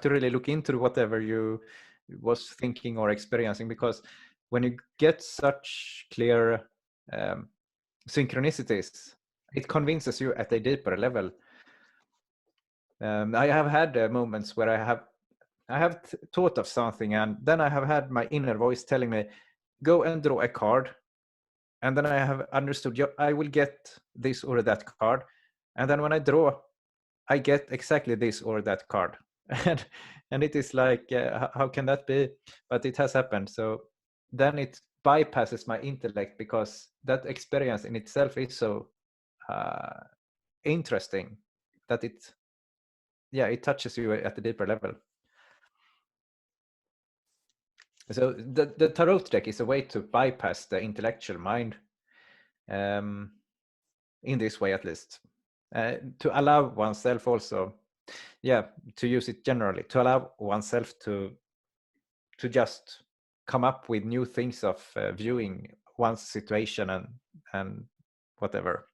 really look into whatever you was thinking or experiencing, because when you get such clear synchronicities, it convinces you at a deeper level. I have had moments where I have thought of something, and then I have had my inner voice telling me, go and draw a card. And then I have understood, I will get this or that card. And then when I draw, I get exactly this or that card. And it is like, how can that be? But it has happened. So then it bypasses my intellect, because that experience in itself is so interesting that it touches you at a deeper level. So the tarot deck is a way to bypass the intellectual mind, in this way at least, to allow oneself also, to use it generally, to allow oneself to just come up with new things of viewing one's situation and whatever.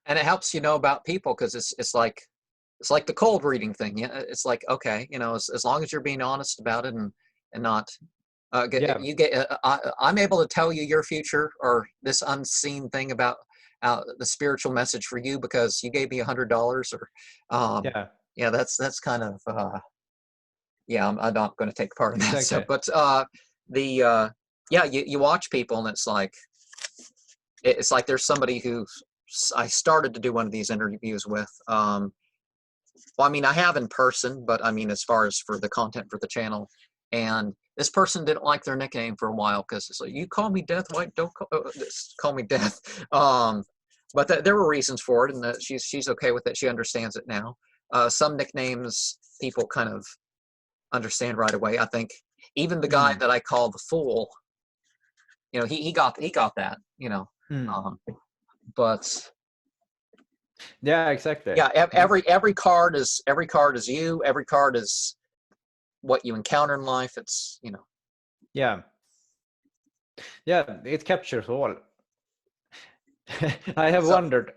And it helps you know about people, because it's like the cold reading thing. Yeah, it's like, okay, as long as you're being honest about it and not I'm able to tell you your future or this unseen thing about the spiritual message for you because you gave me $100, or that's kind of I'm not going to take part in that. Exactly. So, but you watch people, and it's like there's somebody who I started to do one of these interviews with. Well, I mean, I have in person, but I mean, as far as for the content for the channel, and this person didn't like their nickname for a while because it's like, you call me Death White, don't call me Death. But there were reasons for it, and she's okay with it. She understands it now. Some nicknames people kind of understand right away. I think even the guy that I call the Fool, he got that, but yeah, exactly. Yeah, every card is you. Every card is what you encounter in life. It's yeah, it captures all. I wondered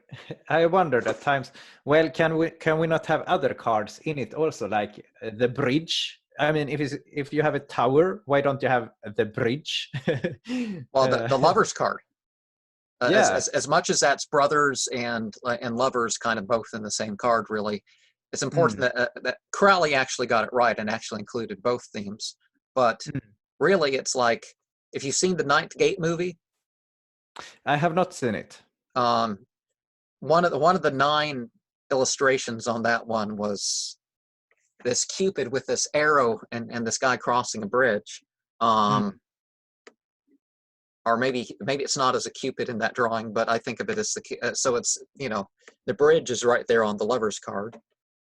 at times, well, can we not have other cards in it also, like the bridge? I mean, if you have a tower, why don't you have the bridge? Well, the Lover's card. Yeah. As much as that's brothers and lovers kind of both in the same card, really, it's important that Crowley actually got it right and actually included both themes. But really, it's like if you've seen the Ninth Gate movie, I have not seen it. One of the 9 illustrations on that one was this Cupid with this arrow and this guy crossing a bridge. Or maybe it's not as a Cupid in that drawing, but I think of it as the so it's, you know, the bridge is right there on the lover's card.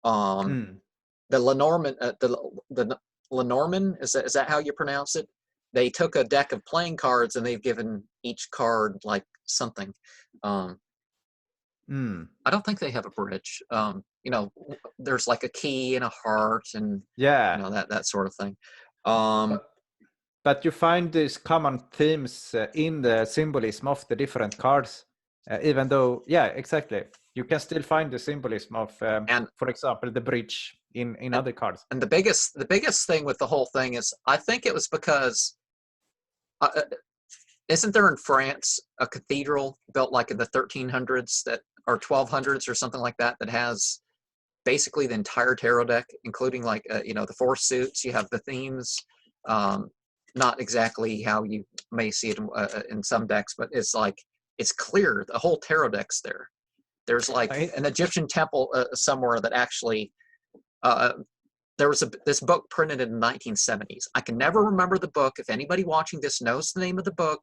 The Lenormand, the Lenormand, is that how you pronounce it? They took a deck of playing cards and they've given each card like something. I don't think they have a bridge. You know, there's like a key and a heart and you know, that sort of thing. But you find these common themes in the symbolism of the different cards, even though, exactly. You can still find the symbolism of, for example, the bridge in other cards. And the biggest thing with the whole thing is, I think it was because, isn't there in France a cathedral built like in the 1300s that, or 1200s or something like that, that has basically the entire tarot deck, including like, you know, the 4 suits, you have the themes, not exactly how you may see it in some decks, but it's like, it's clear, the whole tarot deck's there. There's like an Egyptian temple somewhere that actually, there was this book printed in the 1970s. I can never remember the book. If anybody watching this knows the name of the book,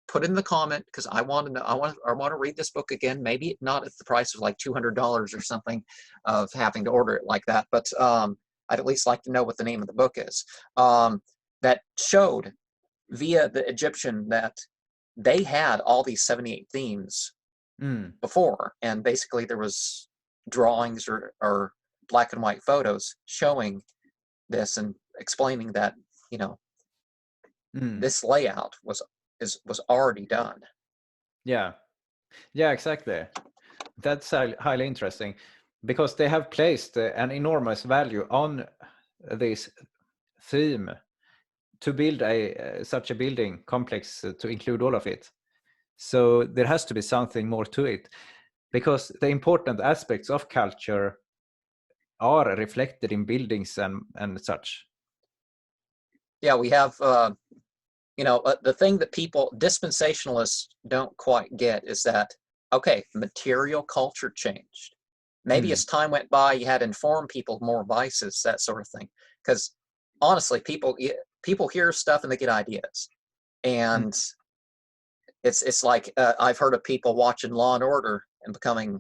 put in the comment, because I want to know. I want to read this book again. Maybe not at the price of like $200 or something, of having to order it like that. But I'd at least like to know what the name of the book is. That showed via the Egyptian that they had all these 78 themes before, and basically there was drawings or black and white photos showing this and explaining that, you know, this layout was already done. Yeah, exactly. That's highly interesting, because they have placed an enormous value on this theme to build such a building complex to include all of it. So there has to be something more to it, because the important aspects of culture are reflected in buildings and such. Yeah, we have, you know, the thing that people, dispensationalists, don't quite get is that, okay, material culture changed. Maybe as time went by, you had to inform people more vices, that sort of thing. Because honestly, people hear stuff and they get ideas. And it's like, I've heard of people watching Law and Order and becoming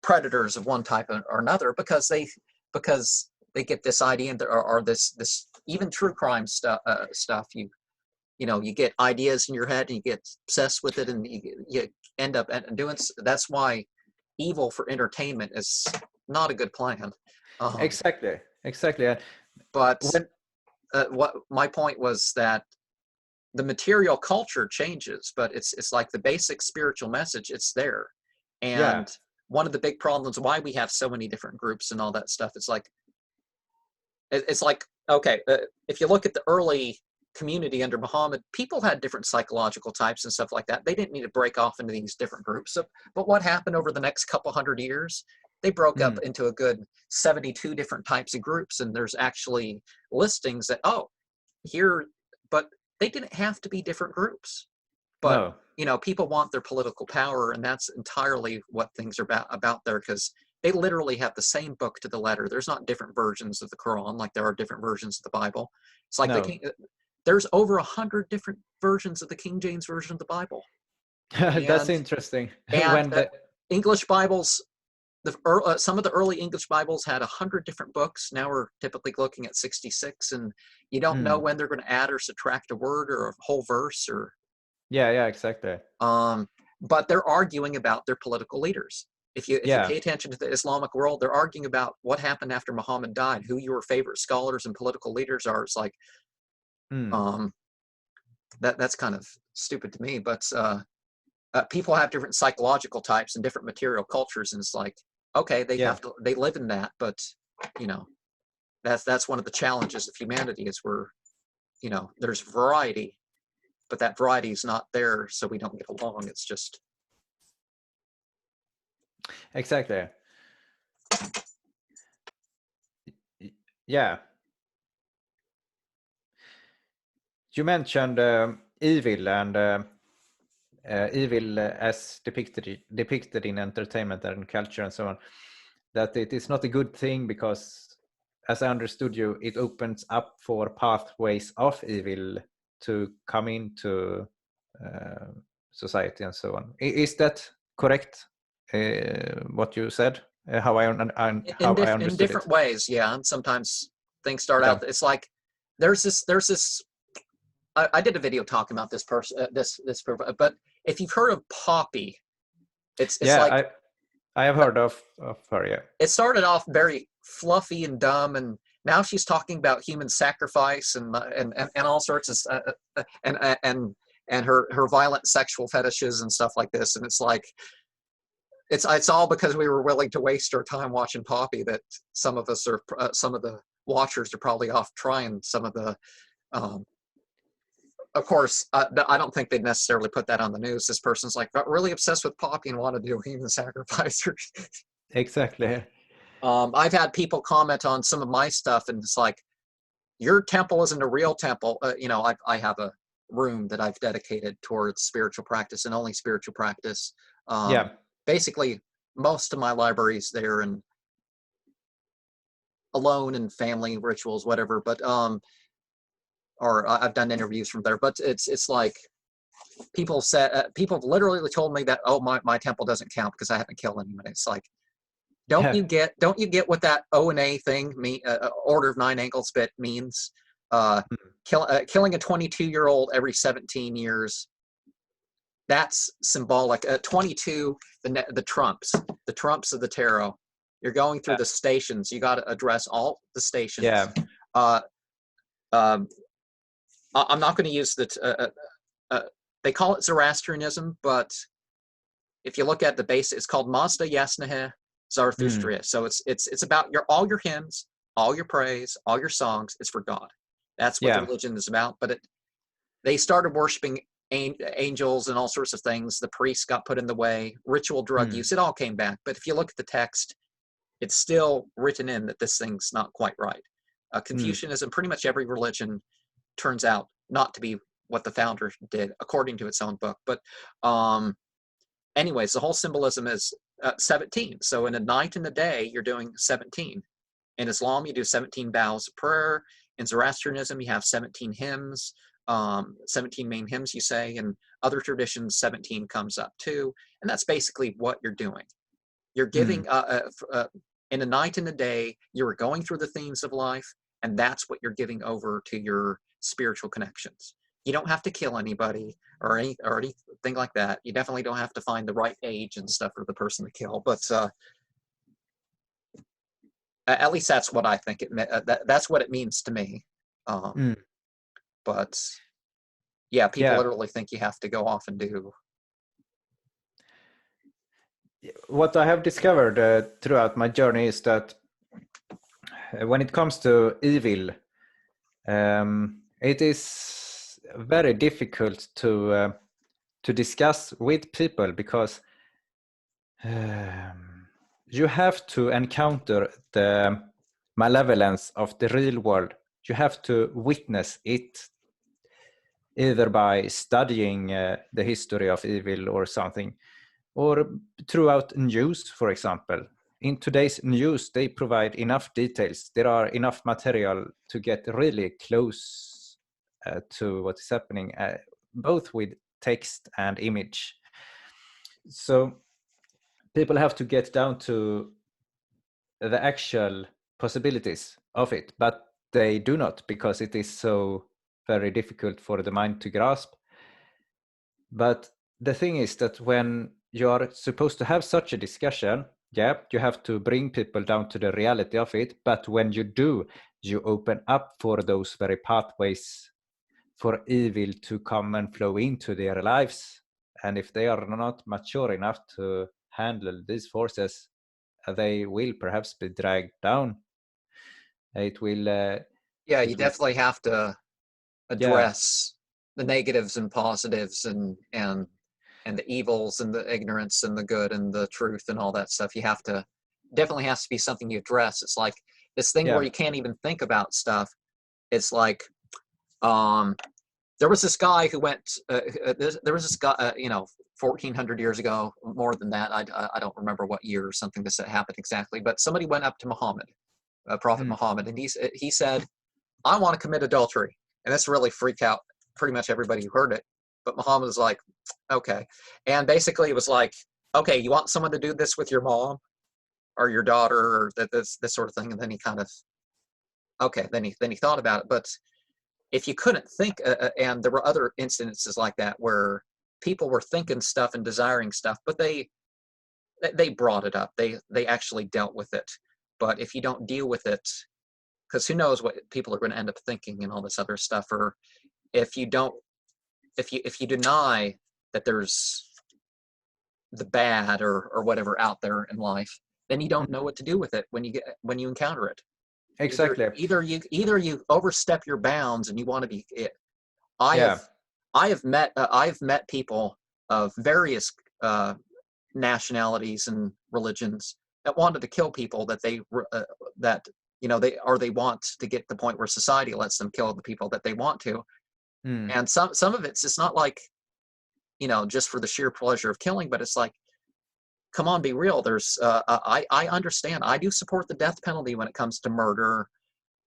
predators of one type or another because they get this idea, or this even true crime stuff. You know, you get ideas in your head and you get obsessed with it, and you end up doing. That's why evil for entertainment is not a good plan. Exactly. But what my point was, that the material culture changes, but it's like the basic spiritual message, it's there. And one of the big problems why we have so many different groups and all that stuff, it's like okay, if you look at the early community under Muhammad, people had different psychological types and stuff like that. They didn't need to break off into these different groups. So, but what happened over the next couple hundred years? They broke up into a good 72 different types of groups, and there's actually listings that, here, but they didn't have to be different groups. But you know, people want their political power, and that's entirely what things are about there, because they literally have the same book to the letter. There's not different versions of the Quran like there are different versions of the Bible. It's like there's over 100 different versions of the King James version of the Bible. That's interesting. And English Bibles, some of the early English Bibles had 100 different books. Now we're typically looking at 66, and you don't know when they're going to add or subtract a word or a whole verse or. Yeah, exactly. But they're arguing about their political leaders. If you pay attention to the Islamic world, they're arguing about what happened after Muhammad died, who your favorite scholars and political leaders are. It's like, that's kind of stupid to me. But people have different psychological types and different material cultures, and it's like, okay, they live in that, but you know, that's one of the challenges of humanity, is you know, there's variety, but that variety is not there, so we don't get along. It's just. Exactly. Yeah. You mentioned evil and evil as depicted in entertainment and culture and so on, that it is not a good thing because, as I understood you, it opens up for pathways of evil to come into society and so on. Is that correct? What you said, how I In understood it. different ways, yeah. And sometimes things start Yeah. out. It's like there's this. I did a video talking about this person, but if you've heard of Poppy, it's Yeah, like I have heard of her. Yeah. it started off very fluffy and dumb, and now she's talking about human sacrifice and all sorts of and her violent sexual fetishes and stuff like this. And it's like it's all because we were willing to waste our time watching Poppy that some of us are some of the watchers are probably off trying some of the of course, I don't think they'd necessarily put that on the news. This person's like got really obsessed with Poppy and wanted to do human sacrifice. Exactly. I've had people comment on some of my stuff, and it's like, your temple isn't a real temple. You know, I have a room that I've dedicated towards spiritual practice and only spiritual practice. Yeah. Basically, most of my libraries there and alone and family rituals, whatever. But or I've done interviews from there. But it's like people said people have literally told me that, oh, my temple doesn't count because I haven't killed anyone. It's like, don't you get what that O and A thing order of 9 angles bit means? Killing a 22-year-old every 17 years, that's symbolic. 22, the trumps of the tarot. You're going through the stations. You got to address all the stations. Yeah. I'm not going to use the they call it Zoroastrianism, but if you look at the base, it's called Mazda Yasnahe Zarathustra. So it's about all your hymns, all your praise, all your songs. It's for God. That's what the religion is about. But they started worshiping angels and all sorts of things. The priests got put in the way. Ritual drug use. It all came back. But if you look at the text, it's still written in that this thing's not quite right. Confucianism, pretty much every religion turns out not to be what the founder did according to its own book. But anyways, the whole symbolism is 17. So in a night and a day, you're doing 17. In Islam, you do 17 vows of prayer. In Zoroastrianism, you have 17 hymns, 17 main hymns you say. In other traditions, 17 comes up too. And that's basically what you're doing. You're giving, in a night and a day, you're going through the themes of life, and that's what you're giving over to your spiritual connections. You don't have to kill anybody or anything like that. You definitely don't have to find the right age and stuff for the person to kill. But at least that's what I think that's what it means to me. But yeah, people literally think you have to go off and do. What I have discovered throughout my journey is that when it comes to evil, it is very difficult to discuss with people because you have to encounter the malevolence of the real world. You have to witness it either by studying the history of evil or something, or throughout news, for example. In today's news, they provide enough details. There are enough material to get really close to what is happening, both with text and image. So people have to get down to the actual possibilities of it, but they do not, because it is so very difficult for the mind to grasp. But the thing is that when you are supposed to have such a discussion, you have to bring people down to the reality of it. But when you do, you open up for those very pathways for evil to come and flow into their lives. And if they are not mature enough to handle these forces, they will perhaps be dragged down. It will. You definitely have to address the negatives and positives and the evils and the ignorance and the good and the truth and all that stuff. You have to definitely has to be something you address. It's like this thing where you can't even think about stuff. It's like there was this guy who went. There was this guy, 1,400 years ago, more than that. I don't remember what year or something this happened exactly, but somebody went up to Muhammad, Prophet Muhammad, and he said, "I want to commit adultery," and this really freaked out pretty much everybody who heard it. But Muhammad was like, "Okay," and basically it was like, "Okay, you want someone to do this with your mom or your daughter or this sort of thing," and then he kind of, okay, then he thought about it, but if you couldn't think, and there were other incidences like that where people were thinking stuff and desiring stuff, but they brought it up. They actually dealt with it. But if you don't deal with it, because who knows what people are going to end up thinking and all this other stuff, or if you don't, if you deny that there's the bad or whatever out there in life, then you don't know what to do with it when you encounter it. Exactly. Either you overstep your bounds and you want to be. I Yeah. have met people of various nationalities and religions that wanted to kill people that they want to get to the point where society lets them kill the people that they want to. And some of it's not like, just for the sheer pleasure of killing, but it's like, come on, be real. There's I understand. I do support the death penalty when it comes to murder,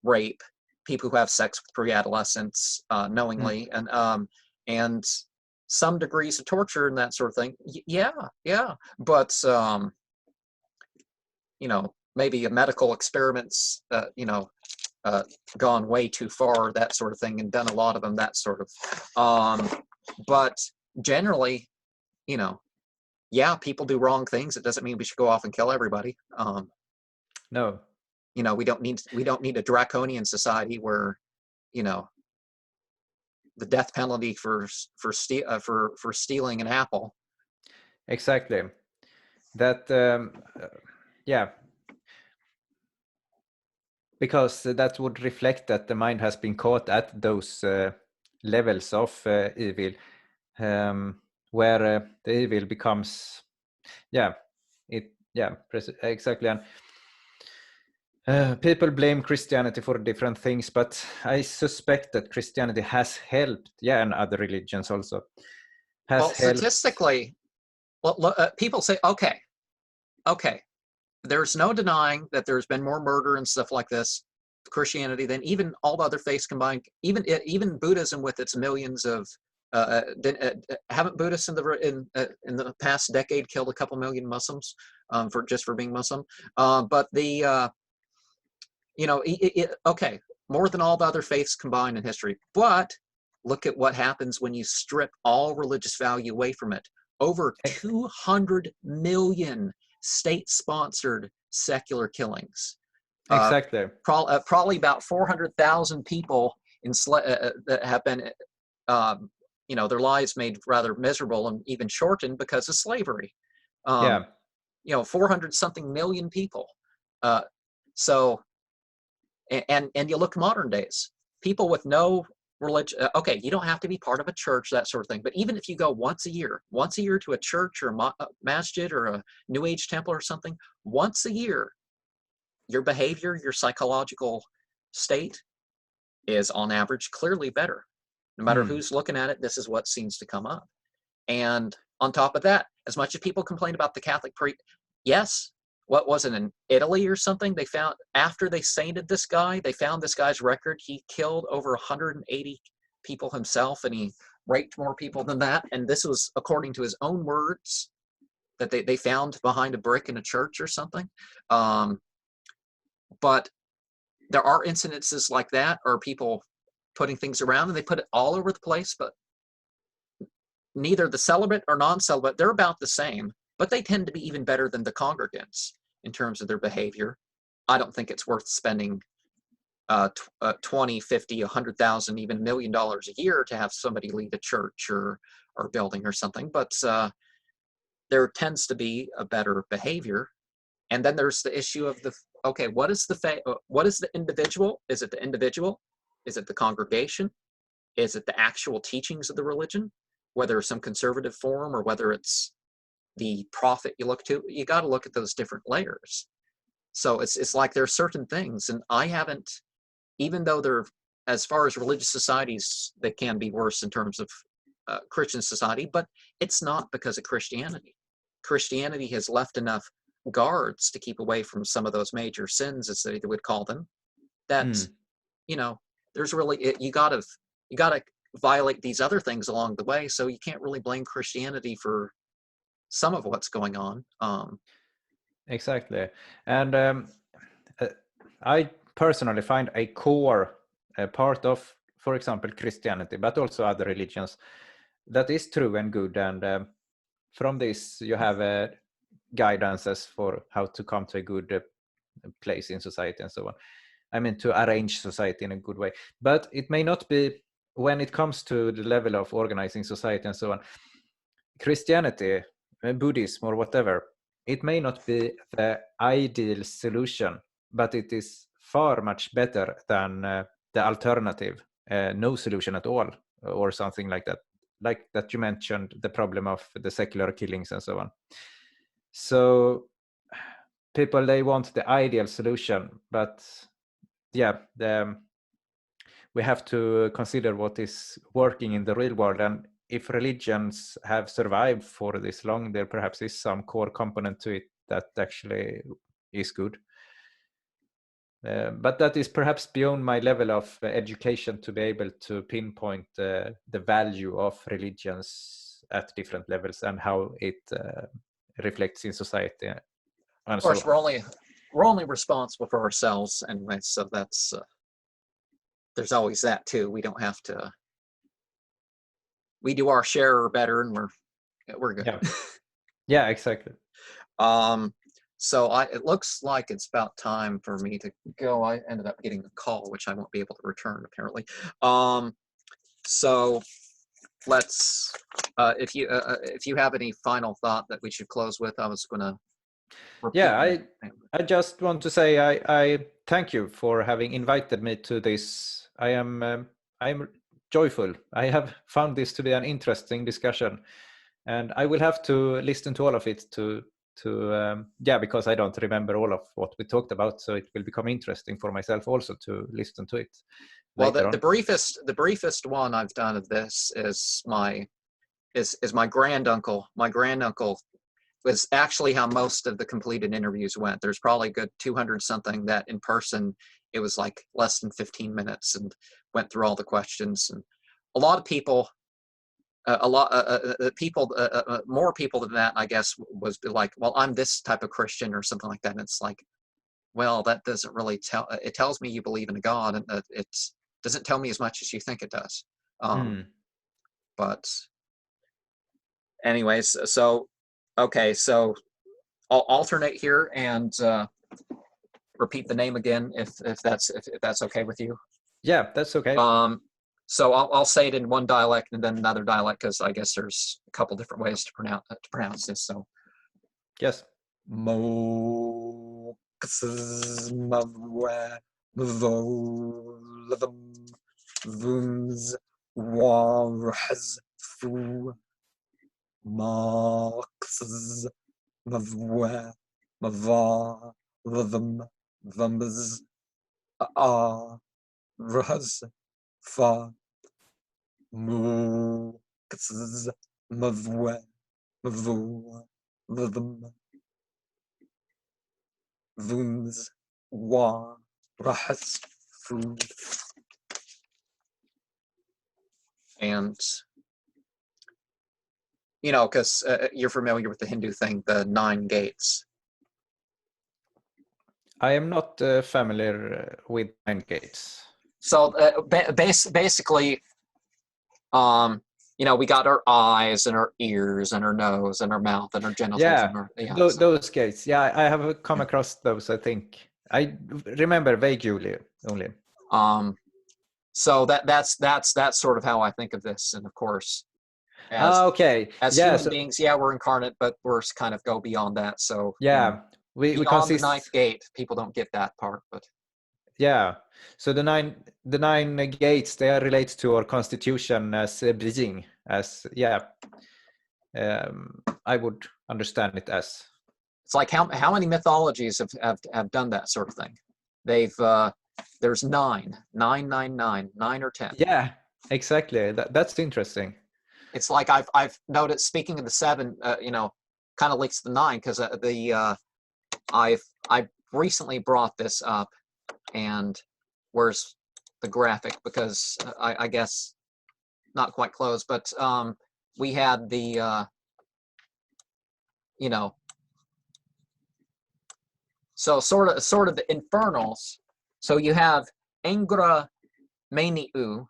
rape, people who have sex with pre-adolescents knowingly, and some degrees of torture and that sort of thing. Yeah. But maybe a medical experiments, gone way too far, that sort of thing, and done a lot of them, that sort of. But generally, yeah, people do wrong things. It doesn't mean we should go off and kill everybody. No. We don't need a draconian society where, the death penalty for stealing an apple. Exactly. That yeah. Because that would reflect that the mind has been caught at those levels of evil, where the evil becomes, exactly. And people blame Christianity for different things, but I suspect that Christianity has helped, and other religions also has helped. Statistically, people say, okay, there's no denying that there's been more murder and stuff like this, Christianity, than even all the other faiths combined. Even Buddhism with its millions of haven't Buddhists in the past decade killed a couple million Muslims for being Muslim? But the okay, more than all the other faiths combined in history. But look at what happens when you strip all religious value away from it. Over 200 million state-sponsored secular killings. Exactly. Probably about 400,000 people that have been, their lives made rather miserable and even shortened because of slavery. 400 something million people. So, and you look modern days, people with no religion. Okay, you don't have to be part of a church, that sort of thing. But even if you go once a year to a church or a masjid or a New Age temple or something, once a year, your behavior, your psychological state is on average clearly better. No matter who's looking at it, this is what seems to come up. And on top of that, as much as people complain about the Catholic priest, yes, what was it, in Italy or something? They found, after they sainted this guy, they found this guy's record. He killed over 180 people himself, and he raped more people than that. And this was according to his own words that they found behind a brick in a church or something. But there are incidences like that, or people putting things around, and they put it all over the place, but neither the celibate or non-celibate, they're about the same, but they tend to be even better than the congregants in terms of their behavior. I don't think it's worth spending 20, 50, 100,000, even $1 million a year to have somebody lead a church or building or something, but there tends to be a better behavior. And then there's the issue of what is the individual? Is it the individual? Is it the congregation? Is it the actual teachings of the religion? Whether it's some conservative form or whether it's the prophet you look to, you got to look at those different layers. So it's like there are certain things, and I haven't, even though they're as far as religious societies, they can be worse in terms of Christian society, but it's not because of Christianity. Christianity has left enough guards to keep away from some of those major sins, as they would call them, that you know, there's really you gotta violate these other things along the way, so you can't really blame Christianity for some of what's going on. Exactly. And I personally find a core part of, for example, Christianity, but also other religions, that is true and good. And from this, you have guidances for how to come to a good place in society and so on. I mean, to arrange society in a good way. But it may not be, when it comes to the level of organizing society and so on, Christianity, Buddhism, or whatever, it may not be the ideal solution, but it is far much better than the alternative, no solution at all, or something like that. Like that you mentioned, the problem of the secular killings and so on. So people, they want the ideal solution, but yeah, we have to consider what is working in the real world. And if religions have survived for this long, there perhaps is some core component to it that actually is good. But that is perhaps beyond my level of education to be able to pinpoint the value of religions at different levels and how it reflects in society. And Of course, so we're only responsible for ourselves anyway, so that's there's always that too. We don't have to. We do our share or better, and we're good. yeah, yeah, exactly. So it looks like it's about time for me to go. I ended up getting a call, which I won't be able to return apparently. So let's. If you have any final thought that we should close with, I was gonna. Yeah, I just want to say I thank you for having invited me to this. I'm joyful. I have found this to be an interesting discussion, and I will have to listen to all of it to because I don't remember all of what we talked about, so it will become interesting for myself also to listen to it. Well, the briefest one I've done of this is my granduncle. My granduncle was actually how most of the completed interviews went. There's probably a good 200 something that in person it was like less than 15 minutes and went through all the questions. And a lot of people, more people than that, I guess, was like, well, I'm this type of Christian or something like that. And it's like, well, that doesn't really tell. It tells me you believe in a God, and it doesn't tell me as much as you think it does. But anyways, so okay, so I'll alternate here and repeat the name again if that's okay with you. Yeah, that's okay. So I'll say it in one dialect and then another dialect, because I guess there's a couple different ways to pronounce this. So yes. Mo mvwy vumz fu Marx mvwy vumz raz fa mu mvwy vumz raz fu. And you know, because you're familiar with the Hindu thing, the 9 gates. I am not familiar with 9 gates. So basically, you know, we got our eyes and our ears and our nose and our mouth and our genitals. Yeah, and our, those gates. Yeah, I have come across those, I think. I remember vaguely only. So that's sort of how I think of this. And of course, okay. As human beings, yeah, we're incarnate, but we're kind of go beyond that. So yeah, we consist the 9th gate. People don't get that part, but yeah. So the nine gates, they are related to our constitution as being, as I would understand it as. It's like how many mythologies have done that sort of thing? They've there's 9, 9, 9, 9, 9 or 10. Yeah, exactly. That's interesting. It's like I've noticed, speaking of the 7, you know, kind of links to the 9, because I recently brought this up, and where's the graphic, because I guess not quite close, but we had the you know, so sort of the infernals. So you have Engra Meniu.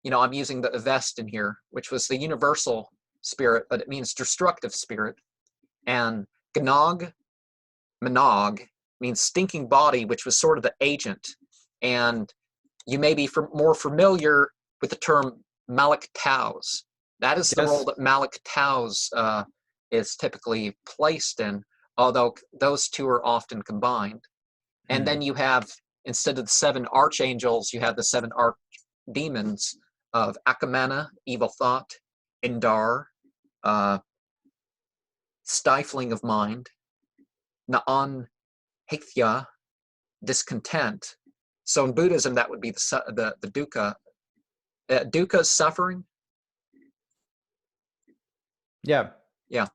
You know, I'm using the vest in here, which was the universal spirit, but it means destructive spirit. And Gnog Manog means stinking body, which was sort of the agent. And you may be more familiar with the term Malak Taus. That is the Yes. role that Malak Taus is typically placed in, although those two are often combined. And then you have, instead of the 7 archangels, you have the 7 archdemons of Akamana, evil thought, Indar, stifling of mind, Na'an Haithya, discontent. So in Buddhism, that would be the dukkha. Dukkha is suffering. Yeah. Yeah.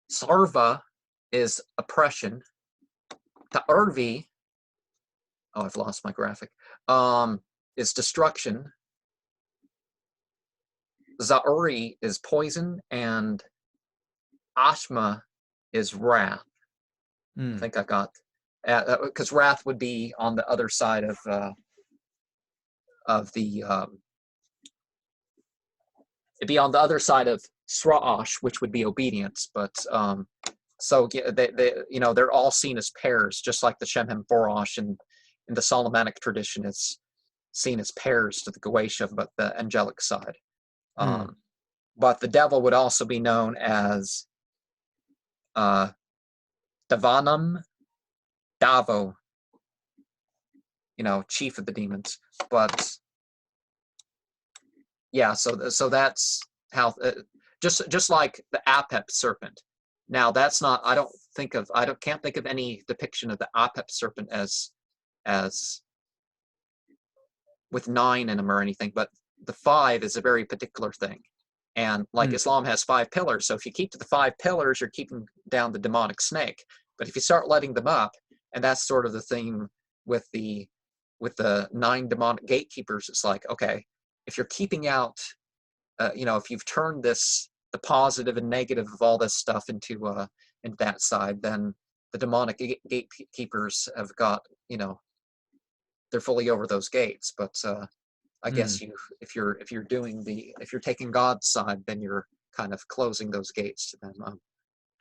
Sarva is oppression. Ta'urvi, oh, I've lost my graphic, is destruction. Za'uri is poison, and Ashma is wrath. I think I got, because wrath would be on the other side of the, it'd be on the other side of Sra'ash, which would be obedience. But so they you know, they're all seen as pairs, just like the Shemhem Forosh in the Solomonic tradition is seen as pairs to the Goetia, but the angelic side. But the devil would also be known as Davanam Davo, you know, chief of the demons. But yeah, so that's how, just like the Apep serpent. Now that's not, can't think of any depiction of the Apep serpent as with 9 in them or anything, but the 5 is a very particular thing. And like Islam has 5 pillars, so if you keep to the 5 pillars, you're keeping down the demonic snake. But if you start letting them up, and that's sort of the thing with the 9 demonic gatekeepers, it's like, okay, if you're keeping out, you know, if you've turned the positive and negative of all this stuff into that side, then the demonic gatekeepers have got, you know, they're fully over those gates. But I guess if you're taking God's side, then you're kind of closing those gates to them.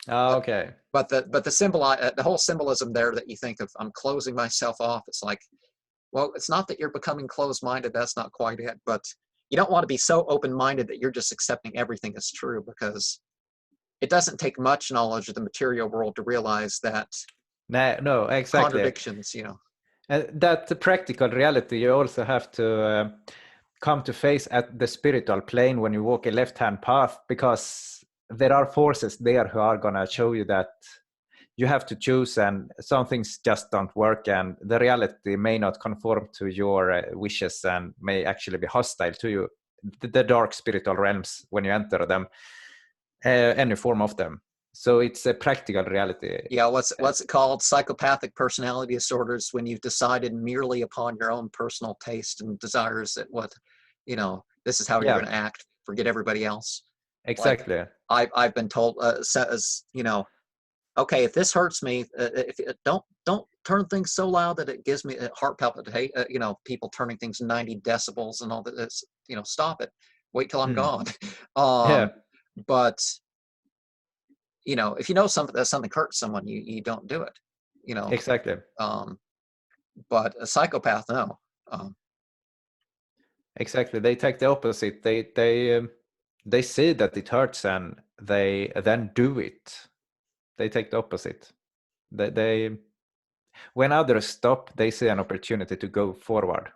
Okay. But the whole symbolism there that you think of, I'm closing myself off. It's like, well, it's not that you're becoming closed-minded. That's not quite it. But you don't want to be so open-minded that you're just accepting everything as true, because it doesn't take much knowledge of the material world to realize that No, exactly. Contradictions, you know. That practical reality you also have to come to face at the spiritual plane when you walk a left-hand path, because there are forces there who are going to show you that you have to choose, and some things just don't work, and the reality may not conform to your wishes and may actually be hostile to you. The dark spiritual realms, when you enter them, any form of them. So it's a practical reality. Yeah, what's it called? Psychopathic personality disorders, when you've decided merely upon your own personal taste and desires that this is how you're going to act. Forget everybody else. Exactly. Like, I've been told, says, okay, if this hurts me, don't turn things so loud that it gives me a heart palpitation. People turning things 90 decibels and all that. Stop it. Wait till I'm gone. But if you know something hurts someone, you don't do it. Exactly. But a psychopath, no. Exactly. They take the opposite. They see that it hurts and they then do it. They take the opposite. They when others stop, they see an opportunity to go forward.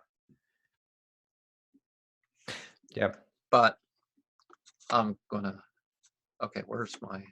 Yeah. But I'm gonna. Okay, where's my?